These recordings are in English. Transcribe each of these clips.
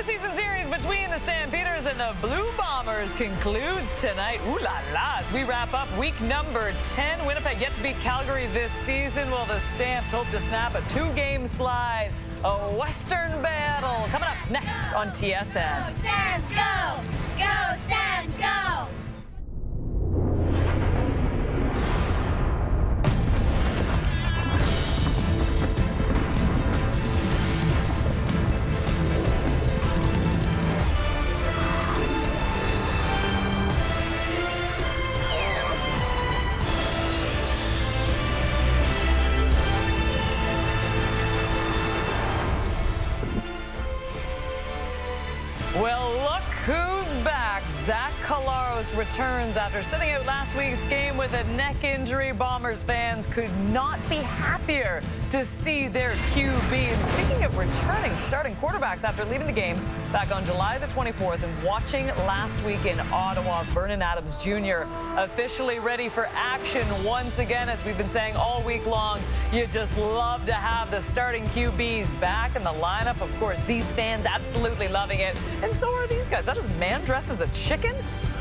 season series between the Stampeders and the Blue Bombers concludes tonight. Ooh la la, as we wrap up week number 10. Winnipeg yet to beat Calgary this season, while the Stamps hope to snap a 2-game slide. A Western battle coming up next on TSN. Go Stamps, go! Go Stamps, go! Well, look who's back. Zach Collaros returns after sitting out last week's game with a neck injury. Bombers fans could not be happier to see their QB. And speaking of returning starting quarterbacks after leaving the game back on July the 24th and watching last week in Ottawa, Vernon Adams Jr. officially ready for action once again. As we've been saying all week long, you just love to have the starting QBs back in the lineup. Of course, these fans absolutely loving it. And so are these guys. That is a man dressed as a chicken.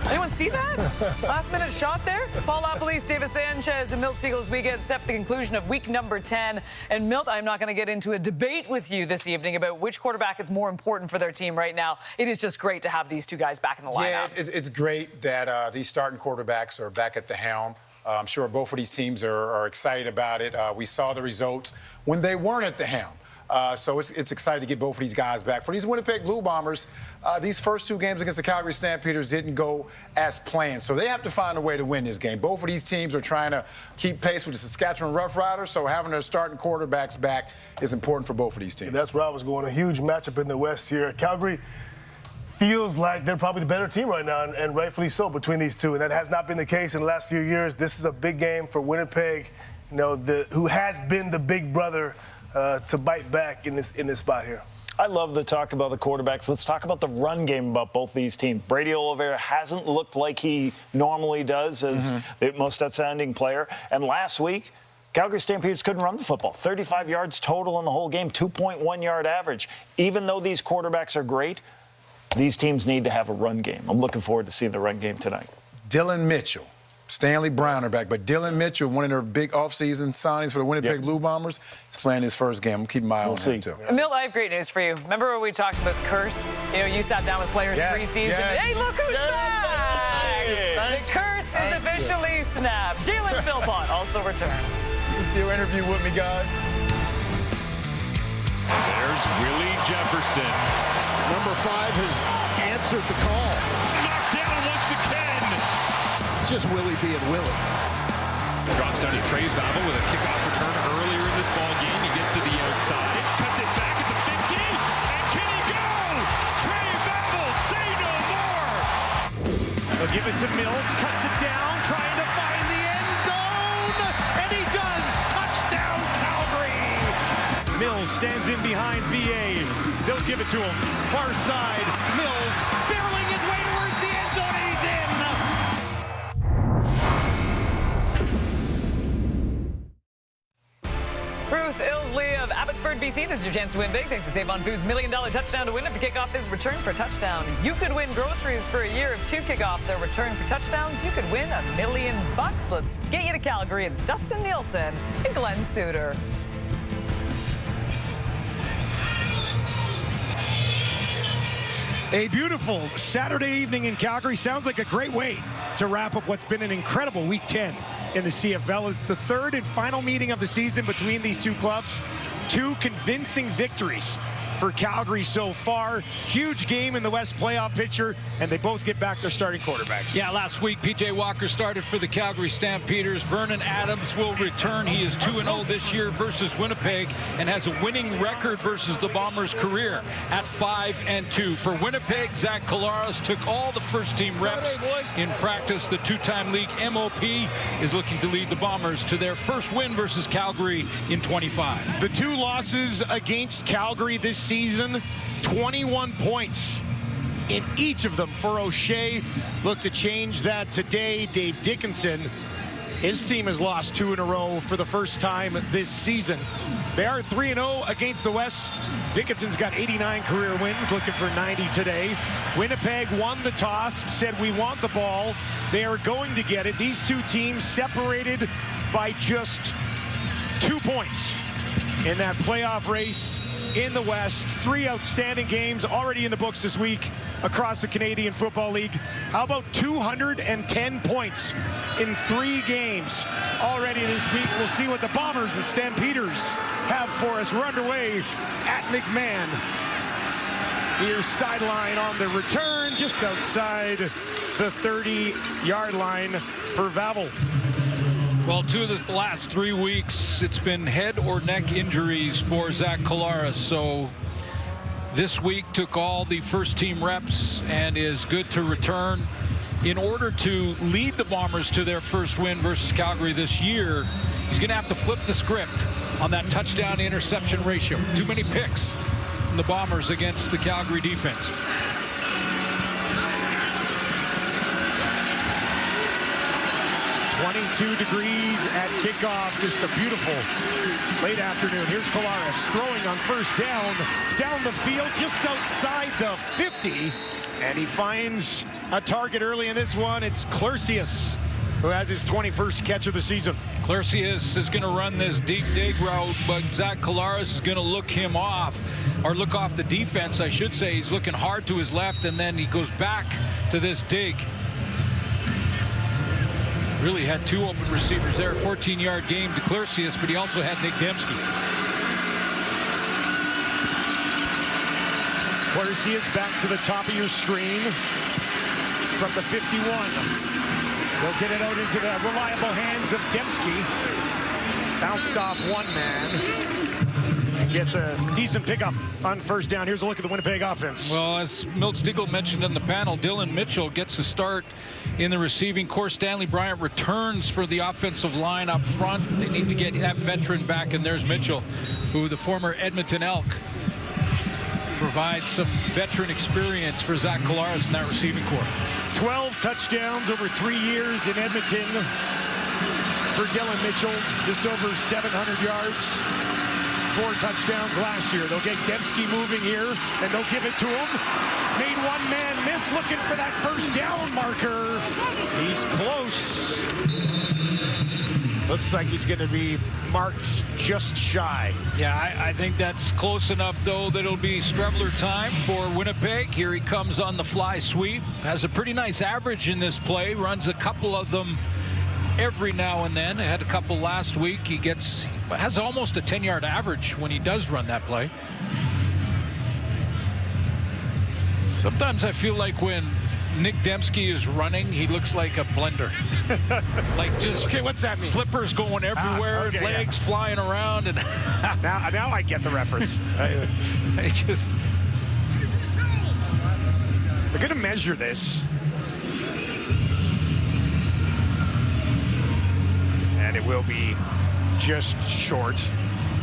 Anyone see that? Last minute shot there. Paul LaPolice, David Sanchez, and Milt Siegel's weekend set for the conclusion of week number 10. And Milt, I'm not going to get into a debate with you this evening about which quarterback is more important for their team right now. It is just great to have these two guys back in the lineup. Yeah, it's great that these starting quarterbacks are back at the helm. I'm sure both of these teams are excited about it. We saw the results when they weren't at the helm. So it's exciting to get both of these guys back. For these Winnipeg Blue Bombers, these first 2 games against the Calgary Stampeders didn't go as planned. So they have to find a way to win this game. Both of these teams are trying to keep pace with the Saskatchewan Roughriders, so having their starting quarterbacks back is important for both of these teams. And that's where I was going. A huge matchup in the West here. Calgary feels like they're probably the better team right now, and rightfully so between these two. And that has not been the case in the last few years. This is a big game for Winnipeg, you know, who has been the big brother to bite back in this spot here. I love the talk about the quarterbacks. Let's talk about the run game about both these teams. Brady Oliveira hasn't looked like he normally does as the most outstanding player. And last week, Calgary Stampeders couldn't run the football. 35 yards total in the whole game, 2.1 yard average. Even though these quarterbacks are great, these teams need to have a run game. I'm looking forward to seeing the run game tonight. Dylan Mitchell. Stanley Brown are back, but Dylan Mitchell, one of their big offseason signings for the Winnipeg Blue Bombers, is playing his first game. I'm keeping my eye on him, too. Milt, I have great news for you. Remember when we talked about the curse? You know, you sat down with players preseason. Yes. Hey, look who's back! The curse is officially snapped. Jalen Philpott also returns. You still interview with me, guys? There's Willie Jefferson. Number 5 has answered the call. Knocked down once again. It's just Willie being Willie. Drops down to Trey Vavel with a kickoff return earlier in this ball game. He gets to the outside, cuts it back at the 50, and can he go? Trey Vavel, say no more. They'll give it to Mills, cuts it down, trying to find the end zone, and he does. Touchdown, Calgary. Mills stands in behind VA. They'll give it to him. Far side, Mills barreling his way towards the end zone, and he's in. Ruth Ilsley of Abbotsford, BC. This is your chance to win big. Thanks to Save On Foods' $1 million touchdown to win. If the kickoff is returned for a touchdown, you could win groceries for a year. If 2 kickoffs are returned for touchdowns, you could win $1 million. Let's get you to Calgary. It's Dustin Nielsen and Glenn Suter. A beautiful Saturday evening in Calgary. Sounds like a great way to wrap up what's been an incredible Week 10 in the CFL. It's the 3rd and final meeting of the season between these two clubs. 2 convincing victories for Calgary so far. Huge game in the West playoff picture, and they both get back their starting quarterbacks. Yeah, last week, P.J. Walker started for the Calgary Stampeders. Vernon Adams will return. He is 2-0 this year versus Winnipeg and has a winning record versus the Bombers' career at 5-2. For Winnipeg, Zach Collaros took all the first-team reps in practice. The 2-time league MOP is looking to lead the Bombers to their first win versus Calgary in 25. The 2 losses against Calgary this season, 21 points in each of them for O'Shea. Look to change that today. Dave Dickinson, his team has lost 2 in a row for the first time this season. They are 3-0 against the West. Dickinson's got 89 career wins, looking for 90 today. Winnipeg won the toss, said we want the ball. They are going to get it. These two teams separated by just 2 points in that playoff race in the West. 3 outstanding games already in the books this week across the Canadian Football League. How about 210 points in 3 games already this week? We'll see what the Bombers and Stampeders have for us. We're underway at McMahon. Near sideline on the return, just outside the 30-yard line for Vavel. Well, 2 of the last 3 weeks, it's been head or neck injuries for Zach Collaros. So this week took all the first-team reps and is good to return. In order to lead the Bombers to their first win versus Calgary this year, he's going to have to flip the script on that touchdown-interception ratio. Too many picks from the Bombers against the Calgary defense. 22 degrees at kickoff. Just a beautiful late afternoon. Here's Collaros throwing on first down the field, just outside the 50. And he finds a target early in this one. It's Clercius, who has his 21st catch of the season. Clercius is going to run this deep dig route, but Zach Collaros is going to look him off, or look off the defense, I should say. He's looking hard to his left, and then he goes back to this dig. Really had 2 open receivers there. 14-yard game to Clercius, but he also had Nick Dembski. Clercius back to the top of your screen from the 51. They'll get it out into the reliable hands of Dembski. Bounced off one man. Gets a decent pickup on first down. Here's a look at the Winnipeg offense. Well, as Milt Stigl mentioned on the panel, Dylan Mitchell gets a start in the receiving corps. Stanley Bryant returns for the offensive line up front. They need to get that veteran back, and there's Mitchell, who the former Edmonton Elk, provides some veteran experience for Zach Collaros in that receiving corps. 12 touchdowns over 3 years in Edmonton for Dylan Mitchell. Just over 700 yards. 4 touchdowns last year. They'll get Dembski moving here, and they'll give it to him. Made one man miss, looking for that first down marker. He's close. Looks like he's going to be marked just shy. Yeah, I think that's close enough, though, that it'll be Strebler time for Winnipeg. Here he comes on the fly sweep. Has a pretty nice average in this play. Runs a couple of them every now and then. Had a couple last week. He has almost a 10-yard average when he does run that play. Sometimes I feel like when Nick Dembski is running, he looks like a blender. Like just okay, what's that mean? Flippers going everywhere, okay, legs flying around, and now I get the reference. I just They're going to measure this. And it will be just short.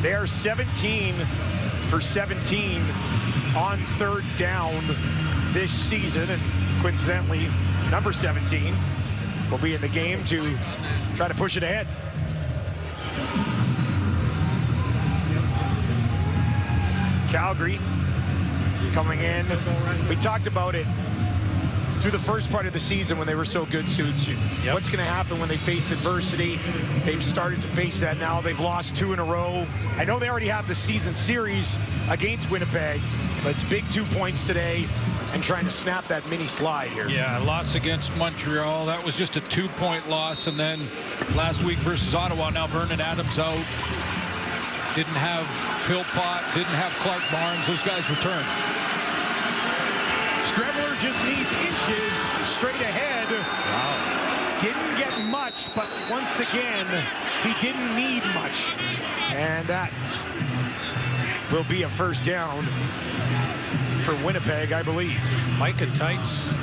They are 17 for 17 on third down this season. And coincidentally, number 17 will be in the game to try to push it ahead. Calgary coming in. We talked about it through the first part of the season when they were so good, Suits. Yep. What's going to happen when they face adversity? They've started to face that now. They've lost 2 in a row. I know they already have the season series against Winnipeg, but it's big 2 points today and trying to snap that mini slide here. Yeah, loss against Montreal. That was just a 2-point loss. And then last week versus Ottawa, now Vernon Adams out. Didn't have Philpott, didn't have Clark Barnes. Those guys returned. Strebler just needs inches straight ahead. Wow. Didn't get much, but once again, he didn't need much. And that will be a first down for Winnipeg, I believe. Micah Tights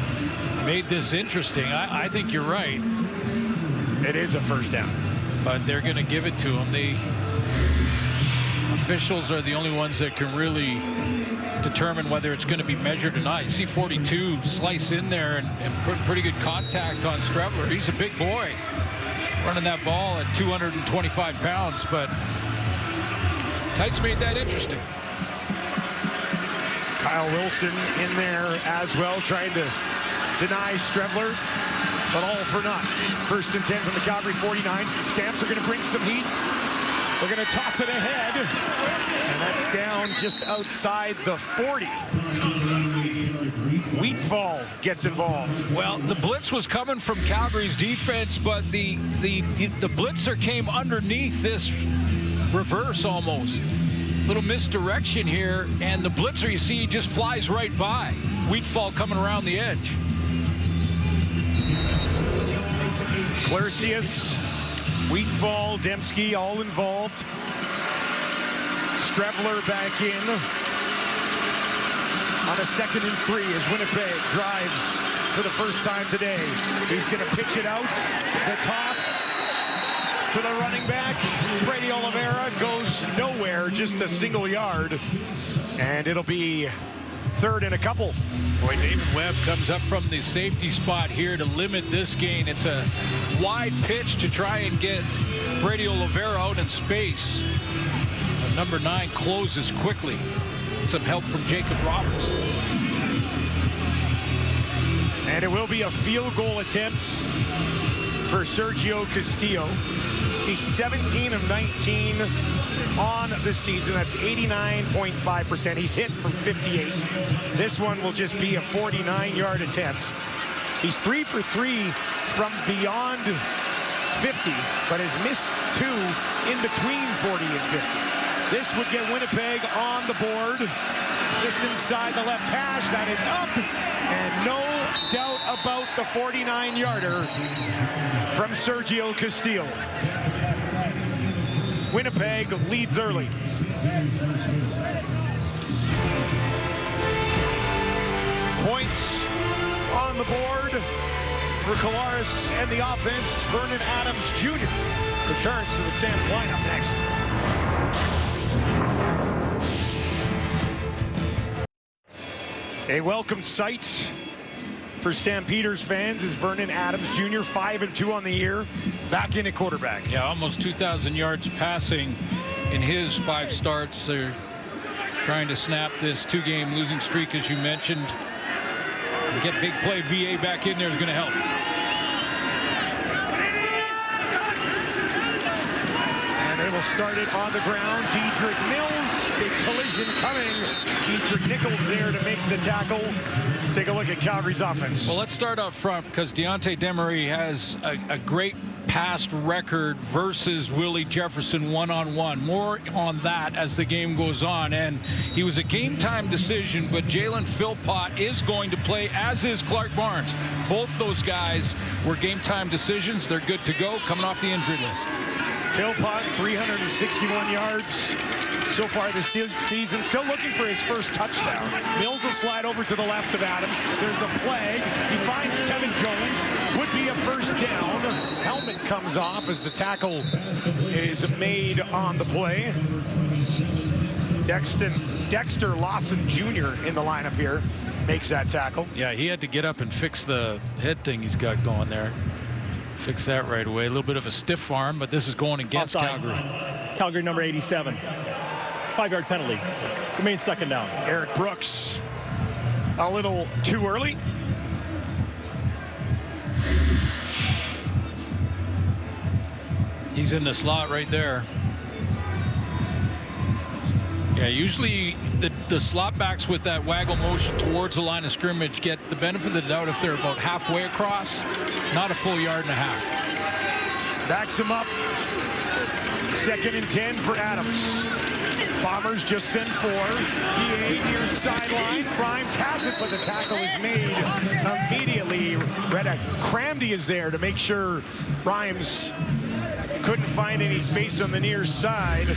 made this interesting. I think you're right. It is a first down. But they're going to give it to him. The officials are the only ones that can really determine whether it's going to be measured or not. You see 42 slice in there and pretty good contact on Strebler. He's a big boy running that ball at 225 pounds, but Tights made that interesting. Kyle Wilson in there as well, trying to deny Strevler, but all for naught. 1st and 10 from the Calgary 49. Stamps are going to bring some heat. They're going to toss it ahead, and that's down just outside the 40. Wheatfall gets involved. Well, the blitz was coming from Calgary's defense, but the blitzer came underneath this reverse almost. Little misdirection here, and the blitzer, you see, just flies right by. Wheatfall coming around the edge. Claricius, Wheatfall, Dembski all involved. Strevler back in on a 2nd and 3 as Winnipeg drives for the first time today. He's going to pitch it out. The toss to the running back. Brady Oliveira goes nowhere, just a single yard. And it'll be 3rd and a couple. Boy, David Webb comes up from the safety spot here to limit this gain. It's a wide pitch to try and get Brady Oliveira out in space. Number 9 closes quickly. Some help from Jacob Roberts. And it will be a field goal attempt for Sergio Castillo. He's 17 of 19 on the season. That's 89.5%. He's hit from 58. This one will just be a 49-yard attempt. He's 3 for 3 from beyond 50, but has missed 2 in between 40 and 50. This would get Winnipeg on the board. Just inside the left hash. That is up. And no doubt about the 49-yarder from Sergio Castillo. Winnipeg leads early. Points on the board for Collaros and the offense. Vernon Adams Jr. returns to the Stamps lineup next. A welcome sight for Stampeders fans is Vernon Adams Jr., 5-2 on the year, back in at quarterback. Yeah, almost 2,000 yards passing in his 5 starts. They're trying to snap this 2-game losing streak, as you mentioned. And get big play VA back in there is going to help. And they will start it on the ground. Diedrich Mills, big collision coming. Dietrich Nichols there to make the tackle. Let's take a look at Calgary's offense. Well, let's start up front because Deontay Demery has a great past record versus Willie Jefferson one-on-one. More on that as the game goes on. And he was a game-time decision, but Jalen Philpott is going to play, as is Clark Barnes. Both those guys were game-time decisions. They're good to go coming off the injury list. Philpott, 361 yards so far this season, still looking for his first touchdown. Mills will slide over to the left of Adams. There's a flag. He finds Tevin Jones. Would be a first down. Helmet comes off as the tackle is made on the play. Dexter Lawson Jr. in the lineup here makes that tackle. Yeah, he had to get up and fix the head thing he's got going there. Fix that right away. A little bit of a stiff arm, but this is going against Offside. Calgary. Calgary number 87. 5-yard penalty. Remains 2nd down. Eric Brooks a little too early. He's in the slot right there. Yeah, usually the slot backs with that waggle motion towards the line of scrimmage get the benefit of the doubt if they're about halfway across, not a full 1.5 yards. Backs him up. 2nd and 10 for Adams. Bombers just send 4. PA near sideline. Grimes has it, but the tackle is made immediately. Cramdy is there to make sure Grimes couldn't find any space on the near side.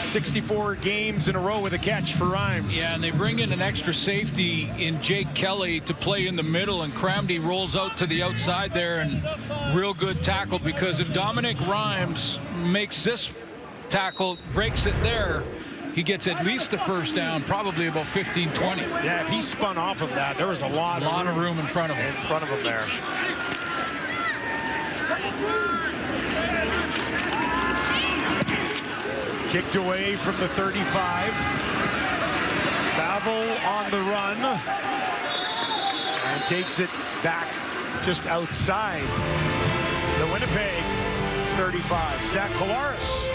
64 games in a row with a catch for Rhymes. Yeah, and they bring in an extra safety in Jake Kelly to play in the middle, and Cramdy rolls out to the outside there, and real good tackle, because if Dominic Rhymes makes this tackle, breaks it there, he gets at least a first down, probably about 15, 20. Yeah, if he spun off of that, there was a lot of room in front of him. In front of him there. Kicked away from the 35. Bavel on the run. And takes it back just outside the Winnipeg 35. Zach Collaros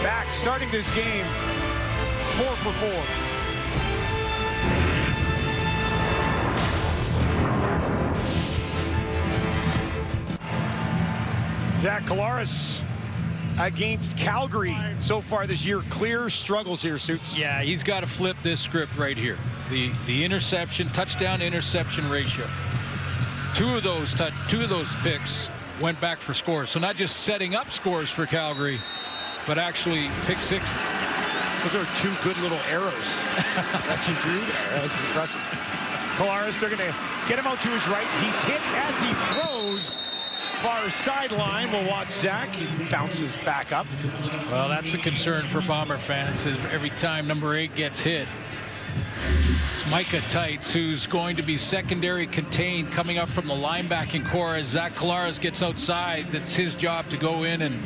back, starting this game 4 for 4. Zach Collaros against Calgary so far this year. Clear struggles here, Suits. Yeah, he's got to flip this script right here. The interception, touchdown interception ratio. Two of those picks went back for scores. So not just setting up scores for Calgary, but actually pick sixes. Those are two good little arrows that you drew there. That's impressive. Collaros, they're going to get him out to his right. He's hit as he throws. Far sideline. We'll watch Zach. He bounces back up. Well, that's a concern for Bomber fans, is every time number 8 gets hit. It's Micah Tights, who's going to be secondary contained coming up from the linebacking core. As Zach Collaros gets outside, it's his job to go in and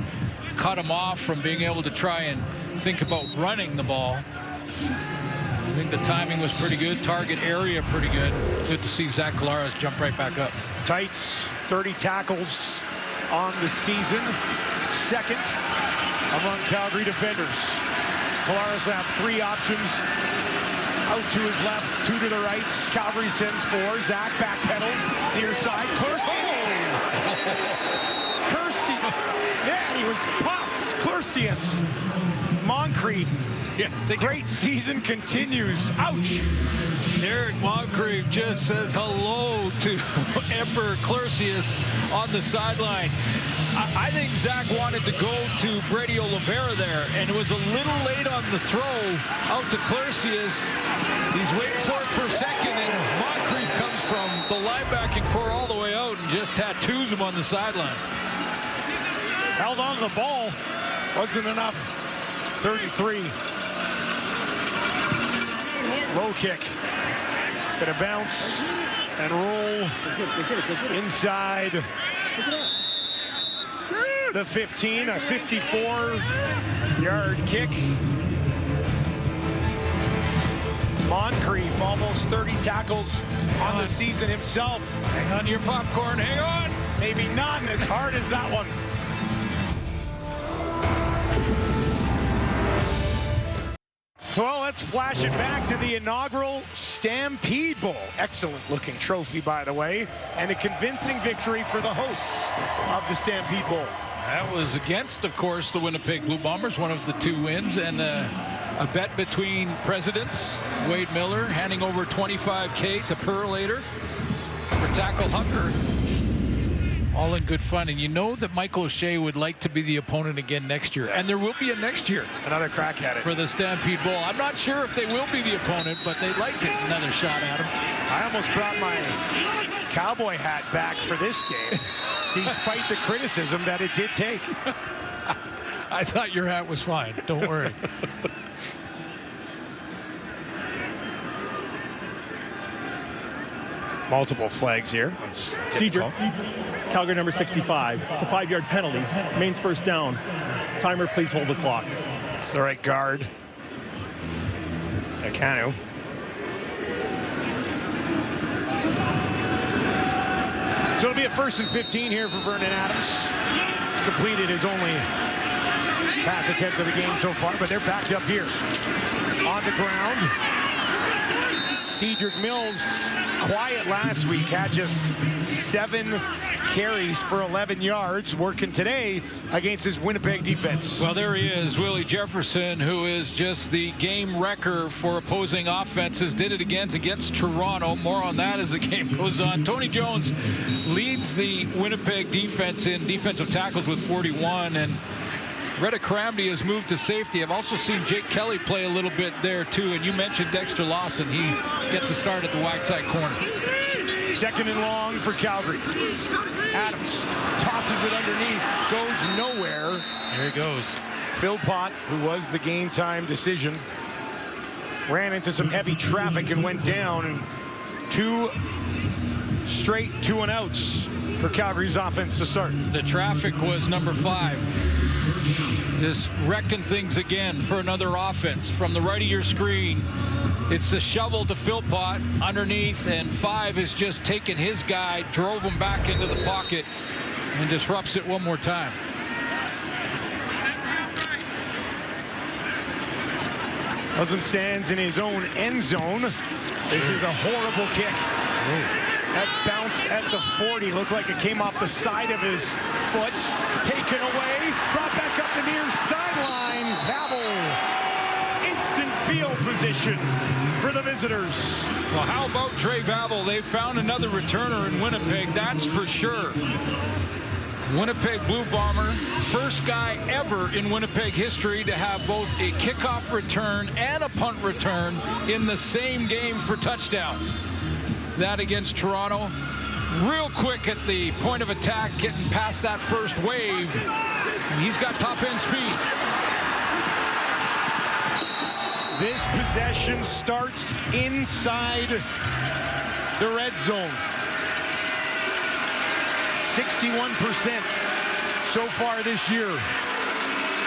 cut him off from being able to try and think about running the ball. I think the timing was pretty good. Target area pretty good. Good to see Zach Collaros jump right back up. Tights, 30 tackles on the season. Second among Calgary defenders. Collaros will have 3 options. Out to his left, 2 to the right. Calgary sends 4. Zach backpedals near side. Kersey. Yeah, he was pops. Clercius. Moncrief. Yeah, great season continues. Ouch. Derek Moncrief just says hello to Emperor Clercius on the sideline. I think Zach wanted to go to Brady Oliveira there, and it was a little late on the throw out to Clercius. He's waiting for it for a second, and Moncrief comes from the linebacking core all the way out and just tattoos him on the sideline. Held on to the ball. Wasn't enough. 33. Low kick. It's going to bounce and roll inside the 15. A 54-yard kick. Moncrief, almost 30 tackles on the season himself. Hang on to your popcorn. Hang on. Maybe none as hard as that one. Well, let's flash it back to the inaugural Stampede Bowl. Excellent looking trophy, by the way, and a convincing victory for the hosts of the Stampede Bowl. That was against, of course, the Winnipeg Blue Bombers, one of the 2 wins, and a bet between presidents. Wade Miller handing over $25K to Perlator for tackle hunger. All in good fun. And you know that Michael O'Shea would like to be the opponent again next year. And there will be a next year. Another crack at it. For the Stampede Bowl. I'm not sure if they will be the opponent, but they'd like to. Another shot at him. I almost brought my cowboy hat back for this game, despite the criticism that it did take. I thought your hat was fine. Don't worry. Multiple flags here. Cedric, Calgary number 65. It's a 5-yard penalty. Main's first down. Timer, please hold the clock. It's the right guard. Akanu. So it'll be a 1st and 15 here for Vernon Adams. He's completed his only pass attempt of the game so far, but they're backed up here. On the ground. Dedrick Mills, quiet last week, had just 7 carries for 11 yards, working today against his Winnipeg defense. Well, there he is, Willie Jefferson, who is just the game wrecker for opposing offenses. Did it again against Toronto. More on that as the game goes on. Tony Jones leads the Winnipeg defense in defensive tackles with 41, and Reddick Cramdy has moved to safety. I've also seen Jake Kelly play a little bit there too, and you mentioned Dexter Lawson. He gets a start at the wide side corner. 2nd and long for Calgary. Adams tosses it underneath, goes nowhere. There he goes. Philpott, who was the game time decision, ran into some heavy traffic and went down. And 2 straight 2-and-outs for Calgary's offense to start. The traffic was number 5. Just wrecking things again for another offense. From the right of your screen, it's a shovel to Philpott underneath, and 5 has just taken his guy, drove him back into the pocket, and disrupts it one more time. Cousins stands in his own end zone. This is a horrible kick. That bounced at the 40. Looked like it came off the side of his foot. Taken away. Brought back up the near sideline. Babel. Instant field position for the visitors. Well, how about Trey Babel? They found another returner in Winnipeg, that's for sure. Winnipeg Blue Bomber, first guy ever in Winnipeg history to have both a kickoff return and a punt return in the same game for touchdowns. That against Toronto. Real quick at the point of attack, getting past that first wave, and he's got top end speed. This possession starts inside the red zone. 61% so far this year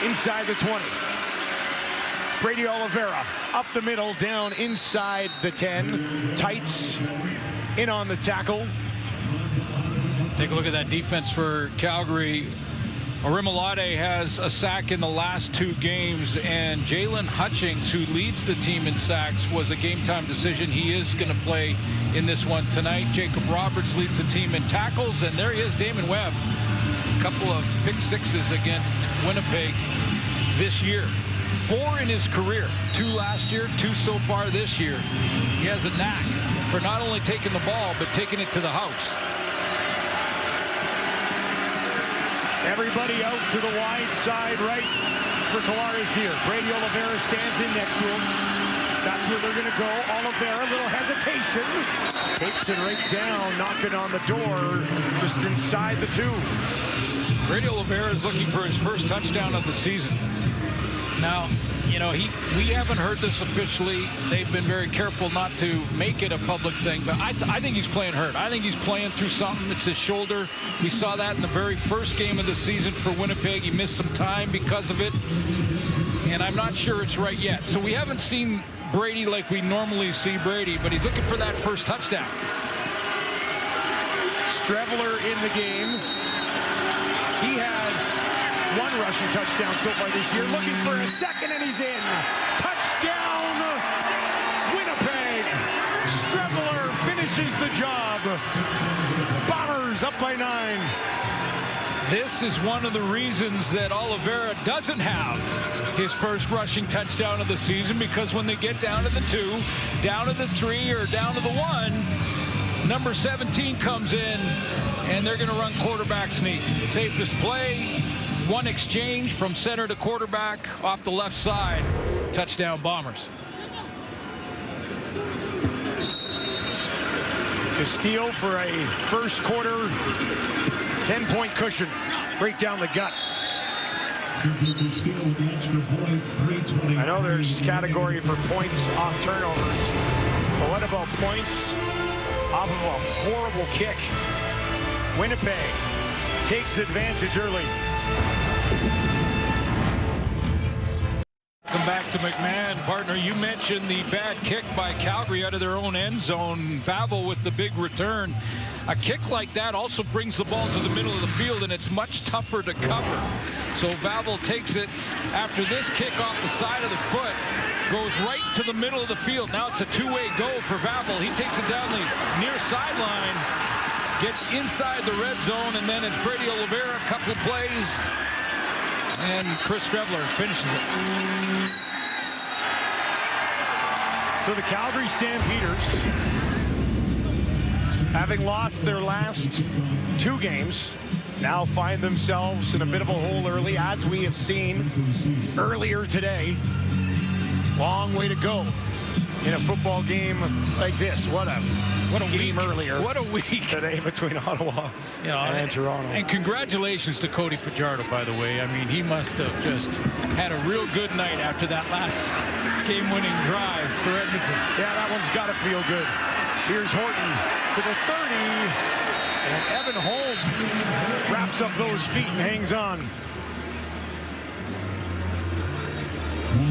inside the 20. Brady Oliveira up the middle, down inside the 10. Tights in on the tackle. Take a look at that defense for Calgary. Orimolade has a sack in the last 2 games, and Jalen Hutchings, who leads the team in sacks, was a game-time decision. He is going to play in this one tonight. Jacob Roberts leads the team in tackles, and there he is, Damon Webb. A couple of pick sixes against Winnipeg this year. 4 in his career. 2 last year, 2 so far this year. He has a knack for not only taking the ball, but taking it to the house. Everybody out to the wide side right for Collaros here. Brady Oliveira stands in next to him. That's where they're going to go. Oliveira, a little hesitation. Takes it right down, knocking on the door, just inside the 2. Brady Oliveira is looking for his first touchdown of the season. Now, you know, we haven't heard this officially. They've been very careful not to make it a public thing, but I think he's playing hurt. I think he's playing through something. It's his shoulder. We saw that in the very first game of the season for Winnipeg. He missed some time because of it, and I'm not sure it's right yet. So we haven't seen Brady like we normally see Brady, but he's looking for that first touchdown. Streveler in the game. He has 1 rushing touchdown so far this year. Looking for a second, and he's in. Touchdown, Winnipeg. Streveler finishes the job. Bombers up by 9. This is one of the reasons that Oliveira doesn't have his first rushing touchdown of the season, because when they get down to the 2, down to the 3, or down to the 1, number 17 comes in, and they're going to run quarterback sneak. Safest play. 1 exchange from center to quarterback off the left side. Touchdown Bombers. Castillo for a first quarter 10-point cushion. Right down the gut. I know there's category for points off turnovers, but what about points off of a horrible kick? Winnipeg takes advantage early. Come back to McMahon, partner. You mentioned the bad kick by Calgary out of their own end zone. Vavel with the big return. A kick like that also brings the ball to the middle of the field, and it's much tougher to cover. So Vavel takes it after this kick off the side of the foot, goes right to the middle of the field. Now it's a 2-way go for Vavel. He takes it down the near sideline, gets inside the red zone, and then it's Brady Oliveira, a couple of plays, and Chris Streveler finishes it. So the Calgary Stampeders, having lost their last 2 games, now find themselves in a bit of a hole early, as we have seen earlier today. Long way to go in a football game like this. What a game earlier. What a week today between Ottawa and Toronto. And congratulations to Cody Fajardo, by the way. I mean, he must have just had a real good night after that last game-winning drive for Edmonton. Yeah, that one's got to feel good. Here's Horton to the 30, and Evan Holm wraps up those feet and hangs on.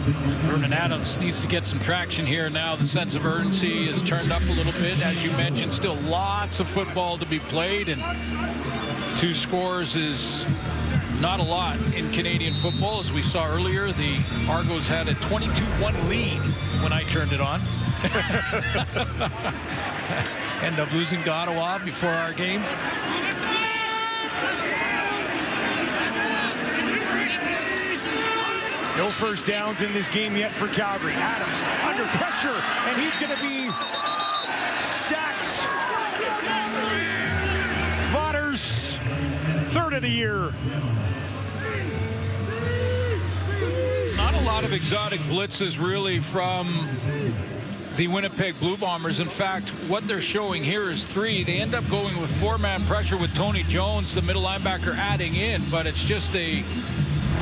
Vernon Adams needs to get some traction here now. The sense of urgency is turned up a little bit. As you mentioned, still lots of football to be played, and 2 scores is not a lot in Canadian football. As we saw earlier, the Argos had a 22-1 lead when I turned it on. End up losing to Ottawa before our game. No first downs in this game yet for Calgary. Adams under pressure, and he's going to be sacked. Waters, 3rd of the year. Not a lot of exotic blitzes really from the Winnipeg Blue Bombers. In fact, what they're showing here is 3. They end up going with 4-man pressure with Tony Jones, the middle linebacker, adding in, but it's just a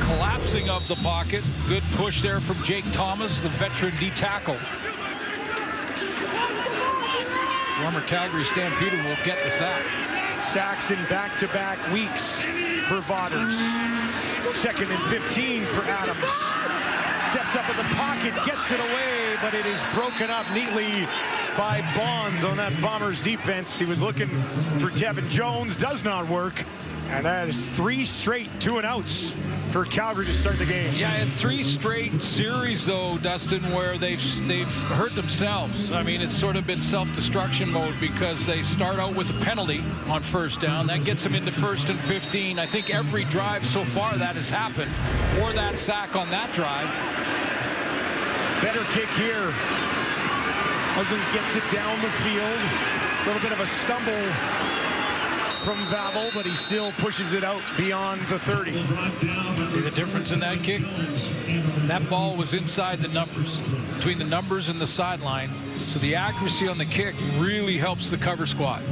collapsing of the pocket. Good push there from Jake Thomas, the veteran D-tackle. Former Calgary Stampeder will get the sack. Sacks in back-to-back weeks for Waters. 2nd and 15 for Adams. Steps up in the pocket, gets it away, but it is broken up neatly by Bonds on that Bombers defense. He was looking for Tevin Jones, does not work. And that is 3 straight 2-and-outs for Calgary to start the game. Yeah, and 3 straight series, though, Dustin, where they've hurt themselves. I mean, it's sort of been self-destruction mode because they start out with a penalty on first down. That gets them into 1st and 15. I think every drive so far that has happened, or that sack on that drive. Better kick here. Muslin gets it down the field. A little bit of a stumble from Vavel, but he still pushes it out beyond the 30. See the difference in that kick? That ball was inside the numbers, between the numbers and the sideline. So the accuracy on the kick really helps the cover squad.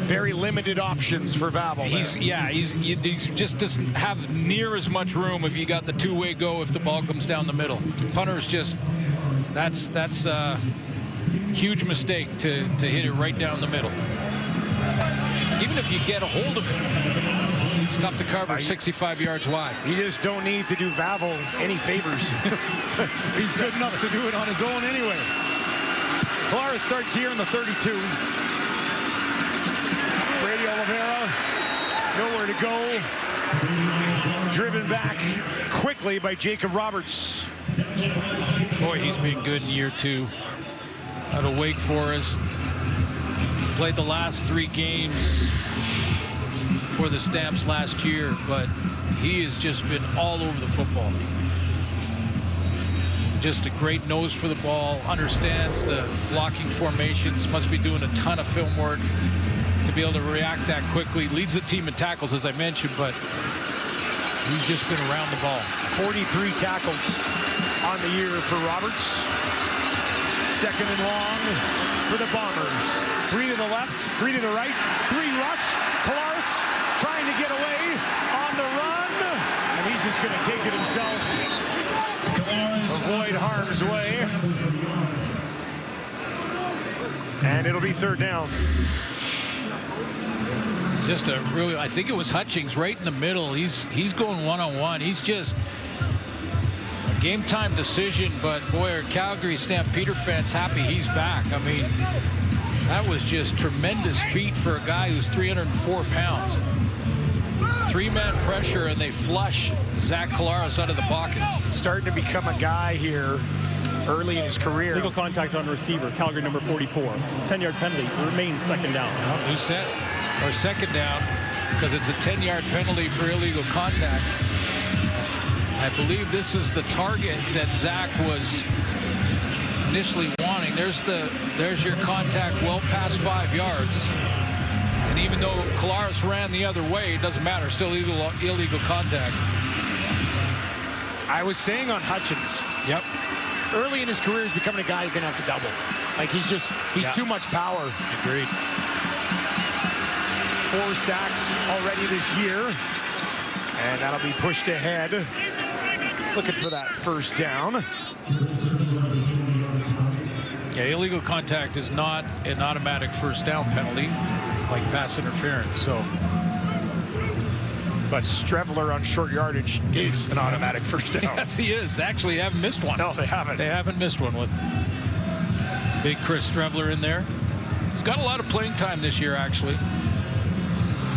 Very limited options for Vavel. He just doesn't have near as much room if you got the 2-way go if the ball comes down the middle. Punter's just, that's a huge mistake to hit it right down the middle. Even if you get a hold of it, it's tough to cover 65 yards wide. You just don't need to do Vavel any favors. He's good enough to do it on his own anyway. Clara starts here in the 32. Brady Oliveira, nowhere to go. Driven back quickly by Jacob Roberts. Boy, he's been good in year 2 out of Wake Forest. Played the last 3 games for the Stamps last year, but he has just been all over the football. Just a great nose for the ball, understands the blocking formations, must be doing a ton of film work to be able to react that quickly. Leads the team in tackles, as I mentioned, but he's just been around the ball. 43 tackles on the year for Roberts. 2nd and long for the Bombers. 3 to the left, 3 to the right, 3 rush. Kolaris trying to get away on the run, and he's just going to take it himself. Avoid harm's way. And it'll be 3rd down. Just a really, I think it was Hutchings right in the middle. He's going one-on-one. He's just a game-time decision, but boy, are Calgary Stampeder fans happy he's back. I mean, that was just tremendous feat for a guy who's 304 pounds. 3-man pressure, and they flush Zach Collaros out of the pocket. Starting to become a guy here early in his career. Legal contact on the receiver, Calgary number 44. It's a 10-yard penalty. It remains 2nd down. Who's set? Or 2nd down, because it's a 10-yard penalty for illegal contact. I believe this is the target that Zach was initially wanting. There's your contact well past 5 yards. And even though Collaros ran the other way, it doesn't matter. Still illegal contact. I was saying on Hutchins. Yep. Early in his career, he's becoming a guy who's going to have to double. Like, he's too much power. Agreed. 4 sacks already this year. And that'll be pushed ahead. Looking for that 1st down. Yeah, illegal contact is not an automatic 1st down penalty like pass interference. So But Strevler on short yardage is an automatic first down. Yes, he is. Actually, they haven't missed one. No, they haven't. They haven't missed one with big Chris Strevler in there. He's got a lot of playing time this year, actually.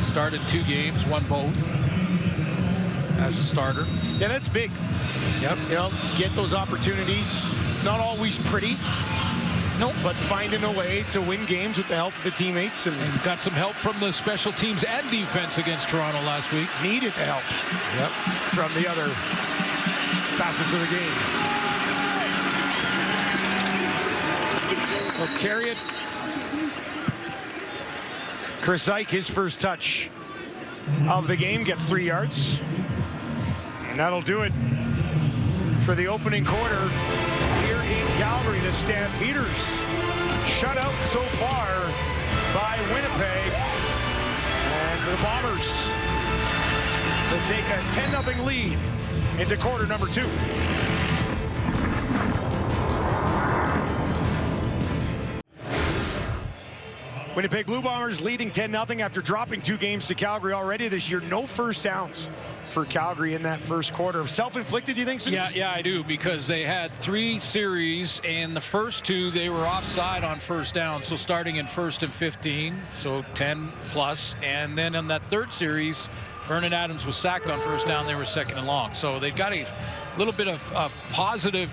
Started 2 games, won both as a starter. Yeah, that's big. Yep. You know, get those opportunities. Not always pretty. Nope. But finding a way to win games with the help of the teammates. And got some help from the special teams and defense against Toronto last week. Needed the help. Yep. From the other facets of the game. Will carry it. Chris Ike, his first touch of the game, gets 3 yards. And that'll do it for the opening quarter here in Calgary. The Stampeders shut out so far by Winnipeg. And the Bombers will take a 10-0 lead into quarter number 2. Winnipeg Blue Bombers leading 10-0 after dropping 2 games to Calgary already this year. No first downs for Calgary in that first quarter. Self-inflicted, do you think, Suze? Yeah, I do, because they had 3 series, and the first 2 they were offside on first down, so starting in 1st and 15, so 10 plus, and then in that 3rd series, Vernon Adams was sacked on first down. They were 2nd and long, so they've got a little bit of positive,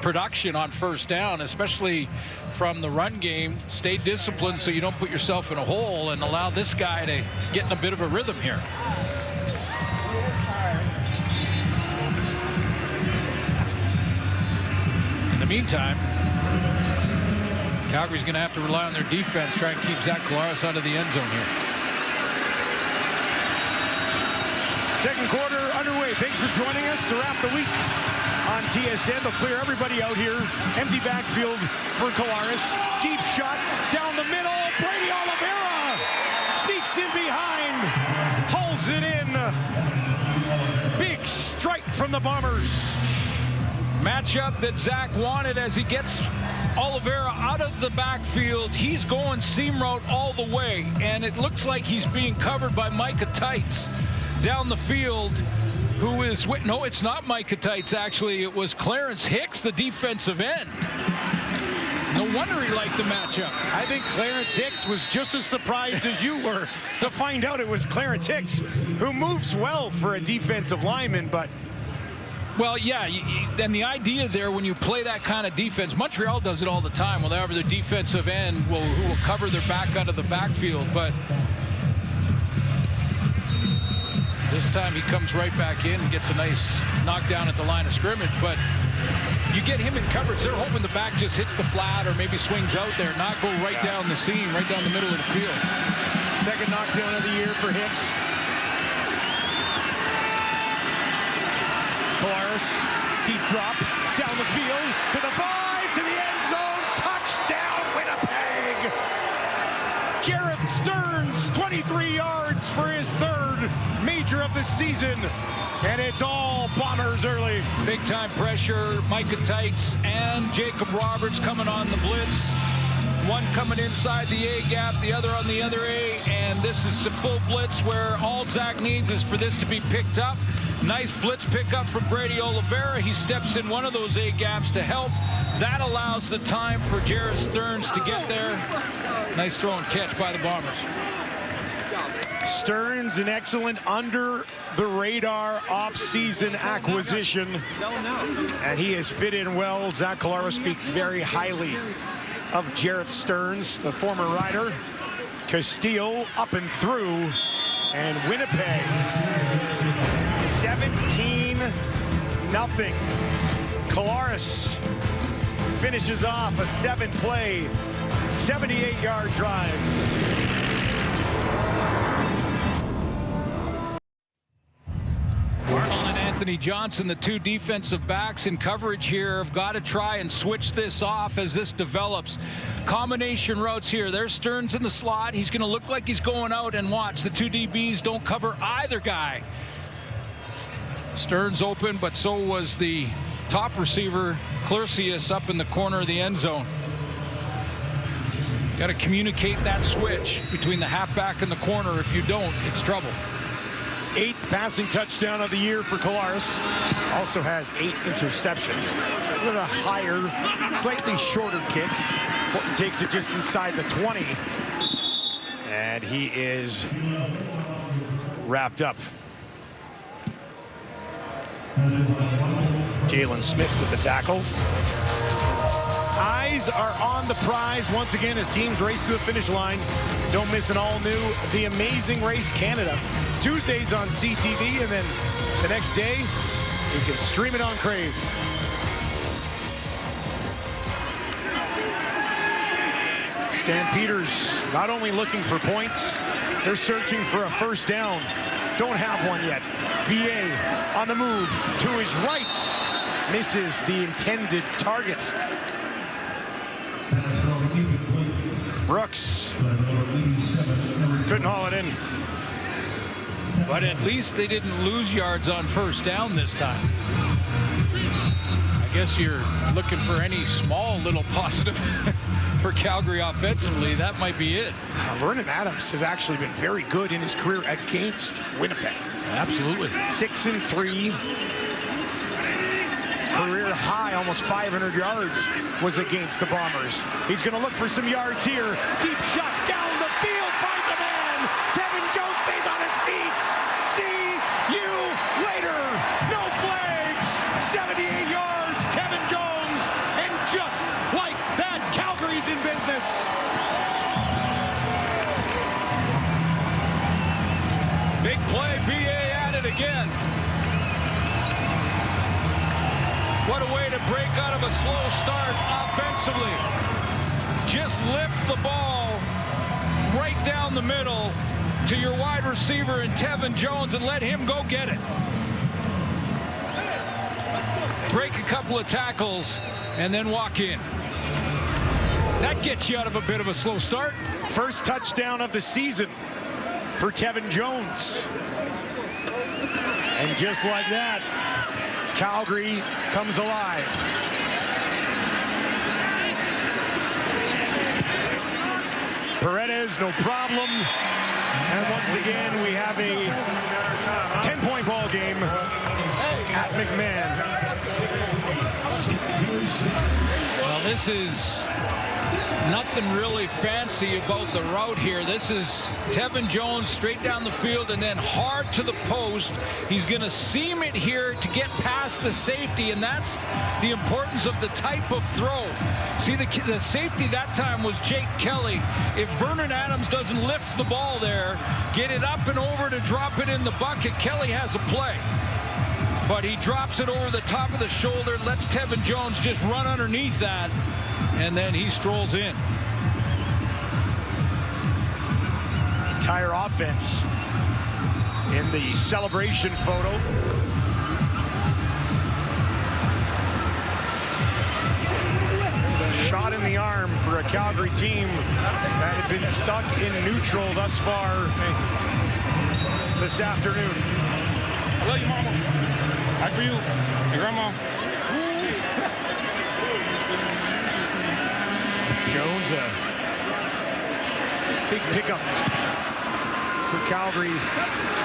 production on first down, especially from the run game. Stay disciplined so you don't put yourself in a hole, and allow this guy to get in a bit of a rhythm here. In the meantime, Calgary's going to have to rely on their defense, try and keep Zach Collaros out of the end zone here. Second quarter underway. Thanks for joining us to wrap the week on TSN. They'll clear everybody out here. Empty backfield for Collaros. Deep shot down the middle. Brady Oliveira sneaks in behind. Hauls it in. Big strike from the Bombers. Matchup that Zach wanted as he gets Oliveira out of the backfield. He's going seam route all the way, and it looks like he's being covered by Micah Tights down the field, who is, no, it's not Micah Tights, actually. It was Clarence Hicks, the defensive end. No wonder he liked the matchup. I think Clarence Hicks was just as surprised as you were to find out it was Clarence Hicks, who moves well for a defensive lineman, but well, yeah, and the idea there when you play that kind of defense, Montreal does it all the time. Well, they have their defensive end who will cover their back out of the backfield, but this time he comes right back in and gets a nice knockdown at the line of scrimmage. But you get him in coverage, they're hoping the back just hits the flat or maybe swings out there, not go right down the seam, right down the middle of the field. Second knockdown of the year for Hicks. Collaros, deep drop, down the field, to the 5, to the end zone, touchdown Winnipeg! Jareth Stearns, 23 yards for his 3rd major of the season, and it's all Bombers early. Big time pressure, Micah Tights and Jacob Roberts coming on the blitz. One coming inside the A gap, the other on the other A, and this is a full blitz where all Zach needs is for this to be picked up. Nice blitz pickup from Brady Oliveira. He steps in one of those A gaps to help. That allows the time for Jareth Stearns to get there. Nice throw and catch by the Bombers. Stearns, an excellent under-the-radar off-season acquisition, and he has fit in well. Zach Collaros speaks very highly of Jareth Stearns, the former Rider. Castillo up and through, and Winnipeg 17-0. Collaros finishes off a 7-play, 78-yard drive. Arnold and Anthony Johnson, the 2 defensive backs in coverage here, have got to try and switch this off as this develops. Combination routes here. There's Stearns in the slot. He's going to look like he's going out, and watch. The 2 DBs don't cover either guy. Stearns open, but so was the top receiver, Clercius, up in the corner of the end zone. Got to communicate that switch between the halfback and the corner. If you don't, it's trouble. 8th passing touchdown of the year for Collaros. Also has 8 interceptions. With a higher, slightly shorter kick. Horton takes it just inside the 20. And he is wrapped up. Jalen Smith with the tackle. Eyes are on the prize once again as teams race to the finish line. Don't miss an all-new The Amazing Race Canada. Tuesdays on CTV, and then the next day, you can stream it on Crave. Stampeders not only looking for points, they're searching for a first down. Don't have one yet. VA on the move to his right. Misses the intended target. Brooks couldn't haul it in. But at least they didn't lose yards on first down this time. I guess you're looking for any small little positive for Calgary offensively. That might be it. Vernon Adams has actually been very good in his career against Winnipeg. Absolutely. 6-3. Career high, almost 500 yards, was against the Bombers. He's going to look for some yards here. Deep shot down the field, finds a man. Tevin Jones stays on his feet. See you later. No flags. 78 yards, Tevin Jones. And just like that, Calgary's in business. Big play, BA at it again. What a way to break out of a slow start offensively. Just lift the ball right down the middle to your wide receiver and Tevin Jones and let him go get it. Break a couple of tackles and then walk in. That gets you out of a bit of a slow start. First touchdown of the season for Tevin Jones. And just like that, Calgary comes alive. Paredes, no problem. And once again, we have a 10-point ball game at McMahon. Well, this is nothing really fancy about the route here. This is Tevin Jones straight down the field and then hard to the post. He's going to seam it here to get past the safety, and that's the importance of the type of throw. See, the safety that time was Jake Kelly. If Vernon Adams doesn't lift the ball there, get it up and over to drop it in the bucket, Kelly has a play. But he drops it over the top of the shoulder, lets Tevin Jones just run underneath that, and then he strolls in. Entire offense in the celebration photo. Shot in the arm for a Calgary team that had been stuck in neutral thus far this afternoon. I love you, Mama. I for you, your grandma. Jones, a big pickup for Calgary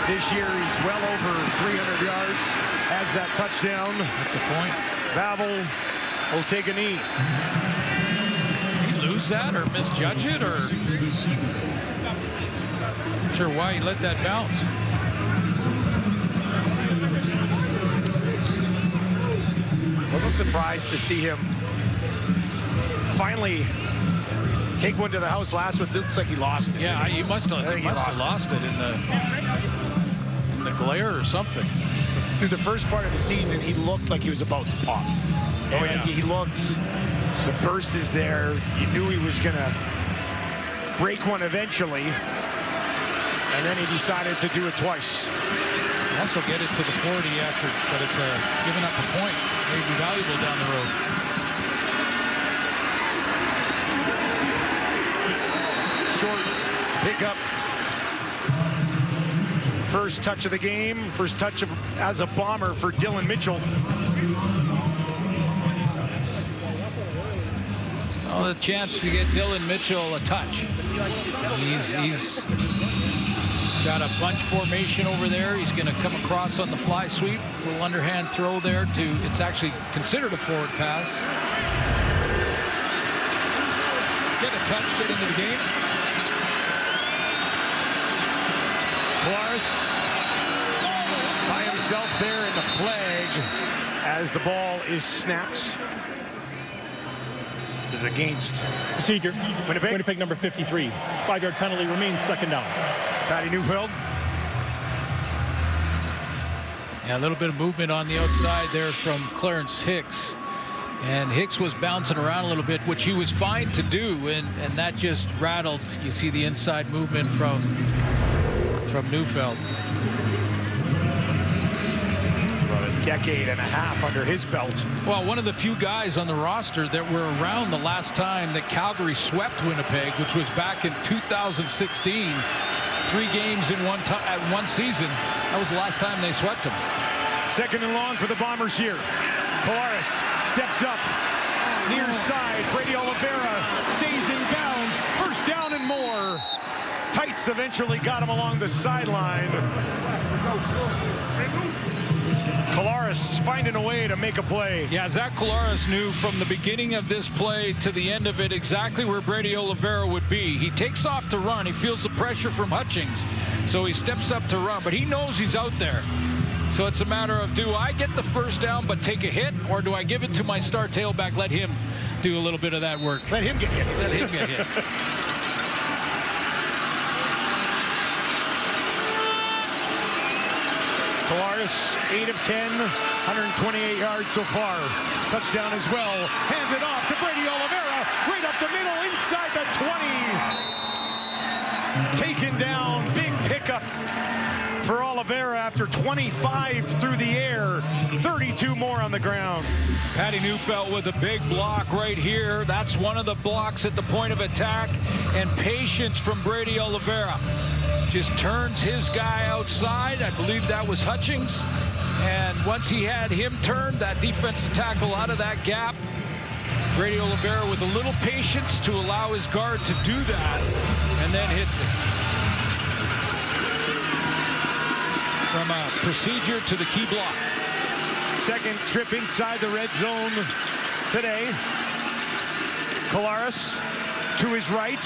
this year. He's well over 300 yards, has that touchdown. That's a point. Babel will take a knee. Did he lose that or misjudge it, or not sure why he let that bounce. A little surprised to see him finally take one to the house last one. Looks like he lost it. Yeah, he must have lost it in the glare or something. Through the first part of the season, he looked like he was about to pop. And yeah. he looked, the burst is there. You knew he was going to break one eventually. And then he decided to do it twice. Also get it to the 40 after, but it's giving up a point. May be valuable down the road. Short pickup. First touch of the game. First touch as a Bomber for Dylan Mitchell. Well, the chance to get Dylan Mitchell a touch. He's Got a bunch formation over there. He's going to come across on the fly sweep. Little underhand throw there to, it's actually considered a forward pass. Get a touch, get into the game. Claris by himself there in the flag as the ball is snapped. This is against procedure. Winnipeg. Winnipeg number 53. 5-yard penalty remains second down. Patty Neufeld. Yeah, a little bit of movement on the outside there from Clarence Hicks. And Hicks was bouncing around a little bit, which he was fine to do, and that just rattled. You see the inside movement from Neufeld. About a decade and a half under his belt. Well, one of the few guys on the roster that were around the last time that Calgary swept Winnipeg, which was back in 2016. 3 games in one season. That was the last time they swept him. Second and long for the Bombers here. Claris steps up. Near side. Brady Oliveira stays in bounds. First down and more. Tights eventually got him along the sideline. Claris finding a way to make a play. Yeah, Zach Claris knew from the beginning of this play to the end of it exactly where Brady Oliveira would be. He takes off to run. He feels the pressure from Hutchings, so he steps up to run, but he knows he's out there. So it's a matter of, do I get the first down but take a hit, or do I give it to my star tailback, let him do a little bit of that work? Let him get hit. Let him get hit. Claris, 8 of 10, 128 yards so far. Touchdown as well. Hands it off to Brady Oliveira. Right up the middle, inside the 20. Taken down, big pickup for Oliveira after 25 through the air. 32 more on the ground. Patty Neufeld with a big block right here. That's one of the blocks at the point of attack. And patience from Brady Oliveira. Just turns his guy outside. I believe that was Hutchings. And once he had him turned, that defensive tackle out of that gap. Brady Oliveira with a little patience to allow his guard to do that, and then hits it. From a procedure to the key block. Second trip inside the red zone today. Claris to his right.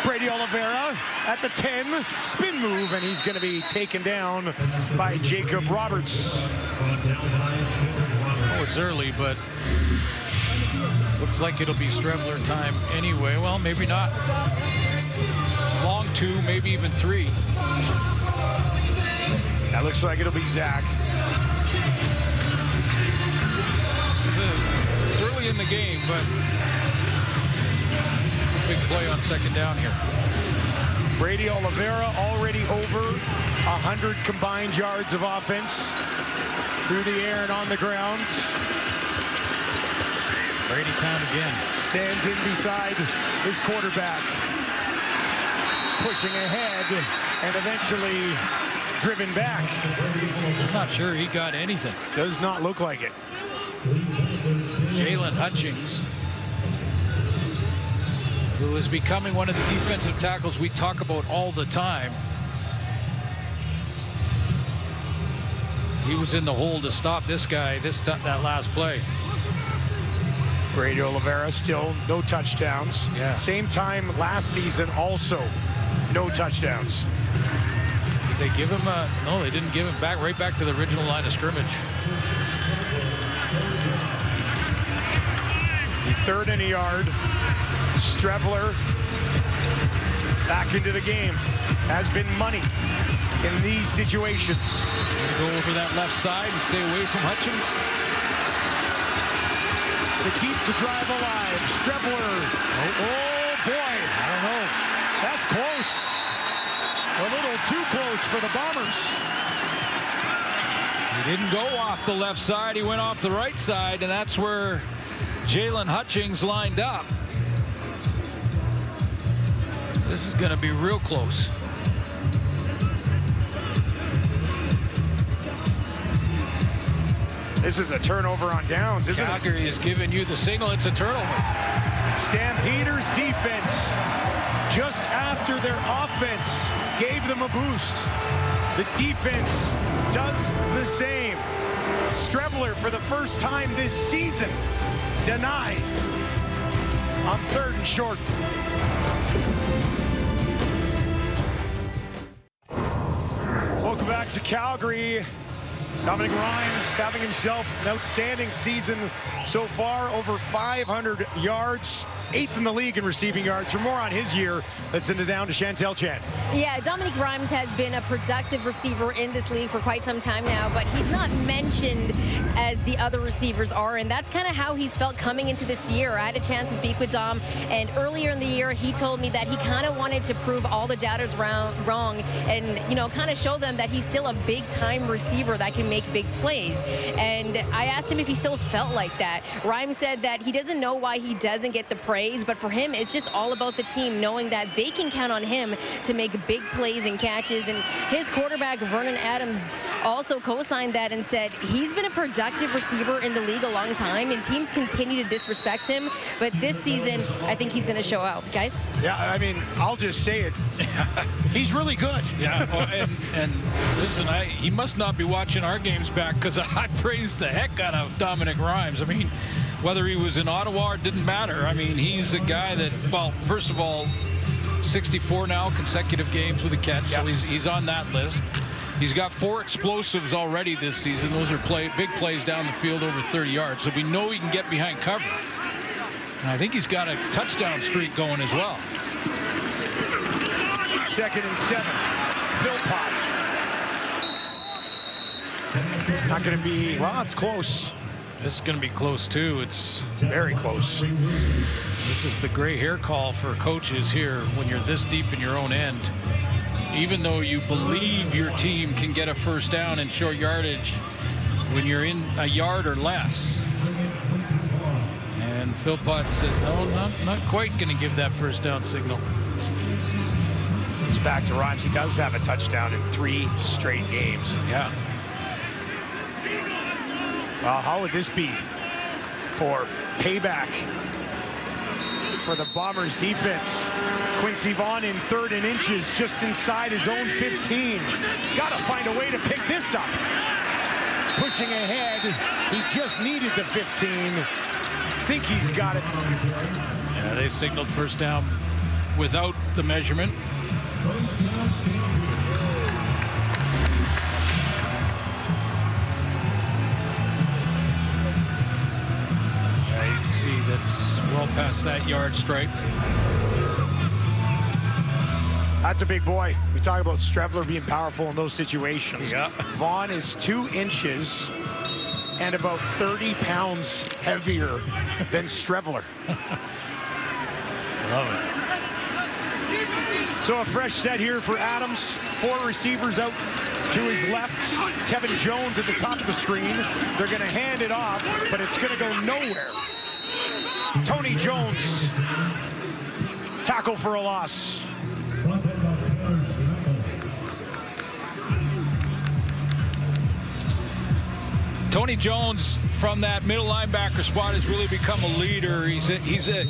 Brady Oliveira at the 10, spin move, and he's going to be taken down by Jacob Roberts. Oh, it's early, but looks like it'll be Strebler time anyway. Well, maybe not. Long 2, maybe even 3. That looks like it'll be Zach. It's early in the game, but big play on second down here. Brady Oliveira already over 100 combined yards of offense through the air and on the ground. Brady time again. Stands in beside his quarterback. Pushing ahead and eventually driven back. I'm not sure he got anything. Does not look like it. Jalen Hutchings, who is becoming one of the defensive tackles we talk about all the time. He was in the hole to stop this guy that last play. Brady Oliveira still no touchdowns. Yeah. Same time last season also no touchdowns. Did they give him no, they didn't give him back, right back to the original line of scrimmage. Third and a yard. Strebler back into the game. Has been money in these situations. Gonna go over that left side and stay away from Hutchings. To keep the drive alive. Strebler. Oh boy. I don't know. That's close. A little too close for the Bombers. He didn't go off the left side. He went off the right side, and that's where Jalen Hutchings lined up. This is going to be real close. This is a turnover on downs, isn't it? Calgary is giving you the signal. It's a turnover. Stampeders defense just after their offense gave them a boost, the defense does the same. Strebler, for the first time this season, denied on 3rd and short. Welcome back to Calgary. Dominic Rhymes having himself an outstanding season so far, over 500 yards, 8th in the league in receiving yards. For more on his year, let's send it down to Chantel Chen. Yeah, Dominic Rhymes has been a productive receiver in this league for quite some time now, but he's not mentioned as the other receivers are, and that's kind of how he's felt coming into this year. I had a chance to speak with Dom, and earlier in the year, he told me that he kind of wanted to prove all the doubters wrong and, you know, kind of show them that he's still a big-time receiver that can make big plays. And I asked him if he still felt like that. Rhymes said that he doesn't know why he doesn't get the praise, but for him, it's just all about the team, knowing that they can count on him to make big plays and catches. And his quarterback, Vernon Adams, also co-signed that and said he's been a productive receiver in the league a long time, and teams continue to disrespect him. But this season, I think he's going to show out. Guys? Yeah, I mean, I'll just say it. He's really good. Yeah, well, and listen, he must not be watching our games back, because I praised the heck out of Dominic Rhymes. I mean, whether he was in Ottawa, it didn't matter. I mean, he's a guy that, well, first of all, 64 now consecutive games with a catch, so he's on that list. He's got 4 explosives already this season. Those are big plays down the field over 30 yards, so we know he can get behind cover. And I think he's got a touchdown streak going as well. 2nd and 7. Philpott. Not going to be, well, it's close. This is going to be close, too. It's very close. This is the gray hair call for coaches here when you're this deep in your own end. Even though you believe your team can get a first down in short yardage, when you're in a yard or less. And Philpott says, no, not quite going to give that first down signal. It's back to Rhymes. He does have a touchdown in 3 straight games. Yeah. Well, how would this be for payback for the Bombers defense? Quincy Vaughn in 3rd and inches, just inside his own 15. Got to find a way to pick this up. Pushing ahead. He just needed the 15. Think he's got it. Yeah, they signaled first down without the measurement. See, that's well past that yard stripe. That's a big boy. We talk about Strebler being powerful in those situations. Yeah. Vaughn is 2 inches and about 30 pounds heavier than Strebler. Love it. So a fresh set here for Adams. 4 receivers out to his left. Tevin Jones at the top of the screen. They're going to hand it off, but it's going to go nowhere. Tony Jones, tackle for a loss. Tony Jones from that middle linebacker spot has really become a leader. He's a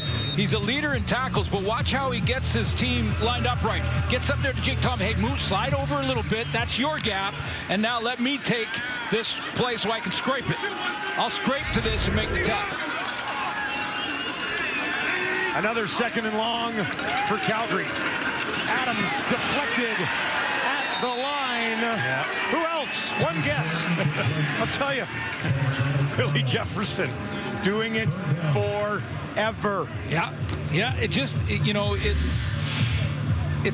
leader in tackles, but watch how he gets his team lined up right. Gets up there to Jake Tom. Hey, move, slide over a little bit. That's your gap. And now let me take this play so I can scrape it. I'll scrape to this and make the tackle. Another 2nd and long for Calgary. Adams deflected at the line. Yeah. Who else? One guess. I'll tell you. Billy Jefferson doing it forever. Yeah. It just, it's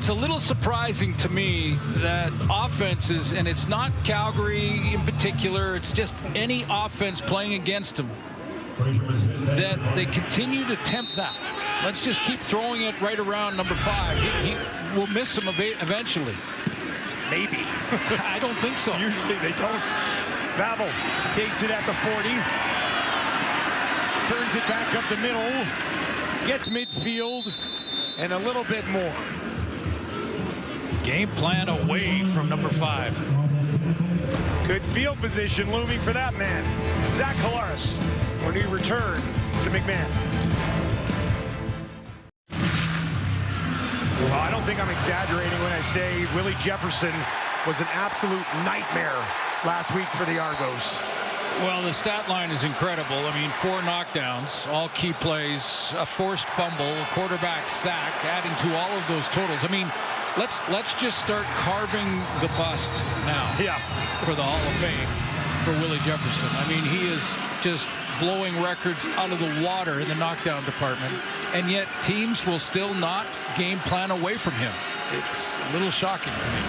a little surprising to me that offenses, and it's not Calgary in particular, it's just any offense playing against them, that they continue to tempt that. Let's just keep throwing it right around number 5. He will miss him eventually. Maybe. I don't think so. Usually they don't. Babel takes it at the 40. Turns it back up the middle. Gets midfield and a little bit more. Game plan away from number 5. Good field position looming for that man. Zach Collaros when we return to McMahon. Well, I don't think I'm exaggerating when I say Willie Jefferson was an absolute nightmare last week for the Argos. Well, the stat line is incredible. I mean, 4 knockdowns, all key plays, a forced fumble, a quarterback sack, adding to all of those totals. I mean, let's just start carving the bust now for the Hall of Fame for Willie Jefferson. I mean, he is just blowing records out of the water in the knockdown department, and yet teams will still not game plan away from him. It's a little shocking to me.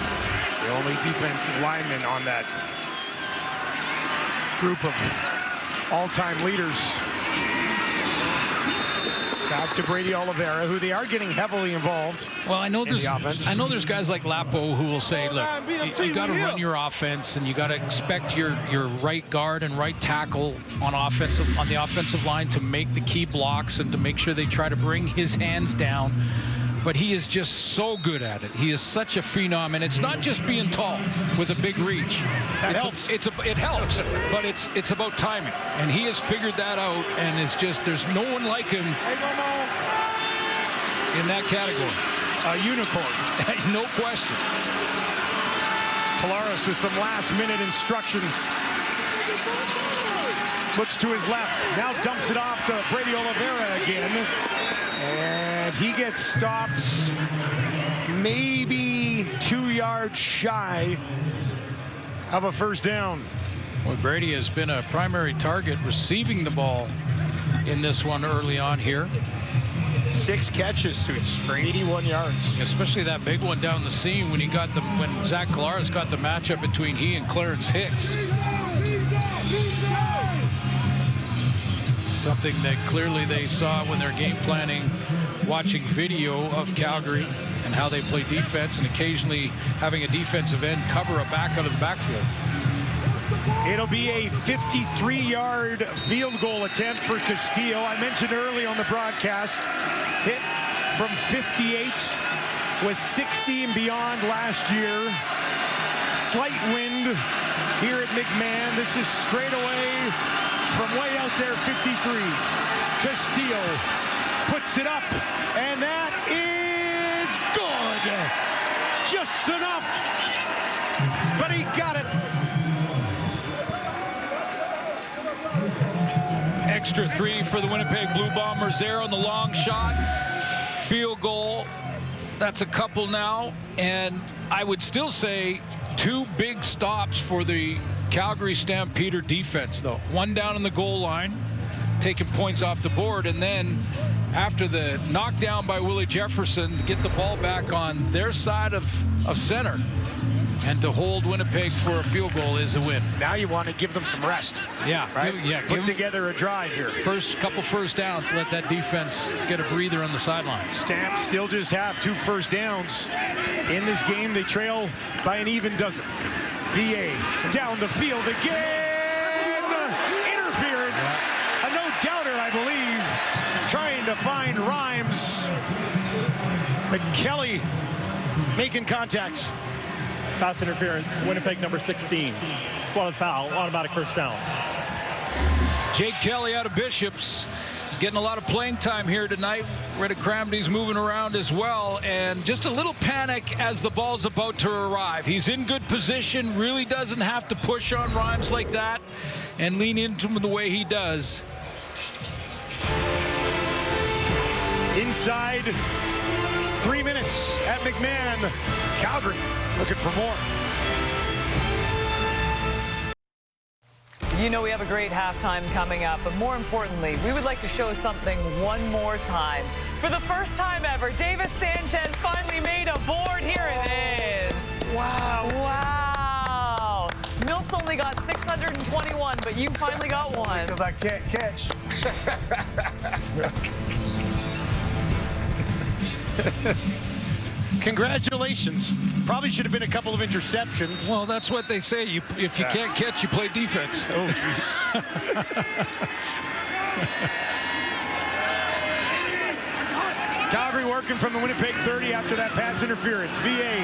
The only defensive lineman on that group of all-time leaders. Back to Brady Oliveira, who they are getting heavily involved. Well, I know in the offense. there's guys like Lapo who will say, look, you got to run your offense, and you got to expect your right guard and right tackle on the offensive line to make the key blocks and to make sure they try to bring his hands down. But he is just so good at it. He is such a phenom, and it's not just being tall with a big reach. That helps. It helps, but it's about timing, and he has figured that out. And it's just there's no one like him in that category. A unicorn, no question. Polaris with some last-minute instructions. Looks to his left, now dumps it off to Brady Oliveira again. And he gets stopped maybe 2 yards shy of a first down. Well, Brady has been a primary target receiving the ball in this one early on here. 6 catches for 81 yards. Especially that big one down the seam when when Zach Collaros got the matchup between he and Clarence Hicks. Something that clearly they saw when they're game planning, watching video of Calgary and how they play defense, and occasionally having a defensive end cover a back out of the backfield. It'll be a 53-yard field goal attempt for Castillo. I mentioned early on the broadcast, hit from 58, was 60 and beyond last year. Slight wind here at McMahon. This is straight away from way out there, 53. Castillo puts it up, and that is good. Just enough, but he got it. Extra 3 for the Winnipeg Blue Bombers there on the long shot. Field goal. That's a couple now, and I would still say 2 big stops for the Calgary Stampeder defense, though. One down on the goal line, taking points off the board, and then after the knockdown by Willie Jefferson, to get the ball back on their side of center, and to hold Winnipeg for a field goal is a win. Now you want to give them some rest. Yeah, right? Put together a drive here. Couple first downs, let that defense get a breather on the sideline. Stamps still just have 2 first downs. In this game, they trail by an even dozen. VA down the field again. Interference. A no-doubter, I believe. Trying to find Rhymes. But Kelly making contacts. Pass interference, Winnipeg number 16. Spotted foul, automatic first down. Jake Kelly out of Bishops. He's getting a lot of playing time here tonight. Reddick Cramdy's moving around as well, and just a little panic as the ball's about to arrive. He's in good position, really doesn't have to push on Rhymes like that and lean into him the way he does. Inside 3 minutes at McMahon. Calgary looking for more. You know we have a great halftime coming up, but more importantly, we would like to show something one more time. For the first time ever, Davis Sanchez finally made a board. Here it is. Wow. Wow. Milt's only got 621, but you finally got one. Because I can't catch. Congratulations. Probably should have been a couple of interceptions. Well, that's what they say. If you can't catch, you play defense. Oh, jeez. Calgary working from the Winnipeg 30 after that pass interference. VA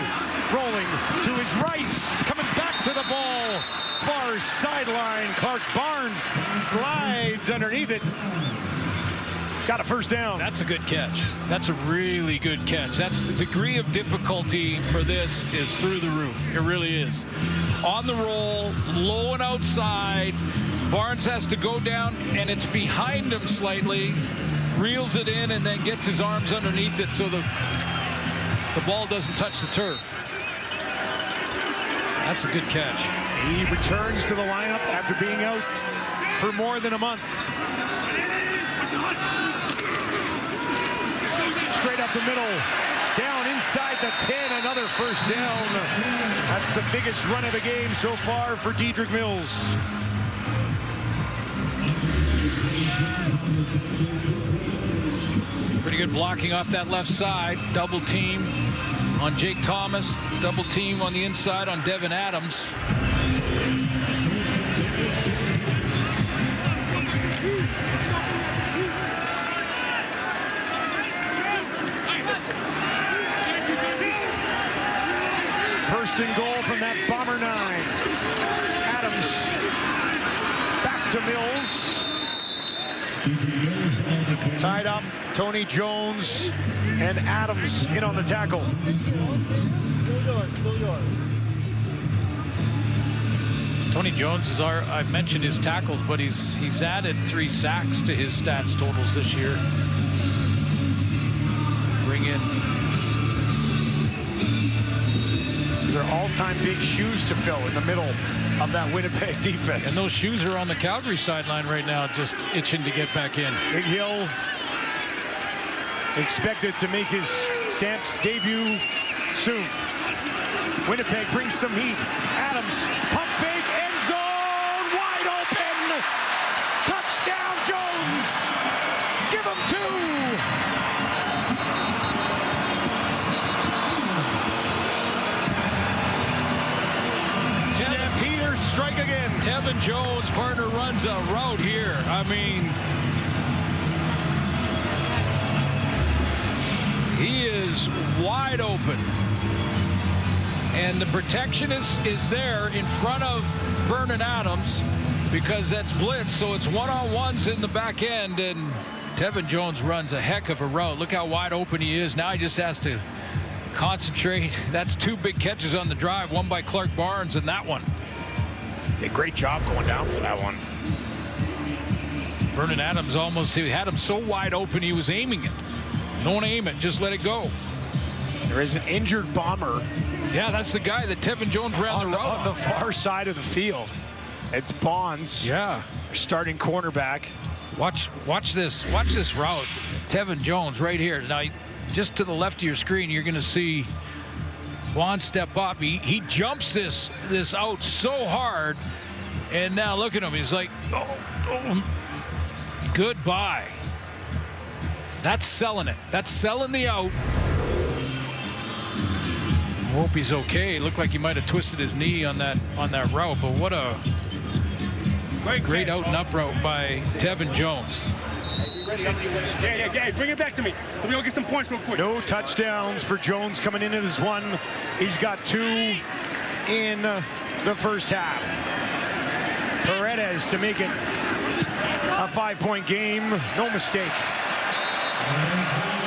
rolling to his right, coming back to the ball. Far sideline. Clark Barnes slides underneath it. Got a first down. That's a good catch. That's a really good catch. That's the degree of difficulty for this is through the roof. It really is. On the roll, low and outside. Barnes has to go down, and it's behind him slightly. Reels it in and then gets his arms underneath it so the ball doesn't touch the turf. That's a good catch. He returns to the lineup after being out for more than a month. Straight up the middle, down inside the 10, another first down. That's the biggest run of the game so far for Dedrick Mills. Pretty good blocking off that left side. Double team on Jake Thomas. Double team on the inside on Devin Adams. First and goal from that Bomber 9. Adams back to Mills. Tied up, Tony Jones and Adams in on the tackle. Tony Jones is I mentioned his tackles, but he's added 3 sacks to his stats totals this year. Bring in. These are all-time big shoes to fill in the middle of that Winnipeg defense. And those shoes are on the Calgary sideline right now, just itching to get back in. Big Hill expected to make his Stamps debut soon. Winnipeg brings some heat. Adams, pump fake, end zone, wide open. Touchdown, Jones. Give him 2. Stampeders strike again. Tevin Jones, partner, runs a route here. I mean, he is wide open. And the protection is there in front of Vernon Adams because that's blitz. So it's one-on-ones in the back end. And Tevin Jones runs a heck of a route. Look how wide open he is. Now he just has to concentrate. That's 2 big catches on the drive, one by Clark Barnes and that one. A great job going down for that one. Vernon Adams he had him so wide open he was aiming it. Don't aim it, just let it go. There is an injured Bomber. Yeah, that's the guy that Tevin Jones ran the route on the far side of the field. It's Bonds. Yeah. Starting cornerback. Watch this route. Tevin Jones right here. Now, just to the left of your screen, you're going to see Bonds step up. He jumps this out so hard, and now look at him. He's like, oh, goodbye. That's selling it. That's selling the out. Hope he's okay. It looked like he might have twisted his knee on that route, but what a great out and up route by Tevin Jones. Yeah, bring it back to me so we go get some points real quick. No touchdowns for Jones coming into this one. He's got 2 in the first half. Paredes to make it a 5-point game. No mistake.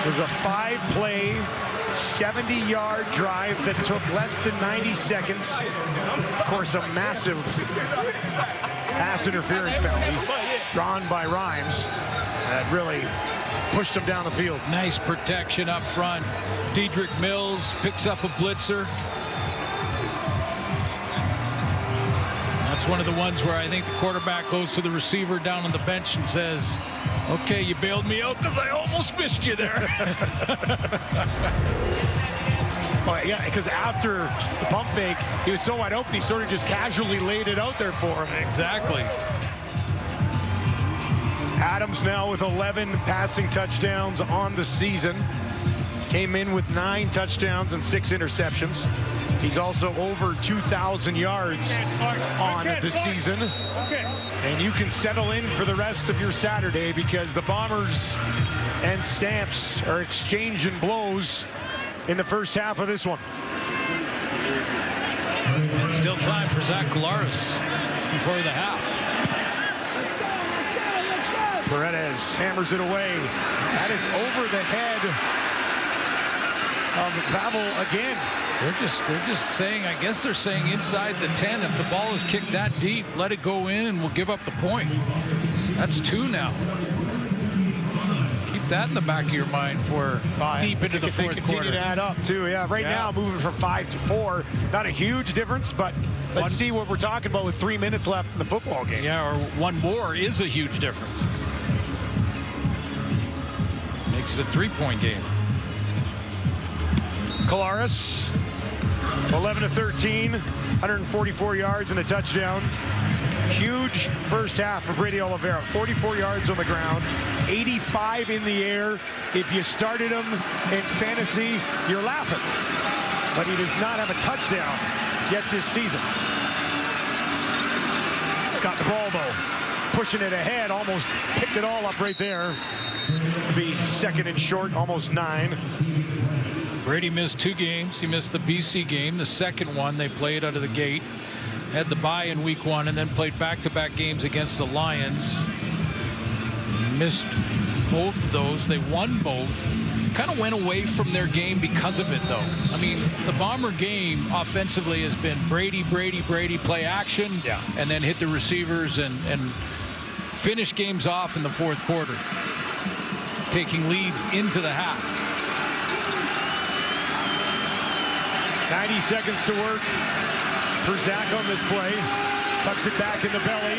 It was a 5-play, 70-yard drive that took less than 90 seconds. Of course, a massive pass interference penalty drawn by Rhymes that really pushed him down the field. Nice protection up front. Dedrick Mills picks up a blitzer. That's one of the ones where I think the quarterback goes to the receiver down on the bench and says, okay, you bailed me out because I almost missed you there. Oh, yeah, because after the pump fake, he was so wide open, he sort of just casually laid it out there for him. Exactly. Adams now with 11 passing touchdowns on the season. Came in with 9 touchdowns and 6 interceptions. He's also over 2,000 yards on the season. And you can settle in for the rest of your Saturday because the Bombers and Stamps are exchanging blows in the first half of this one. And still time for Zach Collaros before the half. Paredes hammers it away. That is over the head of Pavel again. They're just saying, I guess they're saying inside the 10, if the ball is kicked that deep, let it go in and we'll give up the point. That's 2 now. Keep that in the back of your mind for 5. Deep into the fourth quarter. Continue to add up too. Yeah, right now moving from 5 to 4. Not a huge difference, but let's see what we're talking about with 3 minutes left in the football game. Yeah, or one more is a huge difference. Makes it a 3-point game. Collaros, 11-13, 144 yards and a touchdown. Huge first half for Brady Oliveira. 44 yards on the ground, 85 in the air. If you started him in fantasy, you're laughing. But he does not have a touchdown yet this season. Got the ball, though. Pushing it ahead, almost picked it all up right there. It'll be second and short, almost 9. Brady missed 2 games. He missed the BC game, the second one they played out of the gate. Had the bye in week 1 and then played back-to-back games against the Lions. Missed both of those. They won both. Kind of went away from their game because of it, though. I mean, the Bomber game offensively has been Brady, play action, and then hit the receivers and finish games off in the fourth quarter, taking leads into the half. 90 seconds to work for Zach on this play. Tucks it back in the belly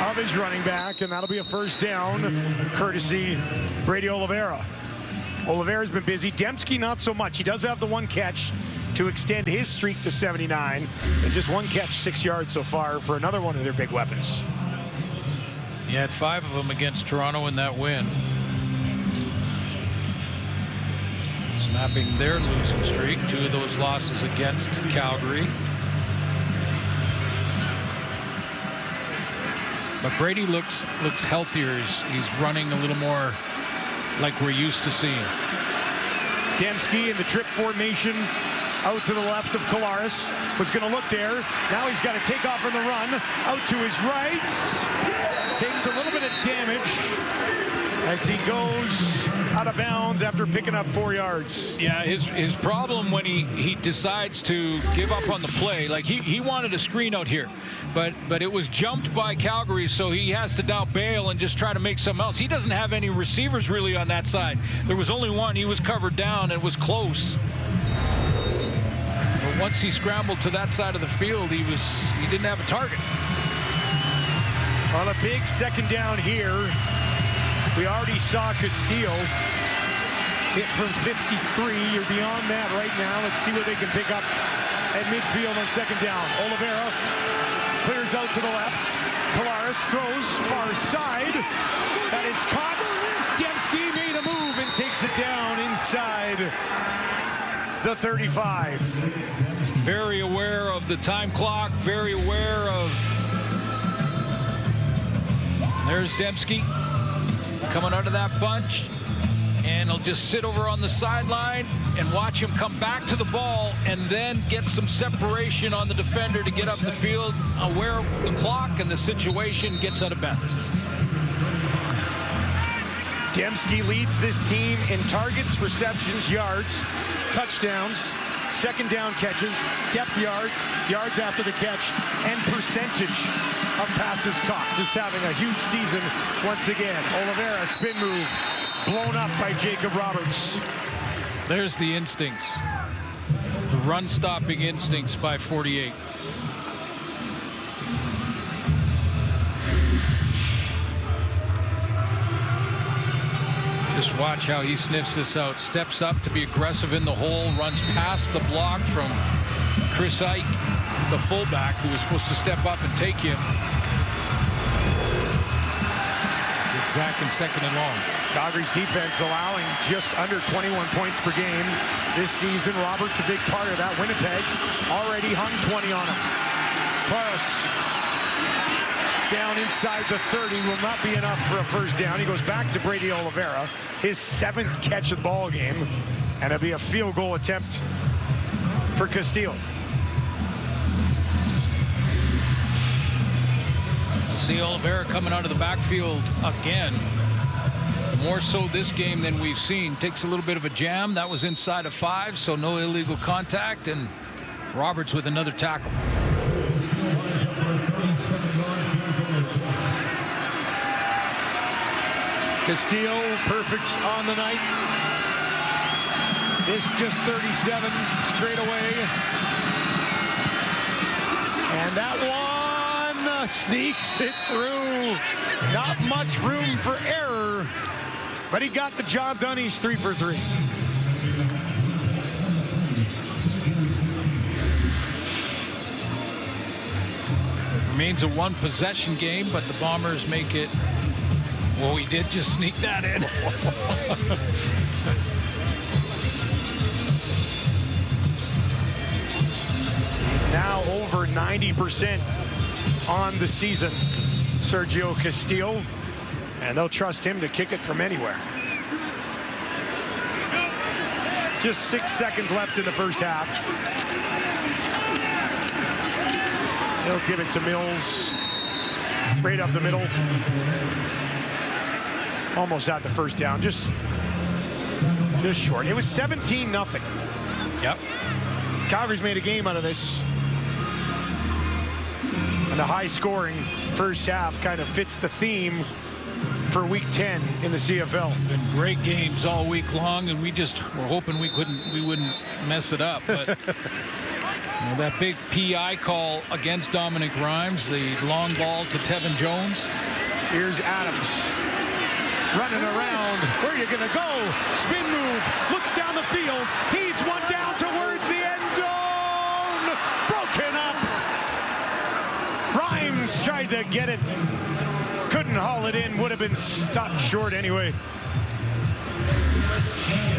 of his running back, and that'll be a first down, courtesy Brady Oliveira. Oliveira's been busy. Dembski not so much. He does have the 1 catch to extend his streak to 79, and just 1 catch, 6 yards so far for another one of their big weapons. He had 5 of them against Toronto in that win. Snapping their losing streak. 2 of those losses against Calgary. But Brady looks healthier. He's running a little more like we're used to seeing. Dembski in the trip formation out to the left of Collaros. Was going to look there. Now he's got to take off on the run. Out to his right. Takes a little bit of damage as he goes out of bounds after picking up 4 yards. Yeah, his problem when he decides to give up on the play, like he wanted a screen out here, but it was jumped by Calgary, so he has to now bail and just try to make something else. He doesn't have any receivers really on that side. There was only one. He was covered down. It was close. But once he scrambled to that side of the field, he didn't have a target. On a big second down here, we already saw Castillo hit from 53. You're beyond that right now. Let's see what they can pick up at midfield on second down. Oliveira clears out to the left. Collaros throws far side. That is caught. Dembski made a move and takes it down inside the 35. Very aware of the time clock. Very aware of... There's Dembski coming out of that bunch, and he'll just sit over on the sideline and watch him come back to the ball and then get some separation on the defender to get up the field, aware of the clock and the situation, gets out of bounds. Dembski leads this team in targets, receptions, yards, touchdowns, second down catches, depth yards, yards after the catch, and percentage of passes caught. Just having a huge season once again. Oliveira, spin move, blown up by Jacob Roberts. There's the instincts. The run-stopping instincts by 48. Just watch how he sniffs this out. Steps up to be aggressive in the hole, runs past the block from Chris Ike, the fullback, who was supposed to step up and take him. Zach in second and long. Calgary's defense allowing just under 21 points per game this season. Roberts a big part of that. Winnipeg's already hung 20 on him. Claros down inside the 30 will not be enough for a first down. He goes back to Brady Oliveira, his 7th catch of the ball game, and it'll be a field goal attempt for Castillo. See Oliveira coming out of the backfield again. More so this game than we've seen. Takes a little bit of a jam. That was inside of 5, so no illegal contact. And Roberts with another tackle. Castillo, perfect on the night. This just 37 straight away. And that one sneaks it through. Not much room for error, but he got the job done. He's 3 for 3. Remains a 1-possession game, but the Bombers make it. Well, he did just sneak that in. He's now over 90% on the season, Sergio Castillo, and they'll trust him to kick it from anywhere. Just 6 seconds left in the first half. They'll give it to Mills, right up the middle. Almost at the first down, just short. It was 17-0. Yep. Calgary's made a game out of this. And the high-scoring first half kind of fits the theme for Week 10 in the CFL. Been great games all week long, and we're hoping we wouldn't mess it up. But you know, that big PI call against Dominic Rhymes, the long ball to Tevin Jones. Here's Adams running around. Where are you going to go? Spin move. Looks down the field. Heaves one down towards the end zone. Broken up. Rhymes tried to get it. Couldn't haul it in. Would have been stopped short anyway.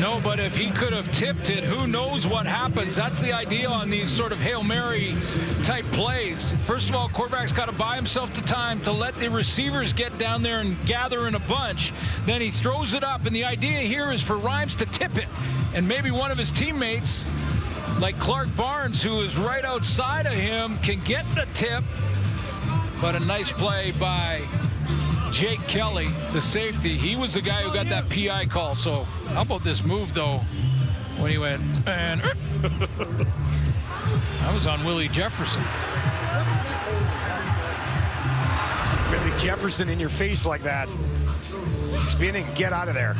No, but if he could have tipped it, who knows what happens. That's the idea on these sort of Hail Mary type plays. First of all, quarterback's got to buy himself the time to let the receivers get down there and gather in a bunch. Then he throws it up, and the idea here is for Rhymes to tip it. And maybe one of his teammates, like Clark Barnes, who is right outside of him, can get the tip. But a nice play by Jake Kelly, the safety. He was the guy who got that PI call. So how about this move, though, when he went, and that was on Willie Jefferson. Willie Jefferson in your face like that. Spinning, get out of there.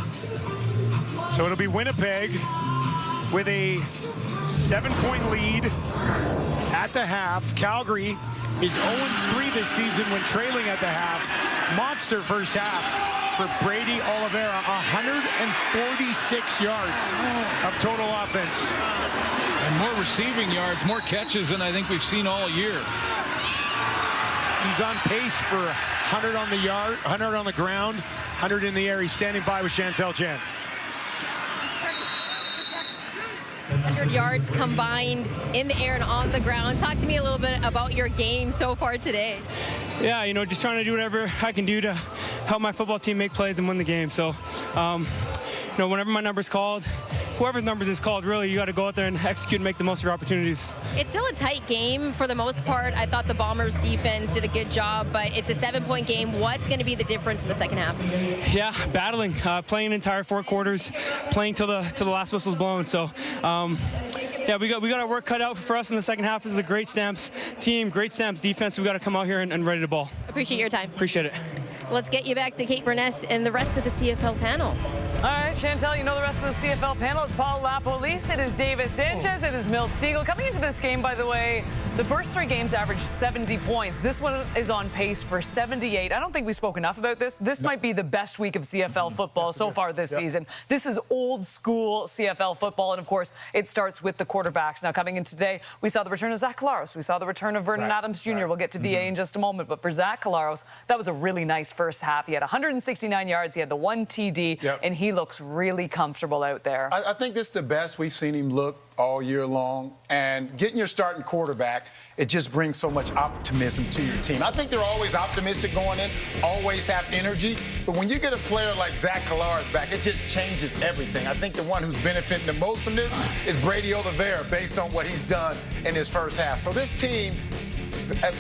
So it'll be Winnipeg with a 7-point lead at the half. Calgary is 0-3 this season when trailing at the half. Monster first half for Brady Oliveira, 146 yards of total offense. And more receiving yards, more catches than I think we've seen all year. He's on pace for 100 on the yard, 100 on the ground, 100 in the air. He's standing by with Chantel Chen. 100 yards combined in the air and on the ground. Talk to me a little bit about your game so far today. Yeah, you know, just trying to do whatever I can do to help my football team make plays and win the game. So, you know, whenever my number's called, whoever's numbers is called, really, you got to go out there and execute and make the most of your opportunities. It's still a tight game for the most part. I thought the Bombers defense did a good job, but it's a 7-point game. What's going to be the difference in the second half? Yeah, battling, playing the entire 4 quarters, playing till the last whistle's blown. So, yeah, we got our work cut out for us in the second half. This is a great Stamps team, great Stamps defense. We got to come out here and ready to ball. Appreciate your time. Appreciate it. Let's get you back to Kate Burness and the rest of the CFL panel. All right, Chantel, you know the rest of the CFL panel. It's Paul Lapolice, it is David Sanchez, it is Milt Stegall. Coming into this game, by the way, the first 3 games averaged 70 points. This one is on pace for 78. I don't think we spoke enough about this. This might be the best week of CFL football so far this season. This is old school CFL football, and of course, it starts with the quarterbacks. Now, coming in today, we saw the return of Zach Collaros. We saw the return of Vernon Adams Jr. We'll get to VA in just a moment, but for Zach Collaros, that was a really nice first half. He had 169 yards, he had the 1 TD, and he looks really comfortable out there. I think this is the best we've seen him look all year long. And getting your starting quarterback, it just brings so much optimism to your team. I think they're always optimistic going in, always have energy. But when you get a player like Zach Collaros back, it just changes everything. I think the one who's benefiting the most from this is Brady Oliveira, based on what he's done in his first half. So this team,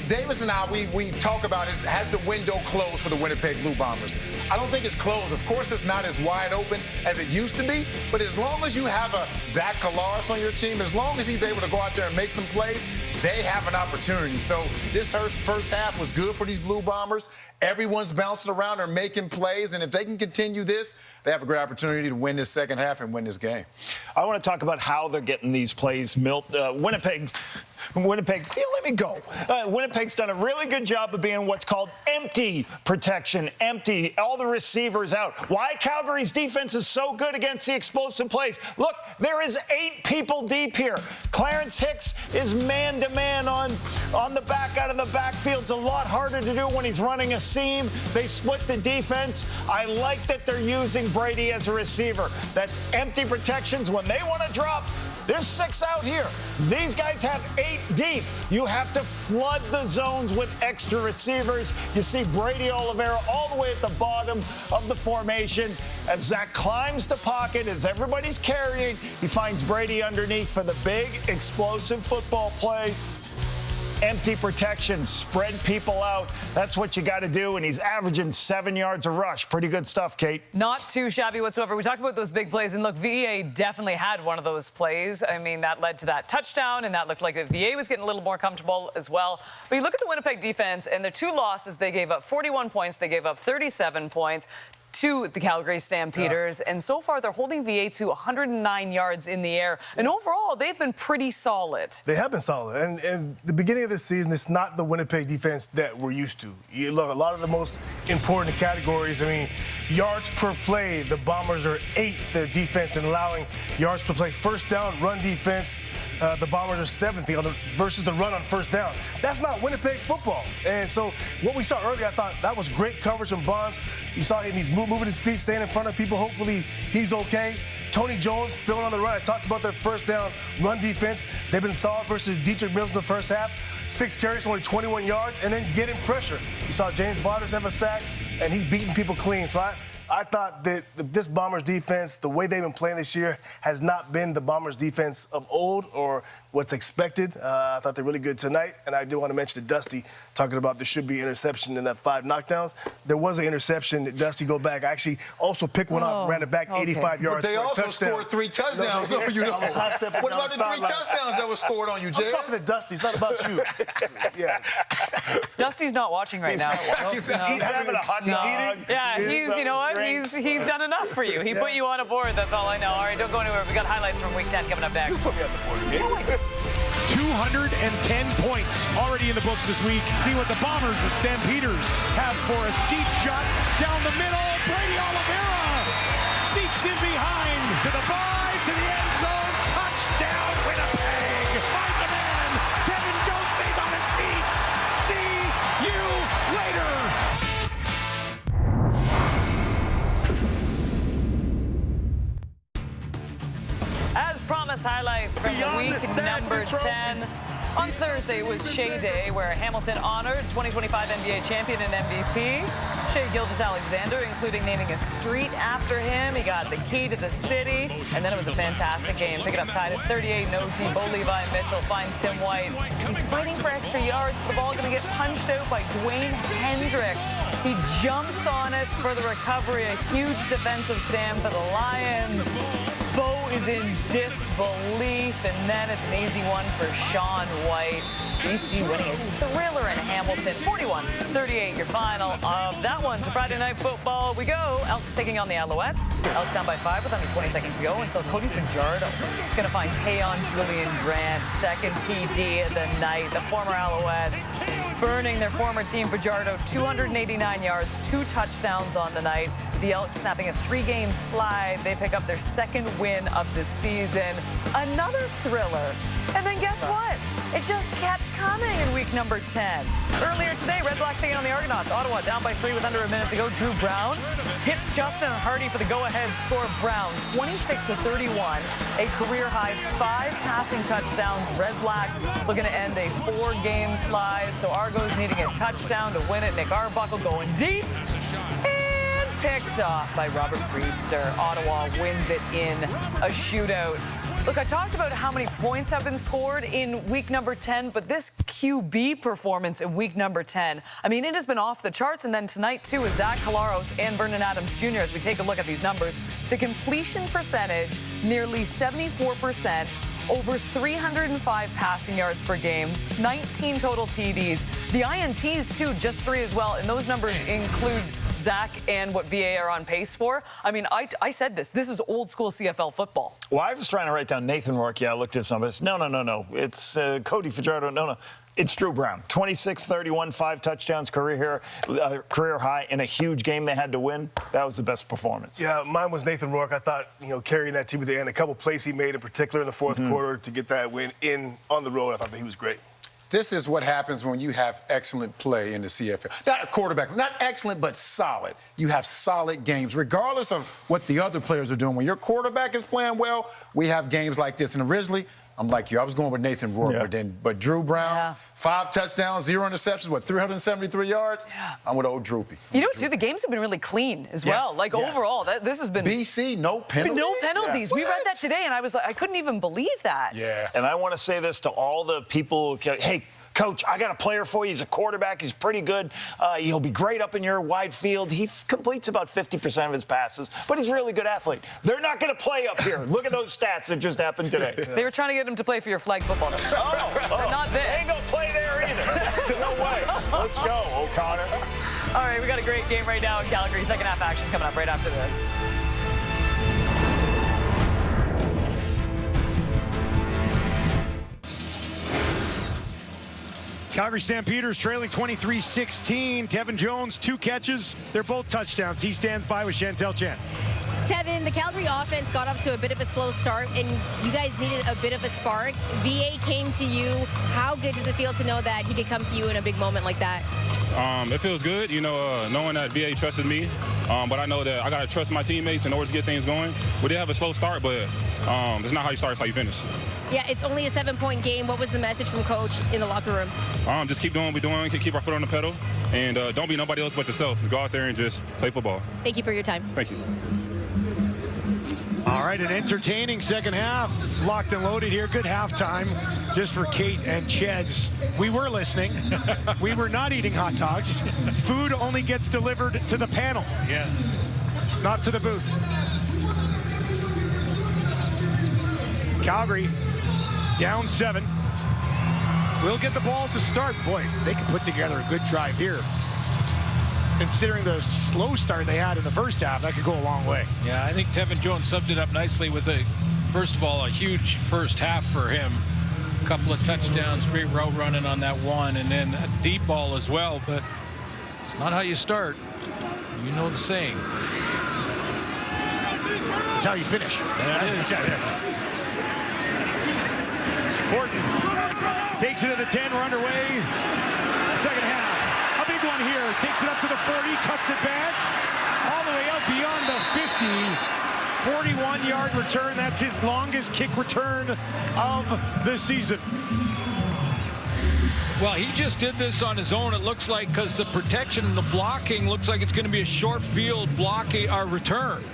Davis and I, we talk about has the window closed for the Winnipeg Blue Bombers. I don't think it's closed. Of course, it's not as wide open as it used to be, but as long as you have a Zach Collaros on your team, as long as he's able to go out there and make some plays, they have an opportunity. So this first half was good for these Blue Bombers. Everyone's bouncing around or making plays, and if they can continue this, they have a great opportunity to win this second half and win this game. I want to talk about how they're getting these plays. Winnipeg, let me go. Winnipeg's done a really good job of being what's called empty protection, empty, all the receivers out. Why Calgary's defense is so good against the explosive plays? Look, there is 8 people deep here. Clarence Hicks is man-to-man on the back out of the backfield. It's a lot harder to do when he's running a seam. They split the defense. I like that they're using Brady as a receiver. That's empty protections. When they want to drop, there's 6 out here. These guys have 8 deep. You have to flood the zones with extra receivers. You see Brady Oliveira all the way at the bottom of the formation. As Zach climbs the pocket, as everybody's carrying, he finds Brady underneath for the big, explosive football play. Empty protection, spread people out. That's what you got to do, and he's averaging 7 yards a rush. Pretty good stuff, Kate. Not too shabby whatsoever. We talked about those big plays, and look, VA definitely had one of those plays. I mean, that led to that touchdown, and that looked like the VA was getting a little more comfortable as well. But you look at the Winnipeg defense, and their 2 losses, they gave up 41 points. They gave up 37 points to the Calgary Stampeders, and so far they're holding VA to 109 yards in the air, and overall they've been pretty solid. They have been solid, and the beginning of this season, it's not the Winnipeg defense that we're used to. You look, a lot of the most important categories, I mean, yards per play, the Bombers are 8th, their defense, in allowing yards per play. First down, run defense, the Bombers are 7th versus the run on first down. That's not Winnipeg football. And so what we saw earlier, I thought that was great coverage from Bonds. You saw him, he's moving his feet, staying in front of people. Hopefully he's okay. Tony Jones filling on the run. I talked about their first down run defense. They've been solid versus Dietrich Mills in the first half. 6 carries, only 21 yards, and then getting pressure. You saw James Barders have a sack, and he's beating people clean. So I thought that this Bombers defense, the way they've been playing this year, has not been the Bombers defense of old or what's expected. I thought they're really good tonight, and I do want to mention to Dusty, talking about there should be interception in that 5 knockdowns. There was an interception. Dusty, go back. I actually also picked one up, ran it back 85 yards. But they also scored 3 touchdowns. No, What about the 3 touchdowns that were scored on you, Jay? I'm talking to Dusty. It's not about you. Yeah. Dusty's not watching right now. He's having a hot dog. Yeah, you know what? He's done enough for you. He put you on a board. That's all I know. All right, don't go anywhere. We got highlights from Week 10 coming up next. You put me on the board again. 210 points already in the books this week. See what the Bombers, the Stampeders, have for us. Deep shot down the middle. Brady Oliveira sneaks in behind to the 5, to the end zone. Touchdown, Winnipeg. Finds a man. Tevin Jones stays on his feet. See you later. As promised, highlights from week number 10. On Thursday was Shea Day, where Hamilton honored 2025 NBA champion and MVP Shea Gilgeous-Alexander, including naming a street after him. He got the key to the city, and then it was a fantastic game. Pick it up tied at 38 in OT. Bo Levi Mitchell finds Tim White. He's fighting for extra yards. The ball going to get punched out by Dwayne Hendricks. He jumps on it for the recovery. A huge defensive stand for the Lions. Bo is in disbelief, and then it's an easy one for Sean White. BC winning a thriller in Hamilton, 41-38, your final of that one. To Friday Night Football we go. Elks taking on the Alouettes. Elks down by 5 with under 20 seconds to go, and so Cody Fajardo going to find Tayon Julian Grant, second TD of the night. The former Alouettes burning their former team. Fajardo, 289 yards, 2 touchdowns on the night. The Elks snapping a 3-game slide. They pick up their 2nd win of the season. Another thriller. And then guess what? It just kept coming in week number 10. Earlier today, Red Blacks taking on the Argonauts. Ottawa down by 3 with under a minute to go. Drew Brown hits Justin Hardy for the go-ahead score. Brown, 26-31, a career-high 5 passing touchdowns. Red Blacks looking to end a 4-game slide. So Argos needing a touchdown to win it. Nick Arbuckle going deep. Picked off by Robert Priester. Ottawa wins it in a shootout. Look, I talked about how many points have been scored in week number 10, but this QB performance in week number 10, I mean, it has been off the charts. And then tonight, too, with Zach Collaros and Vernon Adams Jr., as we take a look at these numbers, the completion percentage, nearly 74%, over 305 passing yards per game, 19 total TDs. The INTs, too, just 3 as well. And those numbers include Zach and what VA are on pace for. I mean, I said this. This is old school CFL football. Well, I was trying to write down Nathan Rourke. Yeah, I looked at his numbers. No. It's Cody Fajardo. No. It's Drew Brown. 26, 31, 5 touchdowns, career high in a huge game they had to win. That was the best performance. Yeah, mine was Nathan Rourke. I thought, carrying that team at the end, a couple plays he made in particular in the fourth quarter to get that win on the road. I thought that he was great. This is what happens when you have excellent play in the CFL. Not a quarterback, not excellent, but solid. You have solid games, regardless of what the other players are doing. When your quarterback is playing well, we have games like this. And originally, I'm like you. I was going with Nathan Rourke, but Drew Brown, 5 touchdowns, 0 interceptions, 373 yards? Yeah. I'm with old Droopy. Too, the games have been really clean as well. Like, overall, this has been... BC, no penalties? No penalties. Yeah. We read that today, and I was like, I couldn't even believe that. Yeah. And I want to say this to all the people, hey, Coach, I got a player for you. He's a quarterback. He's pretty good. He'll be great up in your wide field. He completes about 50% of his passes, but he's a really good athlete. They're not going to play up here. Look at those stats that just happened today. They were trying to get him to play for your flag football team. But not this. They ain't going to play there either. No way. Let's go, O'Connor. All right, we got a great game right now in Calgary. Second half action coming up right after this. Calgary Stampeders trailing 23-16. Tevin Jones, 2 catches. They're both touchdowns. He stands by with Chantel Chen. Tevin, the Calgary offense got off to a bit of a slow start, and you guys needed a bit of a spark. VA came to you. How good does it feel to know that he could come to you in a big moment like that? It feels good, knowing that VA trusted me. But I know that I got to trust my teammates in order to get things going. We did have a slow start, but it's not how you start, it's how you finish. Yeah, it's only a 7-point game. What was the message from Coach in the locker room? Just keep doing what we're doing, keep our foot on the pedal, and don't be nobody else but yourself. Go out there and just play football. Thank you for your time. Thank you. All right, an entertaining second half. Locked and loaded here. Good halftime just for Kate and Cheds. We were listening. We were not eating hot dogs. Food only gets delivered to the panel. Yes. Not to the booth. Calgary down 7. We'll get the ball to start. Boy, they can put together a good drive here. Considering the slow start they had in the first half, that could go a long way. Yeah, I think Tevin Jones summed it up nicely with first of all, a huge first half for him. A couple of touchdowns, great route running on that one, and then a deep ball as well, but it's not how you start. You know the saying. It's how you finish. That is. Horton takes it to the 10. We're underway. Second half. A big one here. Takes it up to the 40. Cuts it back. All the way out beyond the 50. 41-yard return. That's his longest kick return of the season. Well, he just did this on his own, it looks like, because the protection and the blocking looks like it's going to be a short field blocking our return.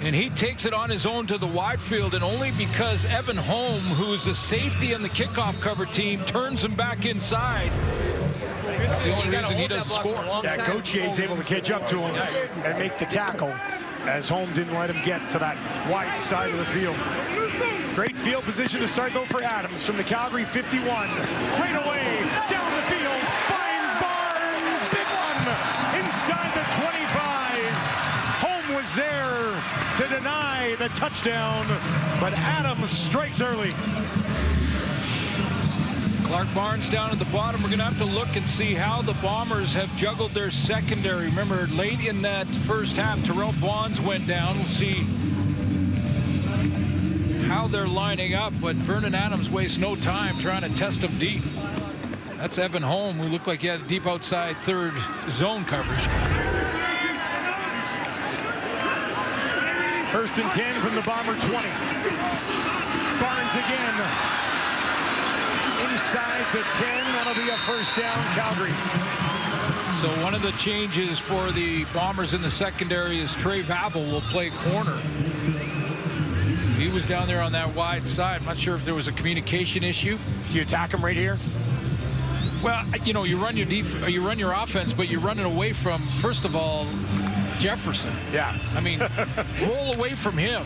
And he takes it on his own to the wide field, and only because Evan Holm, who is a safety on the kickoff cover team, turns him back inside. That's the only reason he doesn't score. Yeah, Gauthier is able to catch up to him and make the tackle, as Holm didn't let him get to that wide side of the field. Great field position to start, though, for Adams from the Calgary 51. Right away, down the field, finds Barnes. Big one inside the 25. Holm was there to deny the touchdown, but Adams strikes early. Clark Barnes down at the bottom. We're going to have to look and see how the Bombers have juggled their secondary. Remember, late in that first half, Terrell Bonds went down. We'll see how they're lining up, but Vernon Adams wastes no time trying to test them deep. That's Evan Holm, who looked like he had a deep outside third zone coverage. First and 10 from the Bomber 20. Barnes again. Inside the 10. That'll be a first down, Calgary. So one of the changes for the Bombers in the secondary is Trey Vavel will play corner. He he was down there on that wide side. I'm not sure if there was a communication issue. Do you attack him right here? Well, you know, you run your offense, but you're running away from, first of all, Jefferson. Yeah. I mean, roll away from him.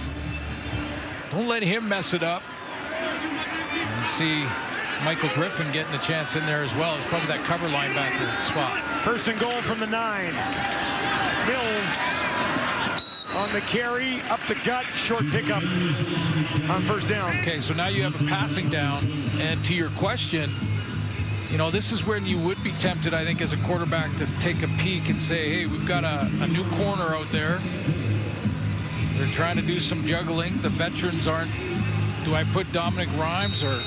Don't let him mess it up. And see Michael Griffin getting a chance in there as well. It's probably that cover linebacker spot. First and goal from the 9. Mills on the carry, up the gut, short pickup on first down. Okay, so now you have a passing down. And to your question, you know, this is when you would be tempted, I think, as a quarterback to take a peek and say, hey, we've got a new corner out there. They're trying to do some juggling. The veterans aren't. Do I put Dominic Rhymes or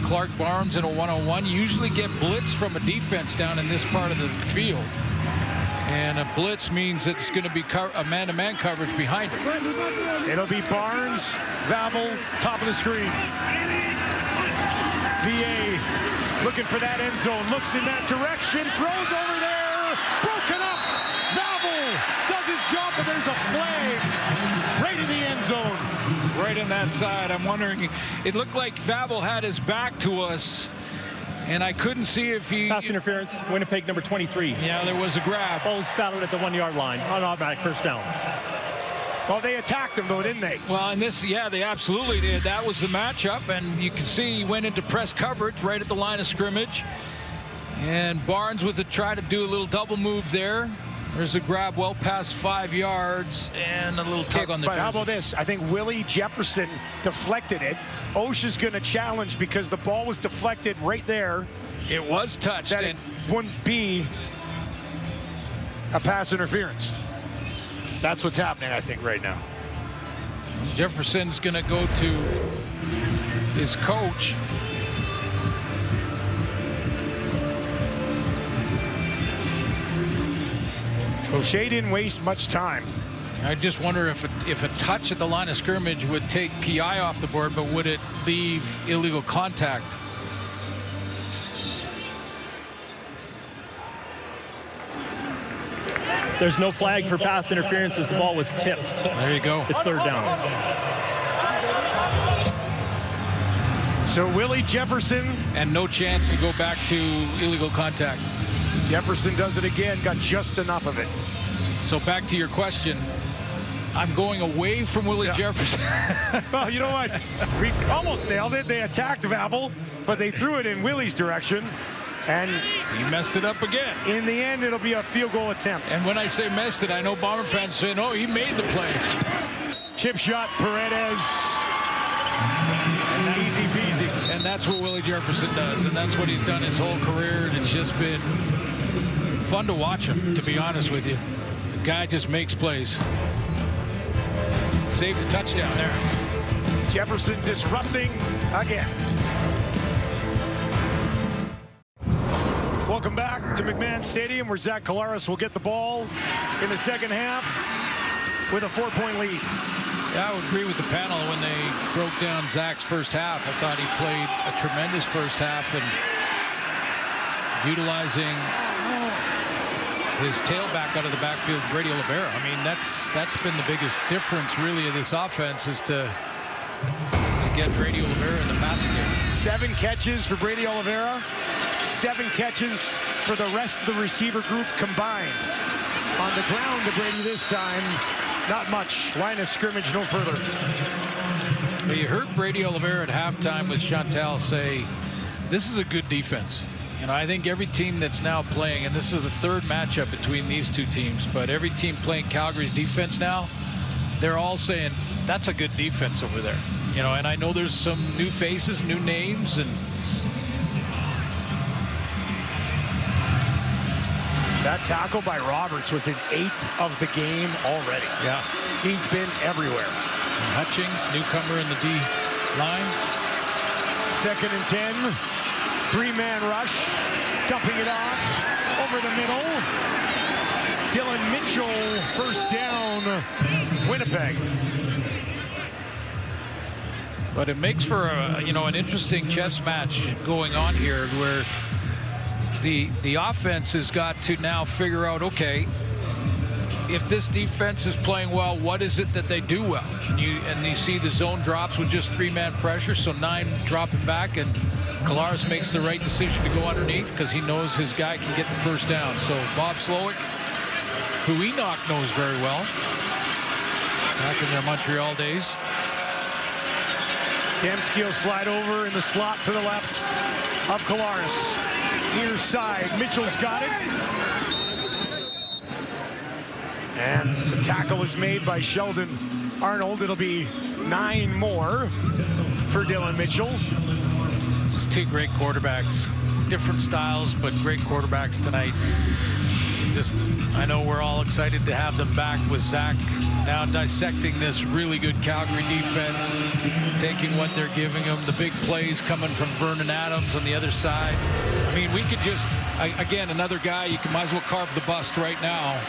Clark Barnes in a one-on-one? You usually get blitz from a defense down in this part of the field. And a blitz means it's going to be a man-to-man coverage behind it. It'll be Barnes, Vavel, top of the screen. VA looking for that end zone, looks in that direction, throws over there, broken up. Vavel does his job, but there's a flag right in the end zone. Right in that side. I'm wondering, it looked like Vavel had his back to us, and I couldn't see if he... Pass interference, Winnipeg number 23. Yeah, there was a grab. Ball's fouled at the 1-yard line on automatic first down. Well, they attacked him, though, didn't they? Well, and this, yeah, they absolutely did. That was the matchup, and you can see he went into press coverage right at the line of scrimmage. And Barnes with a try to do a little double move there. There's a grab well past 5 yards and a little tug on the jersey. But how about this? I think Willie Jefferson deflected it. Osha's going to challenge because the ball was deflected right there. It was touched. That it wouldn't be a pass interference. That's what's happening, I think, right now. Jefferson's going to go to his coach. O'Shea didn't waste much time. I just wonder if a touch at the line of scrimmage would take PI off the board, but would it leave illegal contact? There's no flag for pass interference as the ball was tipped. There you go. It's third down. So Willie Jefferson. And no chance to go back to illegal contact. Jefferson does it again, got just enough of it. So back to your question. I'm going away from Willie Jefferson. Well, you know what? We almost nailed it. They attacked Vavel, but they threw it in Willie's direction. And he messed it up again. In the end, it'll be a field goal attempt. And when I say messed it, I know Bomber fans say, no, he made the play. Chip shot, Paredes. And easy peasy. And that's what Willie Jefferson does. And that's what he's done his whole career. And it's just been fun to watch him, to be honest with you. The guy just makes plays. Saved a touchdown there. Jefferson disrupting again. Welcome back to McMahon Stadium, where Zach Collaros will get the ball in the second half with a 4-point lead. Yeah, I would agree with the panel when they broke down Zach's first half. I thought he played a tremendous first half and utilizing his tailback out of the backfield, Brady Oliveira. I mean, that's been the biggest difference, really, of this offense, is to get Brady Oliveira in the passing game. 7 catches for Brady Oliveira. 7 catches for the rest of the receiver group combined. On the ground to Brady this time, not much. Line of scrimmage no further. Well, you heard Brady Oliveira at halftime with Chantal say, this is a good defense. You know, I think every team that's now playing, and this is the third matchup between these two teams, but every team playing Calgary's defense now, they're all saying, that's a good defense over there. You know, and I know there's some new faces, new names, and that tackle by Roberts was his 8th of the game already. Yeah. He's been everywhere. And Hutchings, newcomer in the D line. 2nd and 10. 3-man rush. Dumping it off. Over the middle. Dylan Mitchell, first down, Winnipeg. But it makes for a, you know, an interesting chess match going on here, where the offense has got to now figure out, okay, if this defense is playing well, what is it that they do well? And you see the zone drops with just 3-man pressure, so 9 dropping back, and Collaros makes the right decision to go underneath because he knows his guy can get the first down. So Bob Slowick, who Enoch knows very well, back in their Montreal days. Dembski will slide over in the slot to the left of Collaros. Near side, Mitchell's got it. And the tackle is made by Sheldon Arnold. It'll be 9 more for Dylan Mitchell. Just 2 great quarterbacks. Different styles, but great quarterbacks tonight. I know we're all excited to have them back with Zach now dissecting this really good Calgary defense, taking what they're giving them, the big plays coming from Vernon Adams on the other side. I mean, we could just, again, another guy you might as well carve the bust right now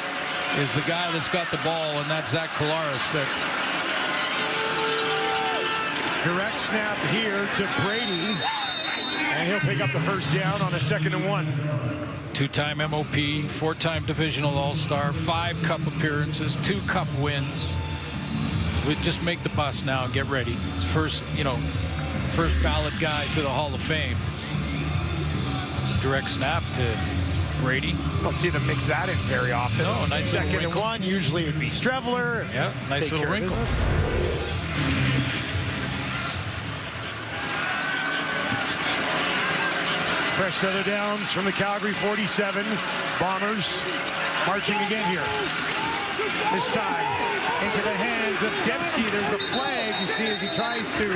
is the guy that's got the ball, and that's Zach Collaros. Direct snap here to Brady, and he'll pick up the first down on a 2nd and 1. 2-time MOP, 4-time divisional All-Star, 5 Cup appearances, 2 Cup wins. We just make the bus now and get ready. It's first ballot guy to the Hall of Fame. It's a direct snap to Brady. Don't see them mix that in very often. No, nice 2nd and 1. Usually it would be Strevler. Yeah, nice little wrinkle. Fresh other downs from the Calgary 47. Bombers marching again here. This time into the hands of Dembski. There's a flag you see as he tries to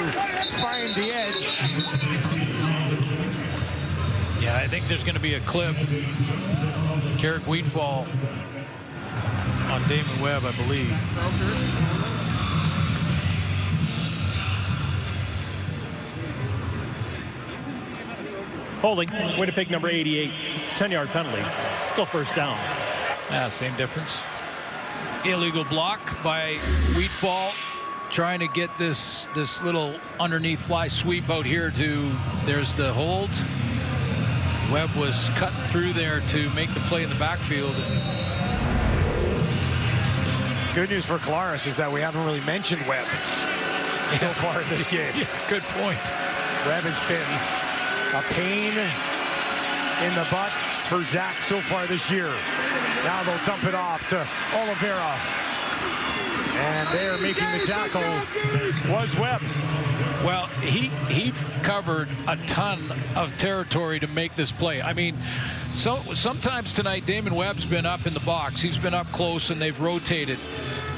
find the edge. Yeah, I think there's going to be a clip. Carrick Wheatfall on Damon Webb, I believe. Holding, Winnipeg number 88. It's a 10-yard penalty. Still first down. Yeah, same difference. Illegal block by Wheatfall, trying to get this little underneath fly sweep out here to, there's the hold. Webb was cut through there to make the play in the backfield. Good news for Collaros is that we haven't really mentioned Webb so far in this game. Yeah, good point. Webb has been a pain in the butt for Zach so far this year. Now they'll dump it off to Oliveira. And there making the tackle was Webb. Well, he covered a ton of territory to make this play. I mean, sometimes tonight Damon Webb's been up in the box. He's been up close and they've rotated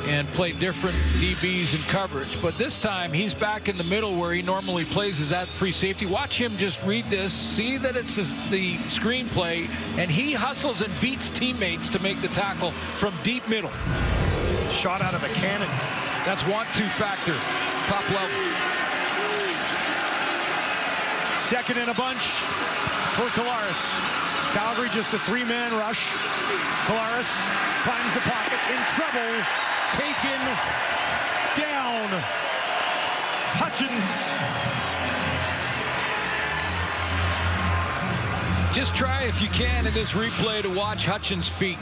and played different DBs in coverage. But this time he's back in the middle where he normally plays as at free safety. Watch him just read this, see that it's the screenplay, and he hustles and beats teammates to make the tackle from deep middle. Shot out of a cannon. That's 1-2 factor, top level. 2nd and a bunch for Collaros. Calgary just a 3-man rush. Collaros finds the pocket, in trouble, taken down. Hutchins. Just try if you can in this replay to watch Hutchins' feet.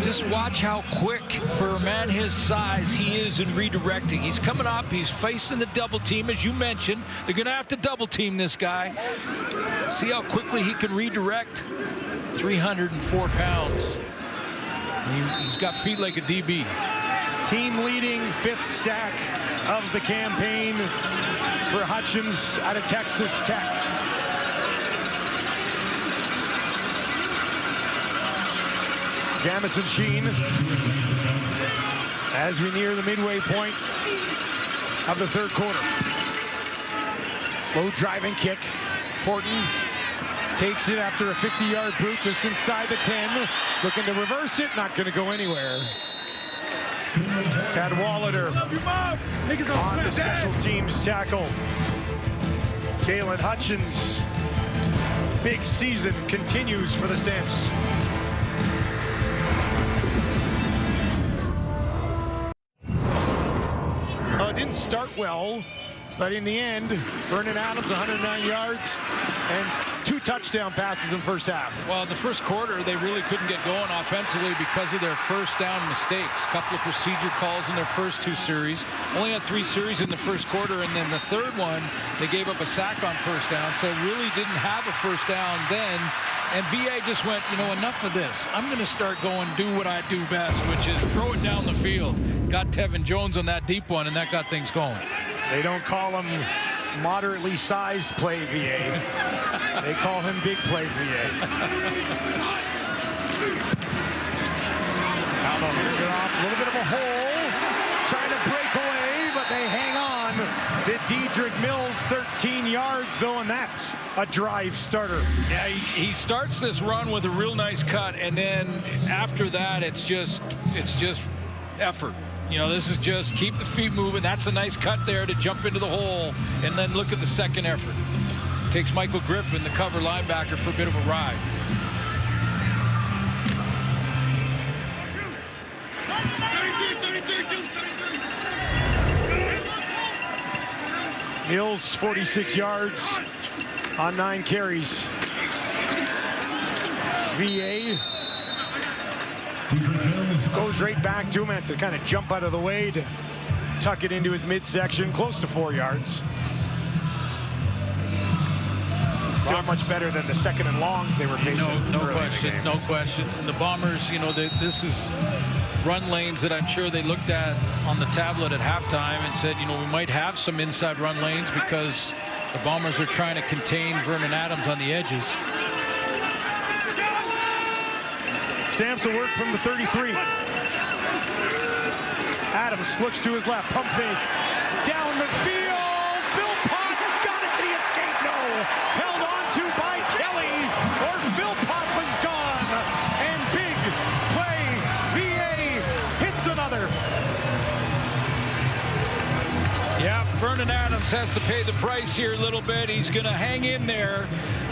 Just watch how quick for a man his size he is in redirecting. He's coming up, he's facing the double team, as you mentioned. They're going to have to double team this guy. See how quickly he can redirect. 304 pounds. He's got feet like a DB. Team leading 5th sack of the campaign for Hutchins out of Texas Tech. Jamison Sheen, as we near the midway point of the 3rd quarter. Low driving kick. Horton takes it after a 50-yard boot just inside the 10. Looking to reverse it, not going to go anywhere. Cadwallader on the special teams tackle. Kalen Hutchins, big season continues for the Stamps. Didn't start well But in the end, Vernon Adams, 109 yards and 2 touchdown passes in first half. Well, in the first quarter, they really couldn't get going offensively because of their first down mistakes. A couple of procedure calls in their first 2 series. Only had 3 series in the first quarter, and then the third one, they gave up a sack on first down, so really didn't have a first down then. And VA just went, you know, enough of this. I'm going to start going, do what I do best, which is throw it down the field. Got Tevin Jones on that deep one, and that got things going. They don't call him moderately sized play VA. They call him big play VA. Alba get off a little bit of a hole, trying to break away, but they hang on to Dedrick Mills, 13 yards though, and that's a drive starter. Yeah, he starts this run with a real nice cut, and then after that, it's just effort. You know, this is just keep the feet moving. That's a nice cut there to jump into the hole, and then look at the second effort. Takes Michael Griffin, the cover linebacker, for a bit of a ride. Mills, 46 yards on 9 carries. VA goes right back to him and to kind of jump out of the way to tuck it into his midsection, close to 4 yards. Still much better than the 2nd and longs they were facing. No question, no question. And the Bombers, you know, this is run lanes that I'm sure they looked at on the tablet at halftime and said, you know, we might have some inside run lanes because the Bombers are trying to contain Vernon Adams on the edges. Stamps will work from the 33. Adams looks to his left, pump fake, down the field. Philpott got it, did he escape? No. Held on to by Kelly, or Philpott was gone. And big play, VA hits another. Yeah, Vernon Adams has to pay the price here a little bit. He's going to hang in there.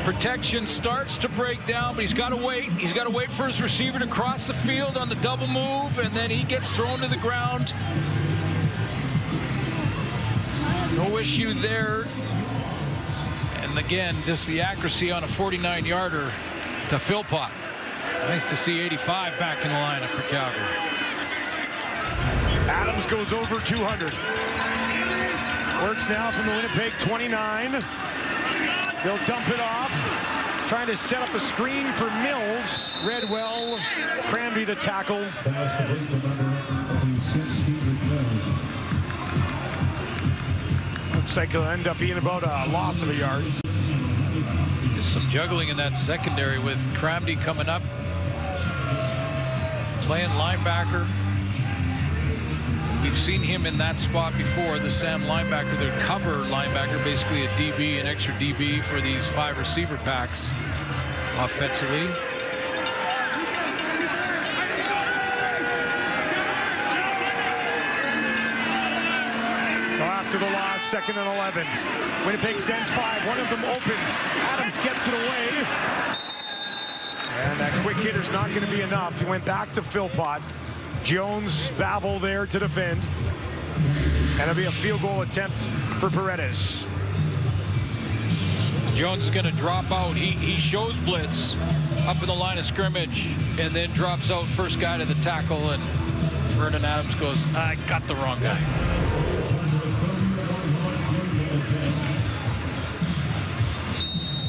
Protection starts to break down, but he's got to wait. He's got to wait for his receiver to cross the field on the double move, and then he gets thrown to the ground. No issue there. And again, just the accuracy on a 49-yarder to Philpott. Nice to see 85 back in the lineup for Calgary. Adams goes over 200. Works now from the Winnipeg 29. They'll dump it off. Trying to set up a screen for Mills. Redwell, Cranby the tackle. Looks like it'll end up being about a loss of a yard. Just some juggling in that secondary with Cranby coming up. Playing linebacker. We've seen him in that spot before, the Sam linebacker, the cover linebacker, basically a DB, an extra DB for these 5 receiver packs offensively. So after the loss, 2nd and 11. Winnipeg sends 5, one of them open. Adams gets it away. And that quick hitter's not going to be enough. He went back to Philpott. Jones, Babel there to defend. And it'll be a field goal attempt for Paredes. Jones is going to drop out. He shows blitz up in the line of scrimmage and then drops out first guy to the tackle, and Vernon Adams goes, I got the wrong guy.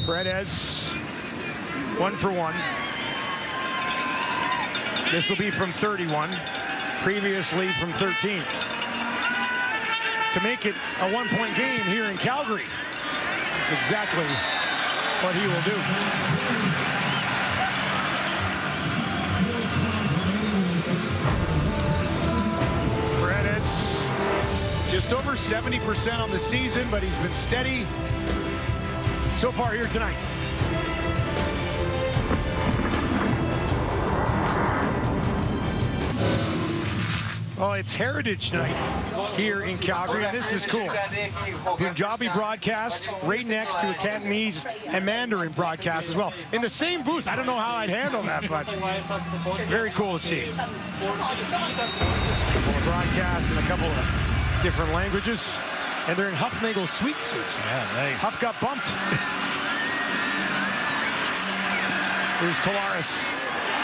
Paredes, 1 for 1. This will be from 31, previously from 13. To make it a 1-point game here in Calgary. That's exactly what he will do. Paredes, just over 70% on the season, but he's been steady so far here tonight. Well, it's Heritage Night here in Calgary, and this is cool. Punjabi broadcast right next to a Cantonese and Mandarin broadcast as well. In the same booth. I don't know how I'd handle that, but very cool to see. A couple of broadcasts in a couple of different languages. And they're in Huffnagel sweet suits. Yeah, nice. Huff got bumped. Here's Collaros.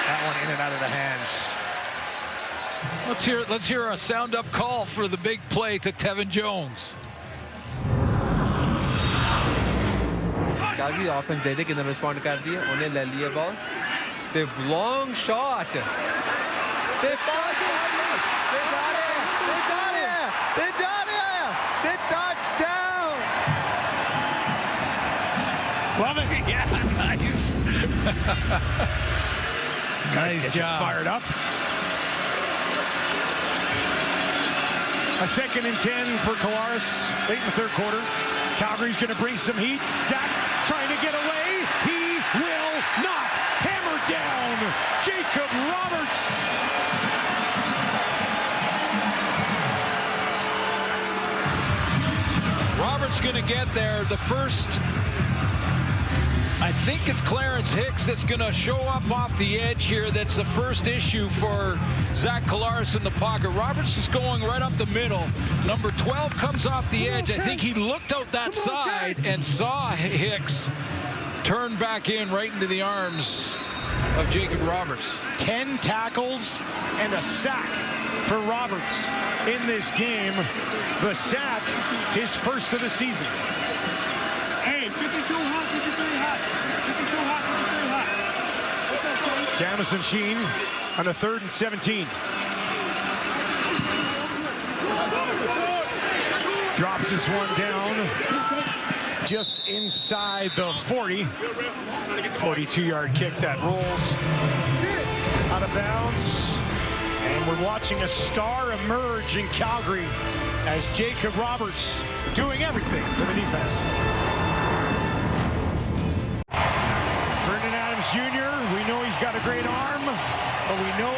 That one in and out of the hands. Let's hear a sound-up call for the big play to Tevin Jones. Calgary offense they can respond कर दिया उन्हें ले लिया ball the long shot they pass they touchdown Love it. Yeah, nice. Nice job. Fired up. A 2nd and 10 for Collaros late in the 3rd quarter. Calgary's going to bring some heat. Zach trying to get away. He will not. Hammered down. Jacob Roberts. Roberts going to get there. The first, I think it's Clarence Hicks that's going to show up off the edge here. That's the first issue for Zach Collaros in the pocket. Roberts is going right up the middle. Number 12 comes off the edge. I think he looked out that side and saw Hicks turn back in right into the arms of Jacob Roberts. 10 tackles and a sack for Roberts in this game. The sack, his first of the season. Hey, 52 hot, 53 hot. 52 hot, 53 hot. Jamison Sheen on a 3rd and 17. Drops this one down just inside the 40. 42-yard kick that rolls out of bounds. And we're watching a star emerge in Calgary as Jacob Roberts doing everything for the defense. Vernon Adams Jr., we know he's got a great arm, but we know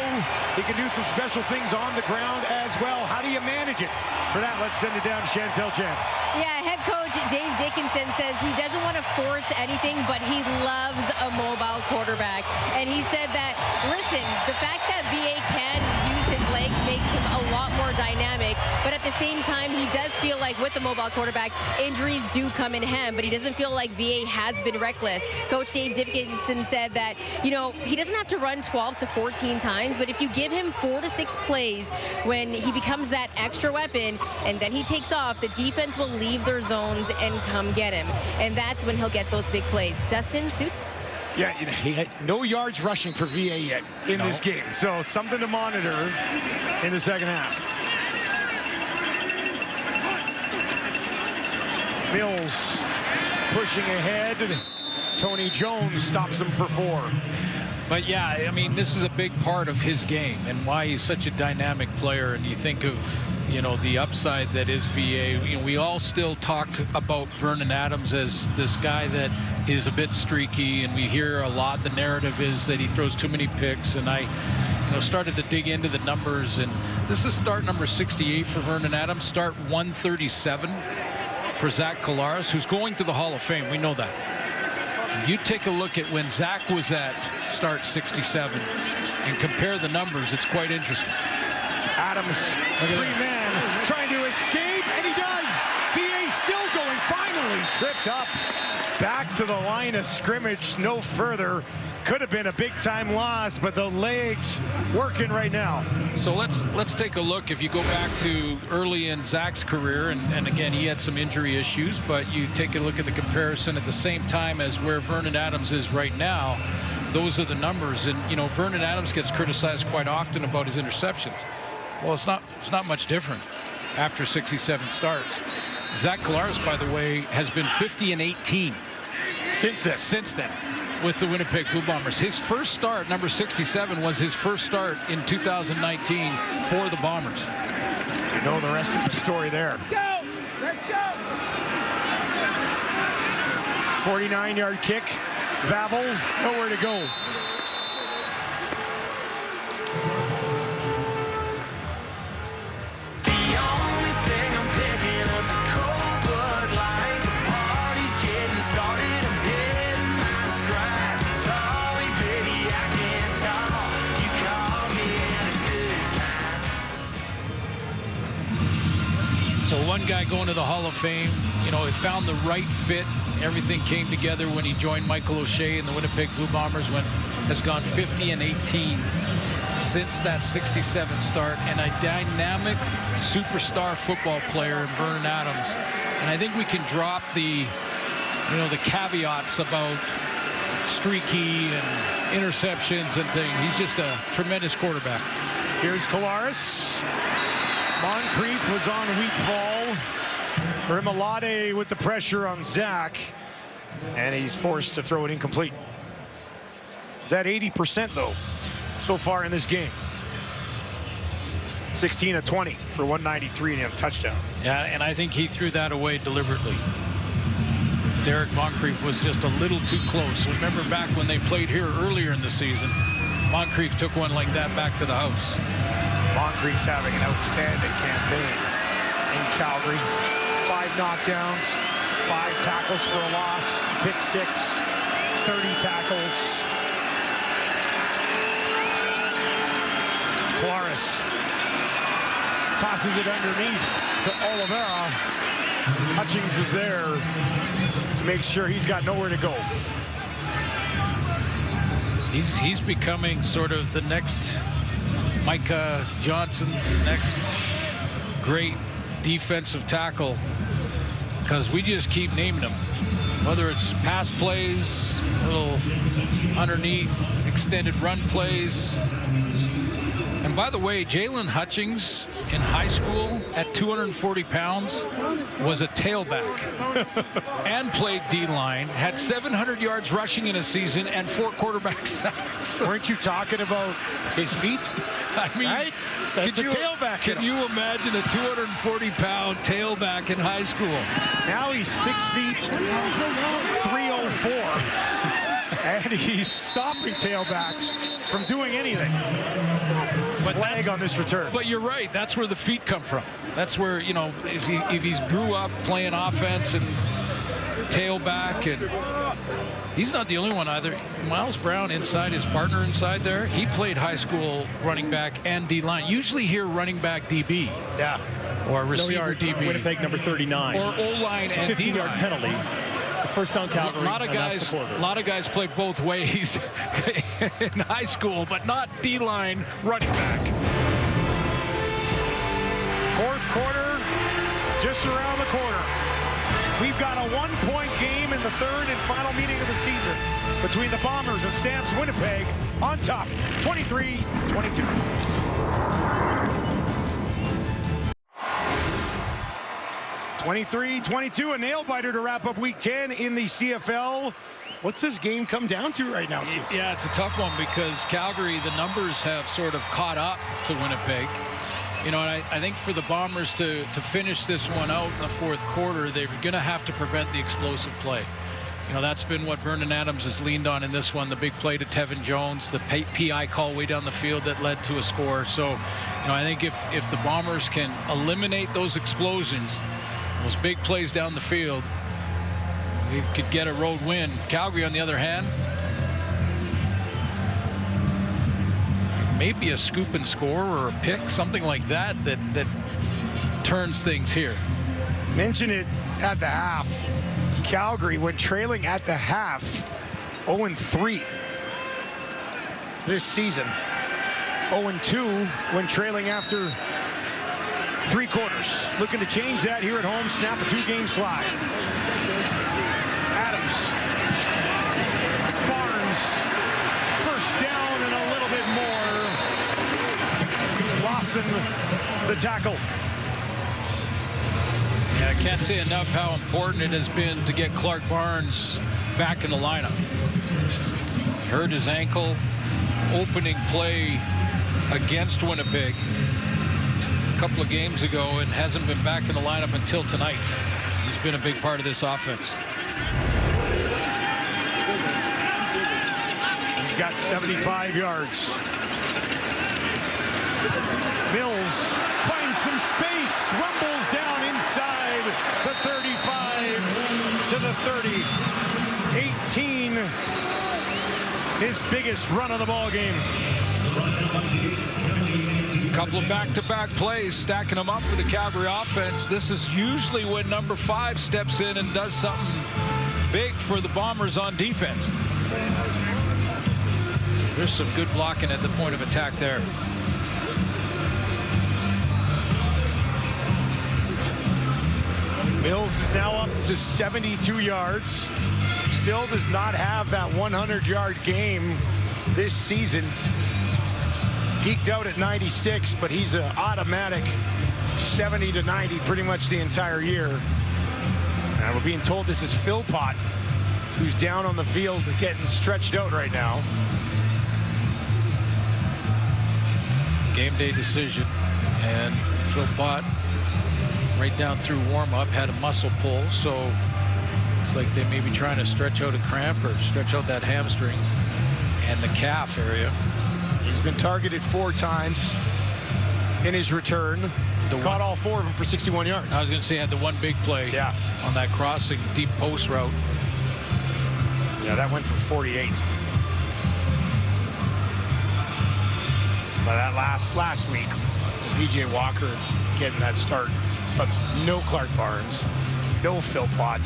he can do some special things on the ground as well. How do you manage it? For that, let's send it down to Chantel Chan. Yeah, head coach Dave Dickinson says he doesn't want to force anything, but he loves a mobile quarterback. And he said that, listen, the fact that VA can use his legs makes him a lot more dynamic, but at the same time, he does feel like with the mobile quarterback, injuries do come in hand, but he doesn't feel like VA has been reckless. Coach Dave Dickinson said that, you know, he doesn't have to run 12 to 14 times, but if you give him 4 to 6 plays when he becomes that extra weapon and then he takes off, the defense will leave their zones and come get him. And that's when he'll get those big plays. Dustin, Suits? Yeah, you know, he had no yards rushing for VA yet in this game. So something to monitor in the second half. Mills pushing ahead. Tony Jones stops him for 4. But yeah, I mean, this is a big part of his game and why he's such a dynamic player. And you think of, you know, the upside that is VA. You know, we all still talk about Vernon Adams as this guy that is a bit streaky, and we hear a lot. The narrative is that he throws too many picks, and I, started to dig into the numbers, and this is start number 68 for Vernon Adams, start 137 for Zach Collaros, who's going to the Hall of Fame. We know that. You take a look at when Zach was at start 67 and compare the numbers, it's quite interesting. Adams, free man, trying to escape, and he does. VA still going, finally tripped up. Back to the line of scrimmage, no further. Could have been a big-time loss, but the legs working right now. So let's take a look. If you go back to early in Zach's career, and again, he had some injury issues, but you take a look at the comparison at the same time as where Vernon Adams is right now, those are the numbers. And, Vernon Adams gets criticized quite often about his interceptions. Well, it's not much different after 67 starts. Zach Collaros, by the way, has been 50-18 since then with the Winnipeg Blue Bombers. His first start, number 67, was his first start in 2019 for the Bombers. You know the rest of the story there. Go! Let's go! 49-yard kick. Vavel, nowhere to go. So one guy going to the Hall of Fame. You know, he found the right fit. Everything came together when he joined Michael O'Shea in the Winnipeg Blue Bombers, has gone 50-18 since that 67 start, and a dynamic superstar football player in Vernon Adams. And I think we can drop the caveats about streaky and interceptions and things. He's just a tremendous quarterback. Here's Collaros. Moncrief was on weak ball. Rimolade with the pressure on Zach, and he's forced to throw it incomplete. It's at 80% though so far in this game. 16 of 20 for 193 and a touchdown. Yeah, and I think he threw that away deliberately. Derek Moncrief was just a little too close. Remember back when they played here earlier in the season, Moncrief took one like that back to the house. Moncrief's having an outstanding campaign in Calgary. 5 knockdowns, 5 tackles for a loss, pick 6, 30 tackles. Collaros tosses it underneath to Oliveira. Hutchings is there to make sure he's got nowhere to go. He's becoming sort of the next Micah Johnson, next great defensive tackle, because we just keep naming them. Whether it's pass plays, little underneath extended run plays. And by the way, Jalen Hutchings in high school at 240 pounds was a tailback and played D-line, had 700 yards rushing in a season and 4 quarterback sacks. Weren't you talking about his feet? I mean, right? That's a tailback. Can you imagine a 240-pound tailback in high school? Now he's 6 feet, 304. And he's stopping tailbacks from doing anything. But flag on this return. But you're right. That's where the feet come from. That's where, you know, if he's grew up playing offense and tailback, and he's not the only one either. Miles Brown inside, his partner inside there, he played high school running back and D-line. Usually here running back DB. Yeah. Or receiver yards, DB. Winnipeg number 39. Or O-line and D-line. 15-yard penalty. It's first down Calgary. A lot of guys play both ways in high school, but not D-line running back. 4th quarter, just around the corner. We've got a 1-point game in the 3rd and final meeting of the season between the Bombers and Stamps Winnipeg on top, 23-22. (23-22), a nail-biter to wrap up Week 10 in the CFL. What's this game come down to right now, Steve? Yeah, it's a tough one because Calgary, the numbers have sort of caught up to Winnipeg. You know, and I think for the Bombers to finish this one out in the 4th quarter, they're going to have to prevent the explosive play. You know, that's been what Vernon Adams has leaned on in this one, the big play to Tevin Jones, the PI call way down the field that led to a score. So, you know, I think if the Bombers can eliminate those explosions, those big plays down the field, we could get a road win. Calgary, on the other hand, maybe a scoop and score or a pick, something like that turns things here. Mention it at the half. Calgary, when trailing at the half, 0-3 this season. 0-2 when trailing after 3 quarters. Looking to change that here at home. Snap a 2-game slide. Adams. Barnes. First down and a little bit more. Lawson, the tackle. Yeah, I can't say enough how important it has been to get Clark Barnes back in the lineup. Hurt his ankle. Opening play against Winnipeg a couple of games ago and hasn't been back in the lineup until tonight. He's been a big part of this offense. He's got 75 yards. Mills finds some space, rumbles down inside the 35 to the 30. 18, his biggest run of the ball game. Couple of back-to-back plays, stacking them up for the Calgary offense. This is usually when number 5 steps in and does something big for the Bombers on defense. There's some good blocking at the point of attack there. Mills is now up to 72 yards. Still does not have that 100-yard game this season. Geeked out at 96, but he's an automatic 70 to 90 pretty much the entire year. And we're being told this is Philpott, who's down on the field getting stretched out right now. Game day decision, and Philpott right down through warm-up had a muscle pull, so it's like they may be trying to stretch out a cramp or stretch out that hamstring and the calf area. He's been targeted 4 times in his return. Caught all 4 of them for 61 yards. I was going to say, had the one big play on that crossing deep post route. Yeah, that went for 48. But that last week, PJ Walker getting that start, but no Clark Barnes, no Philpott.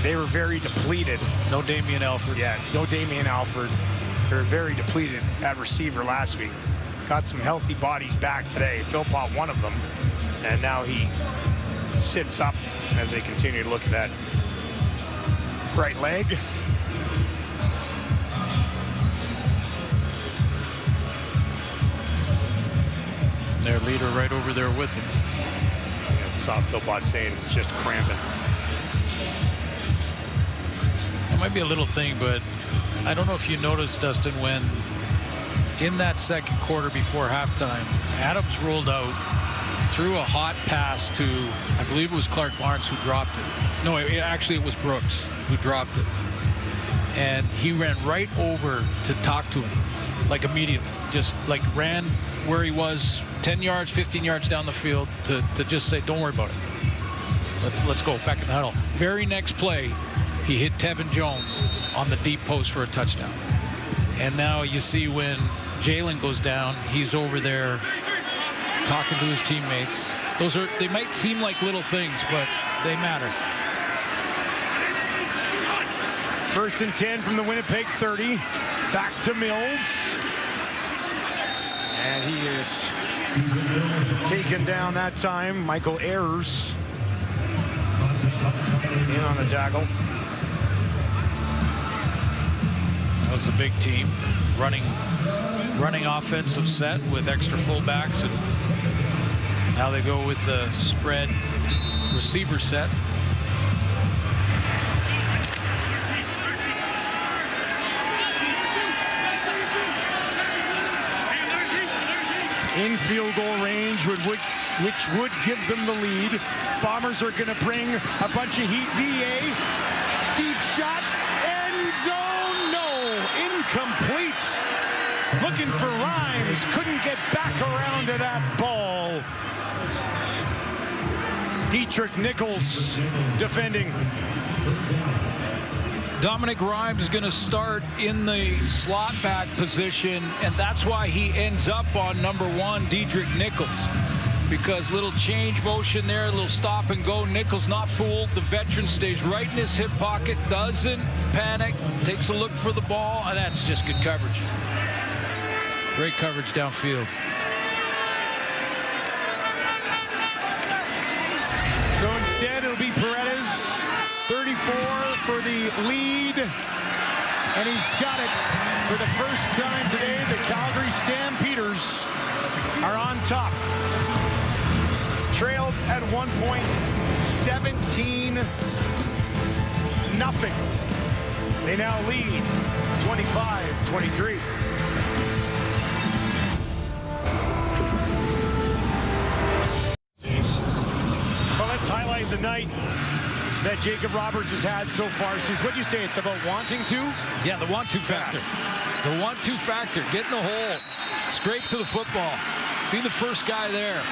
They were very depleted. No Damian Alford. Yeah, no Damian Alford. They were very depleted at receiver last week. Got some healthy bodies back today. Philpott, one of them. And now he sits up as they continue to look at that right leg. Their leader right over there with him. Yeah, saw Philpott saying it's just cramping. It might be a little thing, but I don't know if you noticed, Dustin, when in that second quarter before halftime, Adams rolled out, threw a hot pass to, I believe it was Clark Barnes who dropped it. No, actually it was Brooks who dropped it. And he ran right over to talk to him, like immediately. Just like ran where he was 10 yards, 15 yards down the field to just say, don't worry about it. Let's go back in the huddle. Very next play, he hit Tevin Jones on the deep post for a touchdown. And now you see when Jalen goes down, he's over there talking to his teammates. They might seem like little things, but they matter. 1st and 10 from the Winnipeg 30. Back to Mills. And he is taken down that time. Michael Ayers in on the tackle. That was a big team running offensive set with extra fullbacks, and now they go with the spread receiver set. In field goal range, which would give them the lead. Bombers are going to bring a bunch of heat. VA, deep shot, end zone, no, incomplete. Looking for Rhymes, couldn't get back around to that ball. Dietrich Nichols defending. Dominic Rhymes is going to start in the slot back position, and that's why he ends up on number 1, Dietrich Nichols. Because little change motion there, a little stop and go. Nichols not fooled. The veteran stays right in his hip pocket, doesn't panic, takes a look for the ball, and that's just good coverage. Great coverage downfield. So instead, it'll be Paredes. 34 for the lead, and he's got it for the first time today. The Calgary Stampeders are on top. Trailed at one point, 17-0. They now lead 25-23. Well, let's highlight the night that Jacob Roberts has had so far. Sis, what'd you say? It's about wanting to? Yeah, the want-to factor. The want-to factor. Get in the hole. Scrape to the football. Be the first guy there.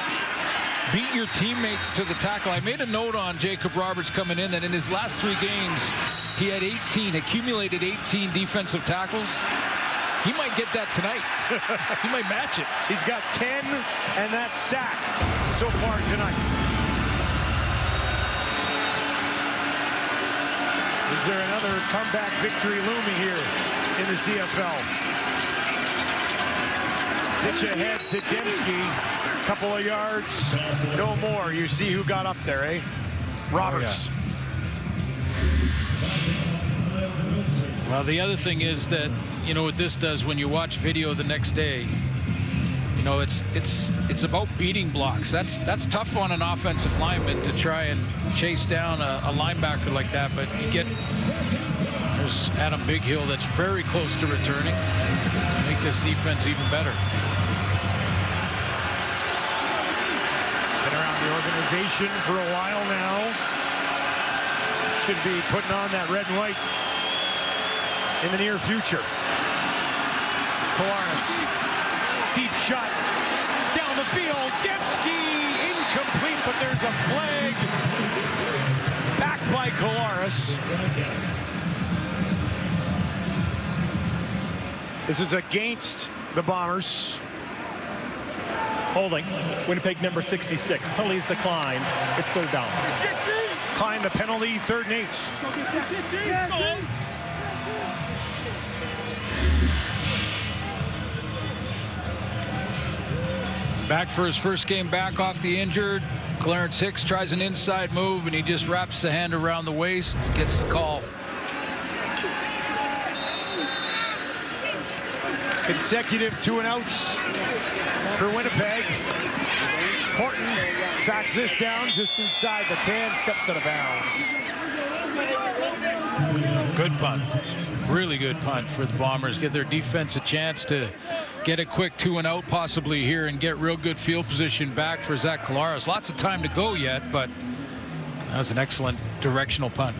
Beat your teammates to the tackle. I made a note on Jacob Roberts coming in that in his last 3 games, he had accumulated 18 defensive tackles. He might get that tonight. He might match it. He's got 10 and that sack so far tonight. Is there another comeback victory looming here in the CFL? Pitch ahead to Dembski. Couple of yards, no more. You see who got up there, eh? Roberts. Oh, yeah. Well, the other thing is that, you know, what this does when you watch video the next day, you know, it's about beating blocks. That's tough on an offensive lineman to try and chase down a linebacker like that. But you get, there's Adam Bighill that's very close to returning. Make this defense even better. Been around the organization for a while now. Should be putting on that red and white in the near future. Kolaris, deep shot down the field. Dembski incomplete, but there's a flag back by Kolaris. This is against the Bombers. Holding. Winnipeg number 66. Penalties decline. It's third down. Klein the penalty, 3rd and 8. Back for his first game back off the injured. Clarence Hicks tries an inside move, and he just wraps the hand around the waist, gets the call. Consecutive 2-and-outs for Winnipeg. Horton tracks this down just inside the 10, steps out of bounds. Good punt. Really good punt for the Bombers. Give their defense a chance to get a quick 2-and-out possibly here and get real good field position back for Zach Kolaris. Lots of time to go yet, but that was an excellent directional punt.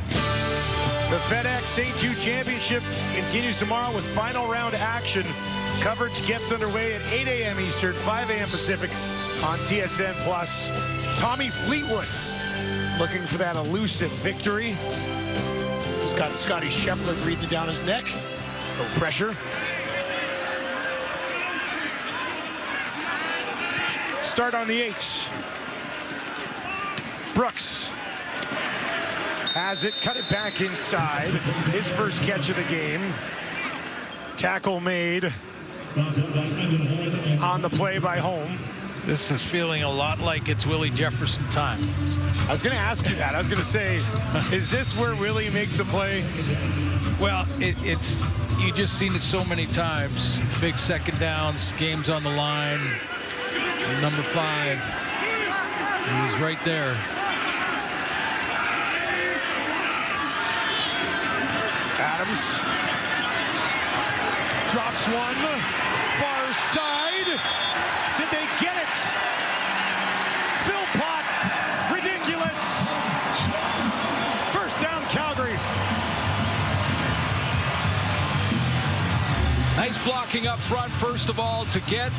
The FedEx St. Jude Championship continues tomorrow with final round action. Coverage gets underway at 8 a.m. Eastern, 5 a.m. Pacific on TSN+. Tommy Fleetwood looking for that elusive victory. He's got Scotty Scheffler breathing down his neck. No pressure. Start on the 8s. Brooks has it, cut it back inside. His first catch of the game. Tackle made on the play by Holm. This is feeling a lot like it's Willie Jefferson time. I was going to ask you that. I was going to say, is this where Willie makes a play? Well, it's you just seen it so many times. Big second downs, games on the line. Number 5, he's right there. Adams drops one, far side. Did they get it? Philpott, ridiculous. First down, Calgary. Nice blocking up front, first of all, to get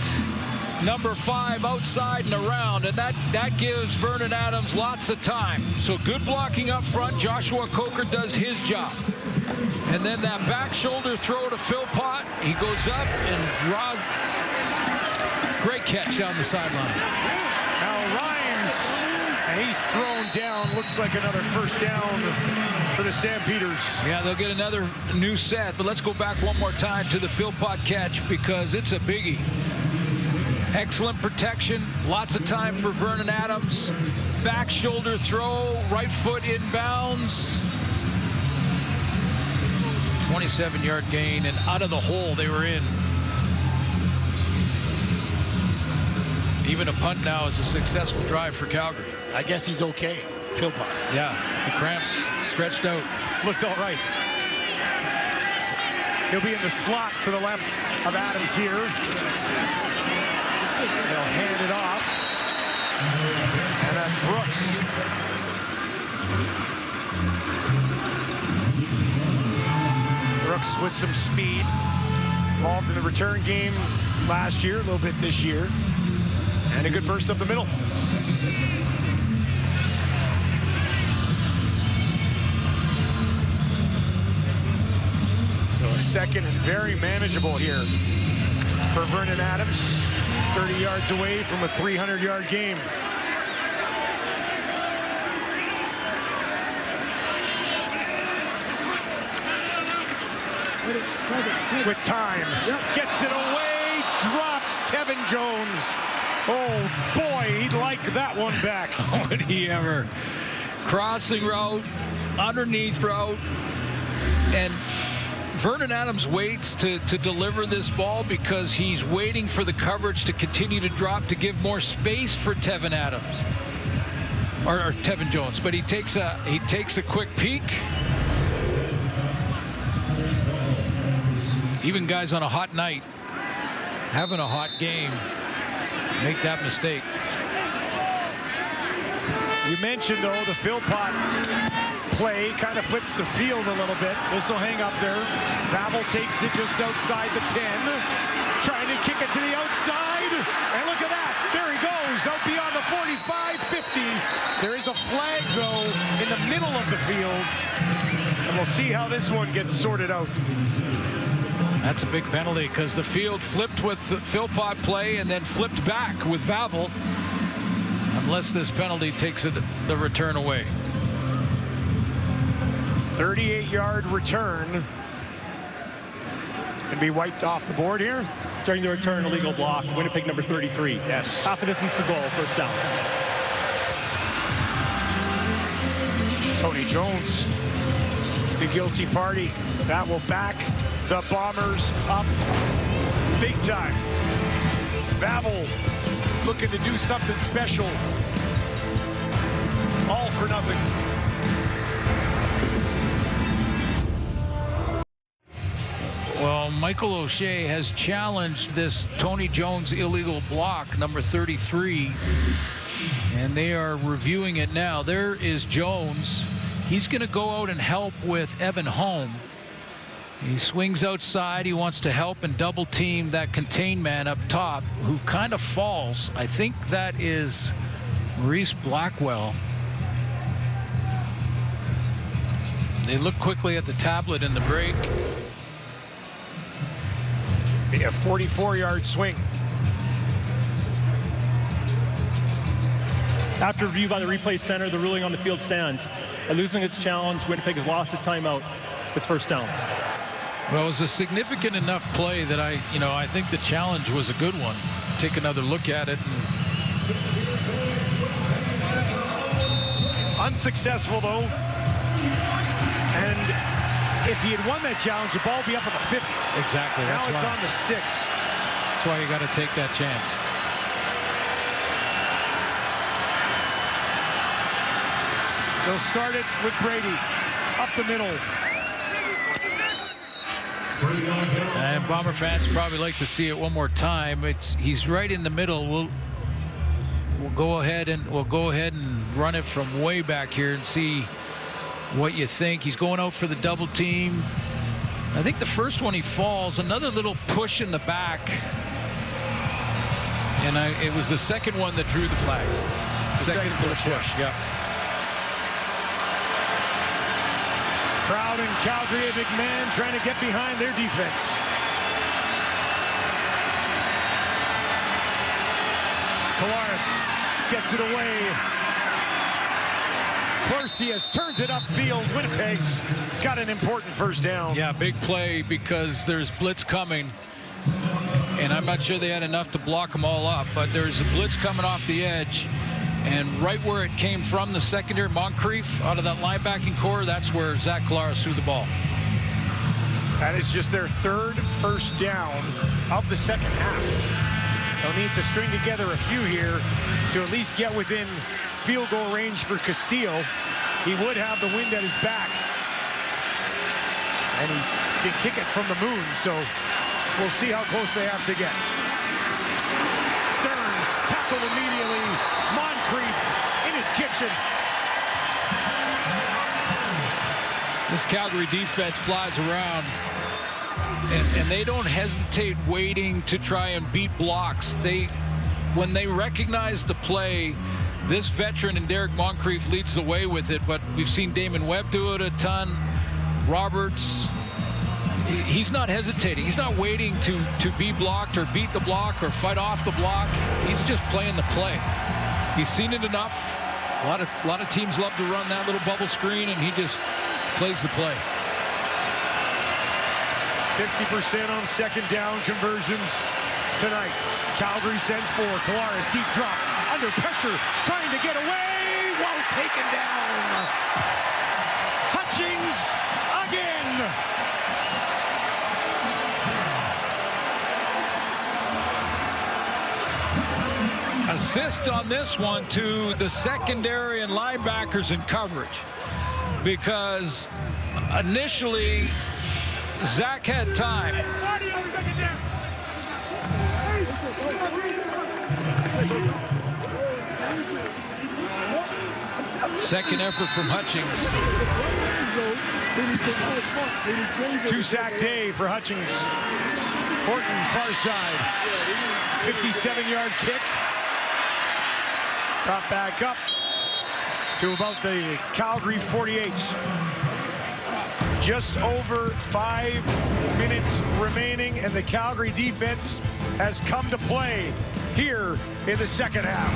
number 5 outside and around, and that gives Vernon Adams lots of time. So good blocking up front. Joshua Coker does his job. And then that back shoulder throw to Philpott. He goes up and draws. Great catch down the sideline. Now Rhymes, and he's thrown down. Looks like another first down for the Stampeders. Yeah, they'll get another new set, but let's go back one more time to the Philpott catch because it's a biggie. Excellent protection, lots of time for Vernon Adams. Back shoulder throw, right foot inbounds. 27-yard gain, and out of the hole they were in. Even a punt now is a successful drive for Calgary. I guess he's okay, Philpott. Yeah, the cramps stretched out. Looked all right. He'll be in the slot to the left of Adams here. They'll hand it off. And that's Brooks. Brooks with some speed. Involved in the return game last year, a little bit this year. And a good burst up the middle. So a second and very manageable here for Vernon Adams. 30 yards away from a 300-yard game. With time, gets it away, drops Tevin Jones. Oh boy, he'd like that one back. Would he ever? Crossing route, underneath route, and Vernon Adams waits to deliver this ball because he's waiting for the coverage to continue to drop to give more space for Tevin Adams or Tevin Jones. But he takes a quick peek. Even guys on a hot night, having a hot game, make that mistake. You mentioned, though, the Philpott play kind of flips the field a little bit. This will hang up there. Babel takes it just outside the 10. Trying to kick it to the outside. And look at that. There he goes. Out beyond the 45, 50. There is a flag, though, in the middle of the field. And we'll see how this one gets sorted out. That's a big penalty because the field flipped with the Philpott play and then flipped back with Vavel. Unless this penalty takes the return away. 38-yard return. And be wiped off the board here. During the return, illegal block. Winnipeg number 33. Yes. Half a distance to goal, first down. Tony Jones, the guilty party. That will back the Bombers up big time. Babel looking to do something special. All for nothing. Well, Michael O'Shea has challenged this Tony Jones illegal block, number 33, and they are reviewing it now. There is Jones. He's going to go out and help with Evan Holm. He swings outside. He wants to help and double team that contain man up top, who kind of falls. I think that is Maurice Blackwell. They look quickly at the tablet in the break. A 44-yard swing. After review by the replay center, the ruling on the field stands. By losing its challenge, Winnipeg has lost a timeout. It's first down. Well, it was a significant enough play that I think the challenge was a good one. Take another look at it. Unsuccessful, though. And if he had won that challenge, the ball would be up at the 50. Exactly. Now that's it's why. on the 6. That's why you got to take that chance. They'll start it with Brady up the middle. And Bomber fans probably like to see it one more time. He's right in the middle. We'll go ahead and run it from way back here and see what you think. He's going out for the double team. I think the first one he falls. Another little push in the back. And it was the second one that drew the flag. Second push. Yeah. Crowd in Calgary, a big man trying to get behind their defense. Kolaris gets it away. Clarcius turns it upfield. Winnipeg's got an important first down. Yeah, big play because there's blitz coming. And I'm not sure they had enough to block them all up, but there's a blitz coming off the edge. And right where it came from, the secondary, Moncrief, out of that linebacking core, that's where Zach Kolaris threw the ball. That is just their third first down of the second half. They'll need to string together a few here to at least get within field goal range for Castillo. He would have the wind at his back. And he can kick it from the moon, so we'll see how close they have to get. Stearns tackled immediately. Moncrief in his kitchen. This Calgary defense flies around, and they don't hesitate waiting to try and beat blocks. When they recognize the play, this veteran and Derek Moncrief leads the way with it, but we've seen Damon Webb do it a ton. Roberts, he's not hesitating. He's not waiting to be blocked or beat the block or fight off the block. He's just playing the play. He's seen it enough. A lot of teams love to run that little bubble screen, and he just plays the play. 50% on second down conversions tonight. Calgary sends 4. Collaros deep drop under pressure, trying to get away. Well taken down. Hutchings again. Assist on this one to the secondary and linebackers in coverage, because initially Zach had time. Second effort from Hutchings. 2-sack day for Hutchings. Horton far side. 57-yard kick. Got back up to about the Calgary 48. Just over 5 minutes remaining, and the Calgary defense has come to play here in the second half.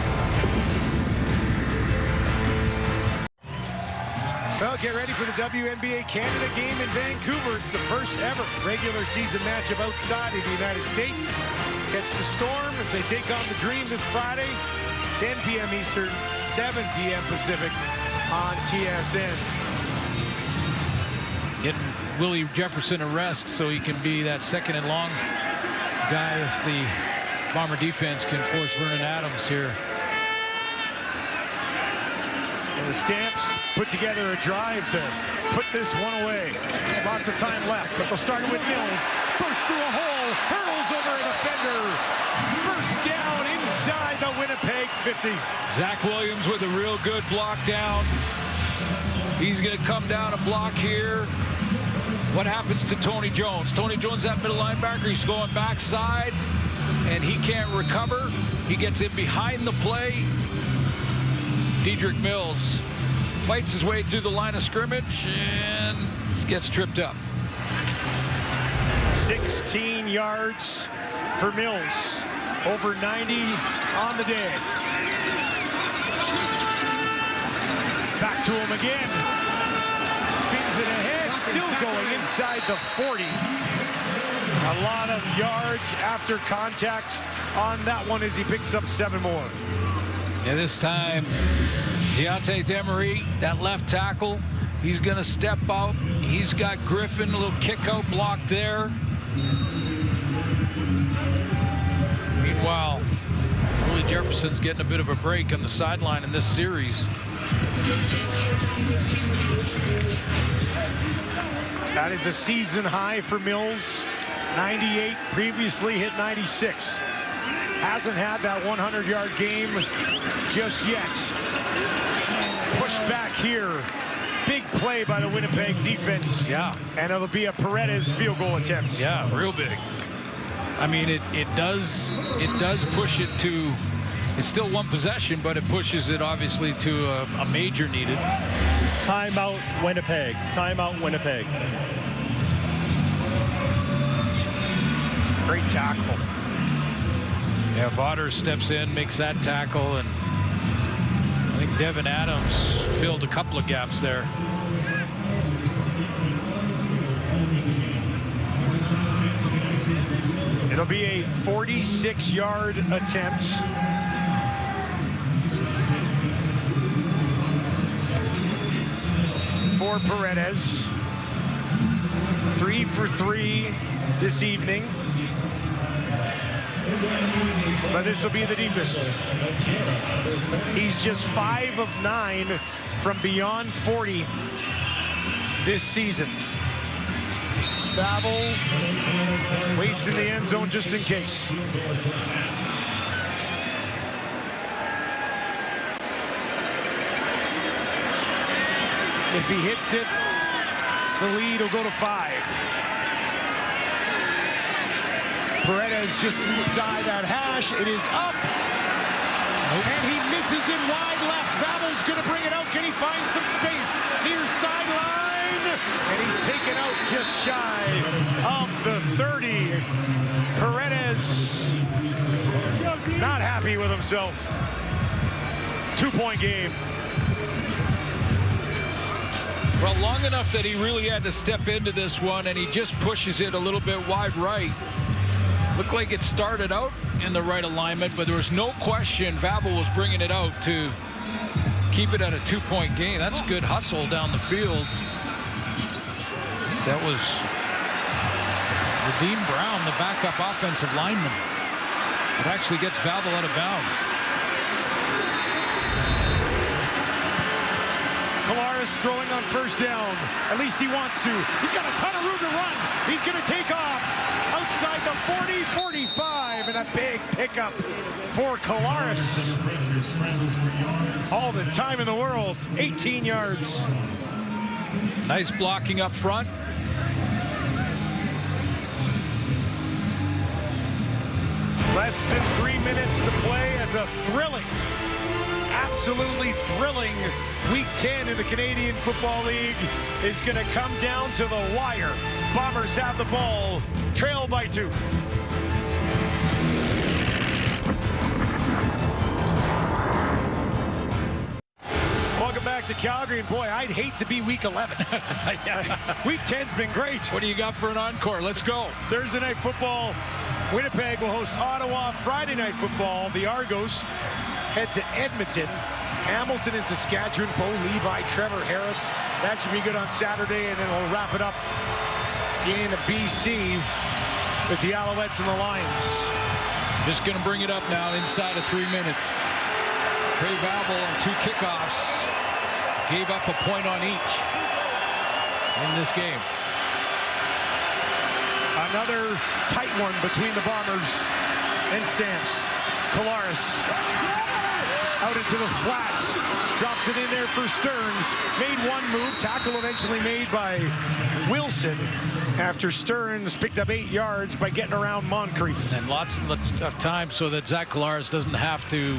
Well, get ready for the WNBA Canada game in Vancouver. It's the first ever regular season matchup outside of the United States. Catch the Storm if they take on the Dream this Friday. 10 p.m. Eastern, 7 p.m. Pacific on TSN. Getting Willie Jefferson a rest so he can be that second and long guy if the Bomber defense can force Vernon Adams here. And the Stamps put together a drive to put this one away. Lots of time left, but they'll start it with Mills. Bursts through a hole, hurdles over a defender. First down inside the Winnipeg 50. Zach Williams with a real good block down. He's going to come down and block here. What happens to Tony Jones? Tony Jones, that middle linebacker, he's going backside, and he can't recover. He gets in behind the play. Dedrick Mills fights his way through the line of scrimmage and gets tripped up. 16 yards for Mills. Over 90 on the day. Back to him again. Spins it ahead. Still going inside the 40. A lot of yards after contact on that one as he picks up 7 more. And this time, Deontay Demery, that left tackle, he's going to step out. He's got Griffin, a little kick-out block there. Meanwhile, Willie Jefferson's getting a bit of a break on the sideline in this series. That is a season high for Mills. 98, previously hit 96. Hasn't had that 100-yard game just yet. Pushed back here. Big play by the Winnipeg defense. Yeah. And it'll be a Paredes field goal attempt. Yeah, real big. I mean, it does push it to, it's still one possession, but it pushes it obviously to a major needed. Timeout Winnipeg. Timeout Winnipeg. Great tackle. Yeah, Vaughter steps in, makes that tackle, and I think Devin Adams filled a couple of gaps there. It'll be a 46-yard attempt. For Paredes. 3 for 3 this evening. But this will be the deepest. He's just 5 of 9 from beyond 40 this season. Babel waits in the end zone just in case. If he hits it, the lead will go to 5. Paredes just inside that hash. It is up. And he misses it wide left. Babel's going to bring it out. Can he find some space? Near sideline. and he's taken out just shy of the 30. Paredes not happy with himself. 2-point game. Well, long enough that he really had to step into this one, and he just pushes it a little bit wide right. Looked like it started out in the right alignment, but there was no question Vavel was bringing it out to keep it at a 2-point game. That's good hustle down the field. That was Dean Brown, the backup offensive lineman. It actually gets Vavel out of bounds. Collaros throwing on first down. At least he wants to. He's got a ton of room to run. He's going to take off outside the 40, 45, and a big pickup for Collaros. All the time in the world. 18 yards. Nice blocking up front. Less than 3 minutes to play as a thrilling, absolutely thrilling Week 10 in the Canadian Football League is going to come down to the wire. Bombers have the ball, trail by 2. Welcome back to Calgary, and boy, I'd hate to be Week 11. Week 10's been great. What do you got for an encore? Let's go. Thursday night football. Winnipeg will host Ottawa. Friday night football, the Argos head to Edmonton. Hamilton and Saskatchewan, Bo Levi, Trevor Harris. That should be good on Saturday, and then we'll wrap it up in BC with the Alouettes and the Lions. Just going to bring it up now inside of 3 minutes. Trey Vavel on 2 kickoffs gave up a point on each in this game. Another tight one between the Bombers and Stamps. Collaros out into the flats. Drops it in there for Stearns. Made one move. Tackle eventually made by Wilson after Stearns picked up 8 yards by getting around Moncrief. And lots of time so that Zach Collaros doesn't have to,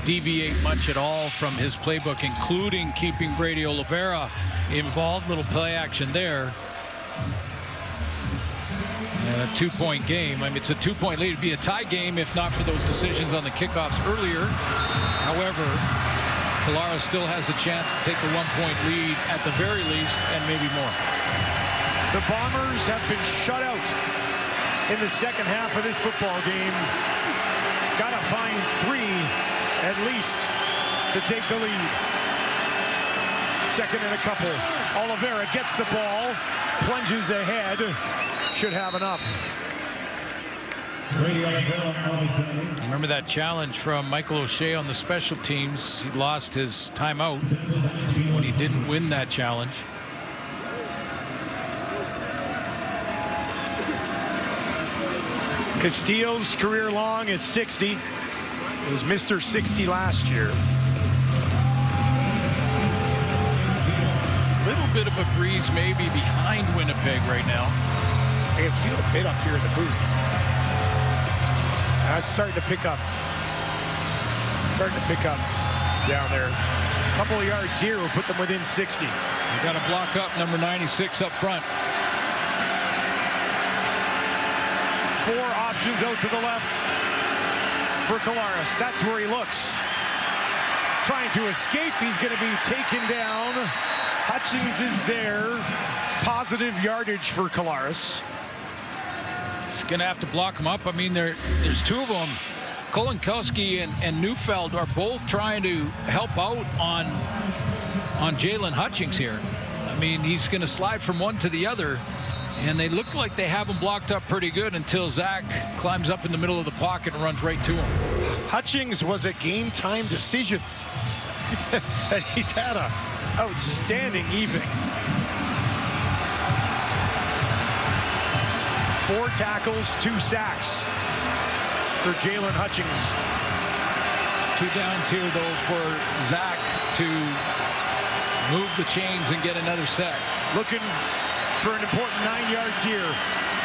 deviate much at all from his playbook, including keeping Brady Oliveira involved. Little play action there. And a 2-point game. I mean, it's a 2-point lead. It'd be a tie game if not for those decisions on the kickoffs earlier. However, Collaros still has a chance to take the 1-point lead at the very least, and maybe more. The Bombers have been shut out in the second half of this football game. Got to find 3 at least to take the lead. Second and a couple. Oliveira gets the ball, plunges ahead. Should have enough. Remember that challenge from Michael O'Shea on the special teams. He lost his timeout when he didn't win that challenge. Castillo's career long is 60. He was Mr. 60 last year. Little bit of a breeze maybe behind Winnipeg right now. I can feel a bit up here in the booth. That's starting to pick up. Down there. A couple of yards here will put them within 60. You got to block up number 96 up front. 4 options out to the left for Collaros. That's where he looks. Trying to escape. He's going to be taken down. Hutchings is there. Positive yardage for Collaros. He's going to have to block him up. I mean, there's 2 of them. Kolinkowski and Neufeld are both trying to help out on Jalen Hutchings here. I mean, he's going to slide from one to the other, and they look like they have him blocked up pretty good until Zach climbs up in the middle of the pocket and runs right to him. Hutchings was a game-time decision. And he's had an outstanding evening. 4 tackles, 2 sacks for Jalen Hutchings. 2 downs here, though, for Zach to move the chains and get another sack. Looking for an important 9 yards here.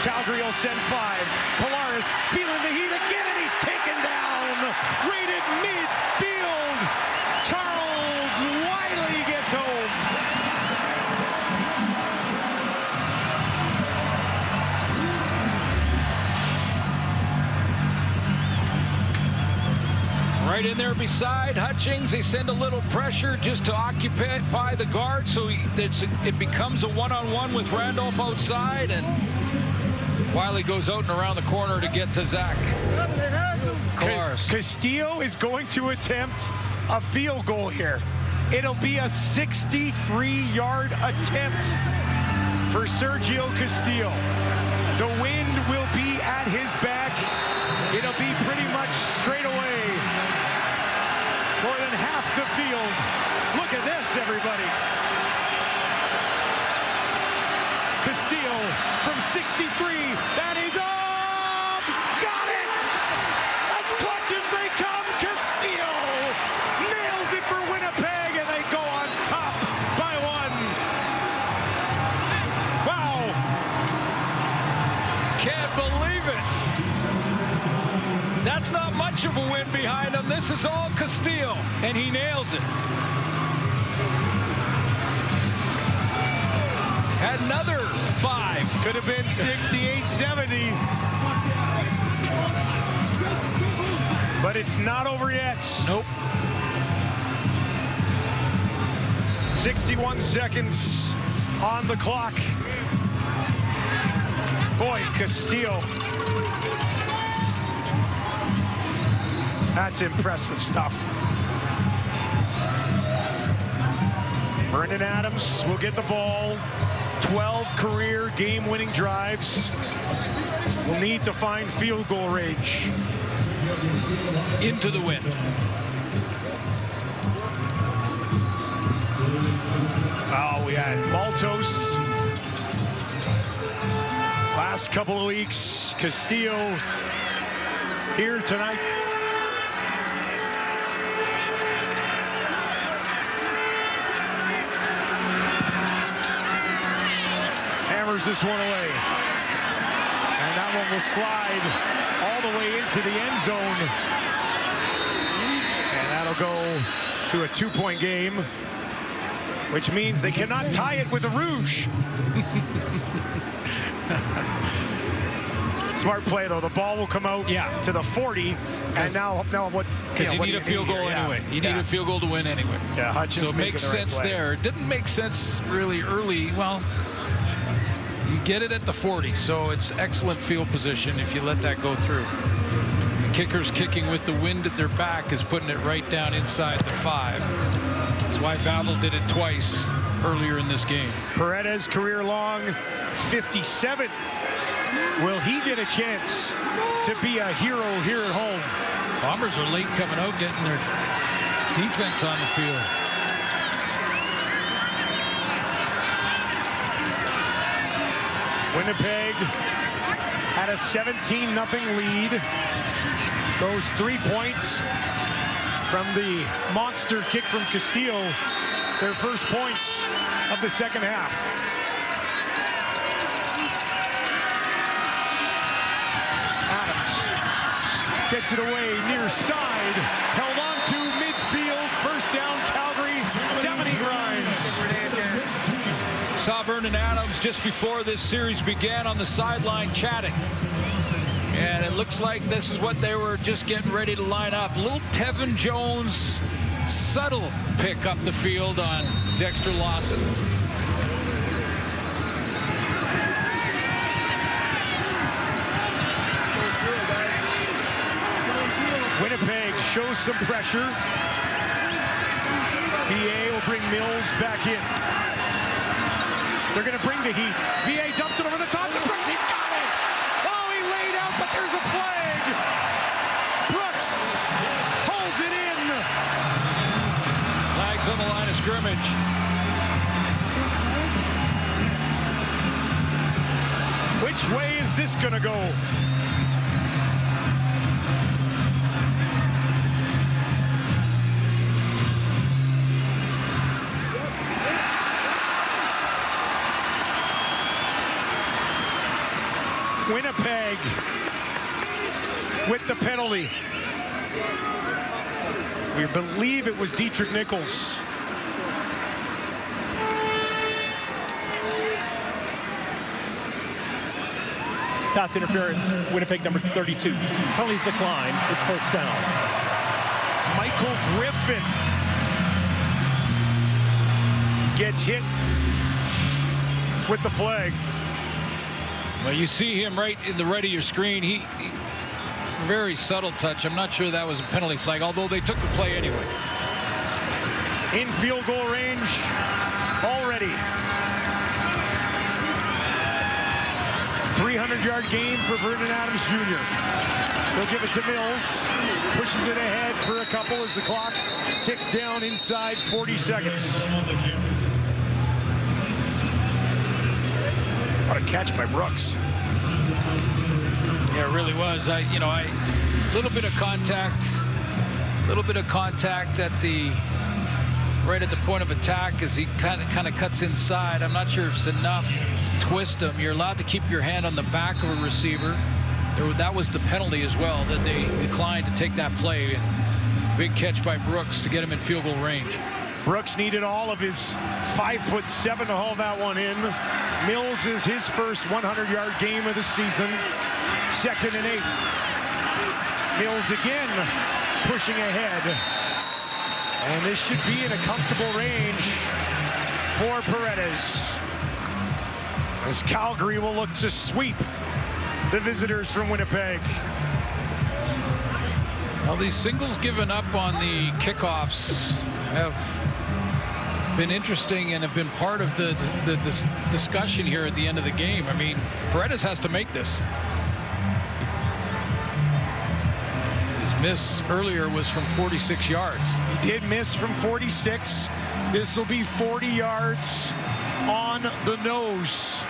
Calgary will send 5. Collaros feeling the heat again, and he's taken down. Right at midfield. Charles Wiley gets home. Right in there beside Hutchings. They send a little pressure just to occupy the guard, so it becomes a one-on-one with Randolph outside, and Wiley goes out and around the corner to get to Zach Collaros. Castillo is going to attempt a field goal here. It'll be a 63-yard attempt for Sergio Castillo. The wind will be at his back. It'll be pretty much straight away. More than half the field. Look at this, everybody. Castillo from 63. That is up! Got it! As clutch as they come, Castillo nails it for Winnipeg, and they go on top by one. Wow! Can't believe it. That's not much of a win behind him. This is all Castillo, and he nails it. Another 5. Could have been 68-70. But it's not over yet. Nope. 61 seconds on the clock. Boy, Castillo. That's impressive stuff. Vernon Adams will get the ball. 12 career game-winning drives. Will need to find field goal range. Into the wind. Oh, we had Maltos. Last couple of weeks, Castillo here tonight. Hammers this one away. And that one will slide all the way into the end zone. And that'll go to a 2-point game, which means they cannot tie it with a rouge. Smart play, though. The ball will come out to the 40. And now what? Because you need a field goal anyway. You need a field goal to win anyway. Yeah, Hutchins. So it makes sense there. It didn't make sense really early. Well, you get it at the 40, so it's excellent field position if you let that go through. The kickers kicking with the wind at their back is putting it right down inside the 5. That's why Vavel did it twice earlier in this game. Paredes career long 57. Will he get a chance to be a hero here at home? Bombers are late coming out, getting their defense on the field. Winnipeg had a 17-0 lead. Those 3 points from the monster kick from Castillo, their first points of the second half. Adams gets it away near side, held on to midfield, first down Calgary, Dominique Grimes. Saw Vernon Adams just before this series began on the sideline chatting. And it looks like this is what they were just getting ready to line up. Little Tevin Jones, subtle pick up the field on Dexter Lawson. Winnipeg shows some pressure. VA will bring Mills back in. They're going to bring the heat. VA dumps it over the top to Brooks. He's got it. Oh, he laid out, but there's a flag. Brooks holds it in. Flags on the line of scrimmage. Which way is this going to go? Winnipeg with the penalty. We believe it was Dietrich Nichols. Pass interference, Winnipeg number 32. Penalties decline, it's first down. Michael Griffin gets hit with the flag. Well, you see him right in the right of your screen. He very subtle touch. I'm not sure that was a penalty flag, although they took the play anyway. In field goal range already. 300-yard game for Vernon Adams Jr. He'll give it to Mills. Pushes it ahead for a couple as the clock ticks down inside 40 seconds. What a catch by Brooks. Yeah, it really was. Little bit of contact at the right at the point of attack as he kind of cuts inside. I'm not sure if it's enough to twist him. You're allowed to keep your hand on the back of a receiver. That was the penalty as well, that they declined to take that play. Big catch by Brooks to get him in field goal range. Brooks needed all of his 5'7" to haul that one in. Mills is his first 100-yard game of the season. 2nd and 8. Mills again pushing ahead. And this should be in a comfortable range for Paredes. As Calgary will look to sweep the visitors from Winnipeg. Well, these singles given up on the kickoffs have been interesting and have been part of the discussion here at the end of the game. I mean, Paredes has to make this. His miss earlier was from 46 yards. He did miss from 46. This will be 40 yards on the nose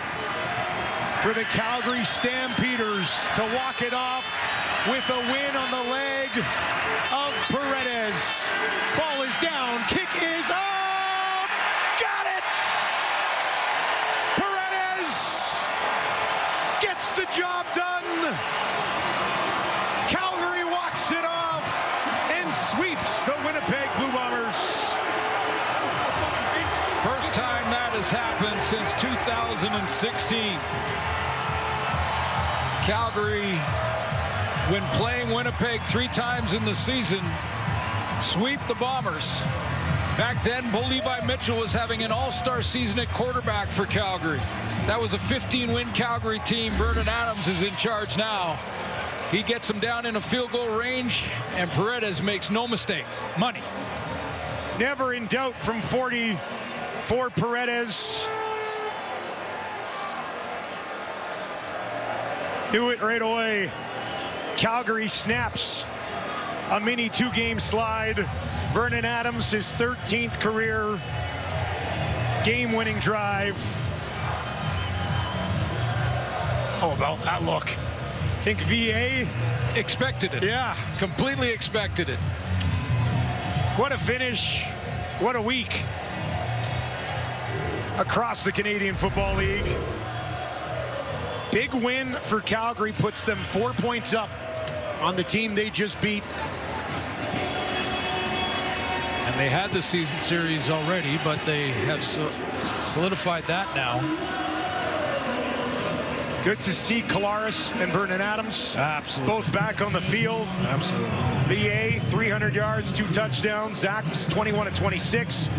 for the Calgary Stampeders to walk it off with a win on the leg of Paredes. Ball is down. Kick is up. Got it. Paredes gets the job done. Calgary walks it off and sweeps the Winnipeg Blue Bombers. First time that has happened since 2016. Calgary, when playing Winnipeg 3 times in the season, sweep the Bombers. Back then, Bo Levi Mitchell was having an all-star season at quarterback for Calgary. That was a 15-win Calgary team. Vernon Adams is in charge now. He gets them down in a field goal range, and Paredes makes no mistake. Money. Never in doubt from 40 for Paredes. Knew it right away. Calgary snaps a mini 2-game slide. Vernon Adams, his 13th career game-winning drive. Oh, about that look. Think VA expected it. Yeah. Completely expected it. What a finish. What a week across the Canadian Football League. Big win for Calgary, puts them 4 points up on the team they just beat. And they had the season series already, but they have solidified that now. Good to see Kolaris and Vernon Adams. Absolutely. Both back on the field. Absolutely. VA, 300 yards, 2 touchdowns. Zach was 21 of 26,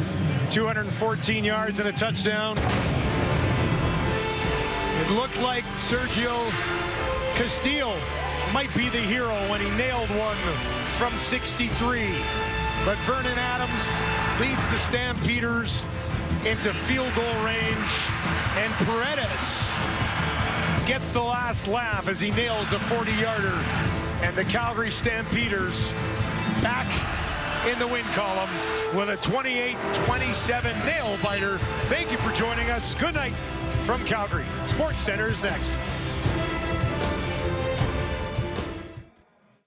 214 yards and a touchdown. It looked like Sergio Castillo might be the hero when he nailed one from 63. But Vernon Adams leads the Stampeders into field goal range, and Paredes gets the last laugh as he nails a 40-yarder. And the Calgary Stampeders back in the win column with a 28-27 nail-biter. Thank you for joining us. Good night from Calgary. Sports Center is next.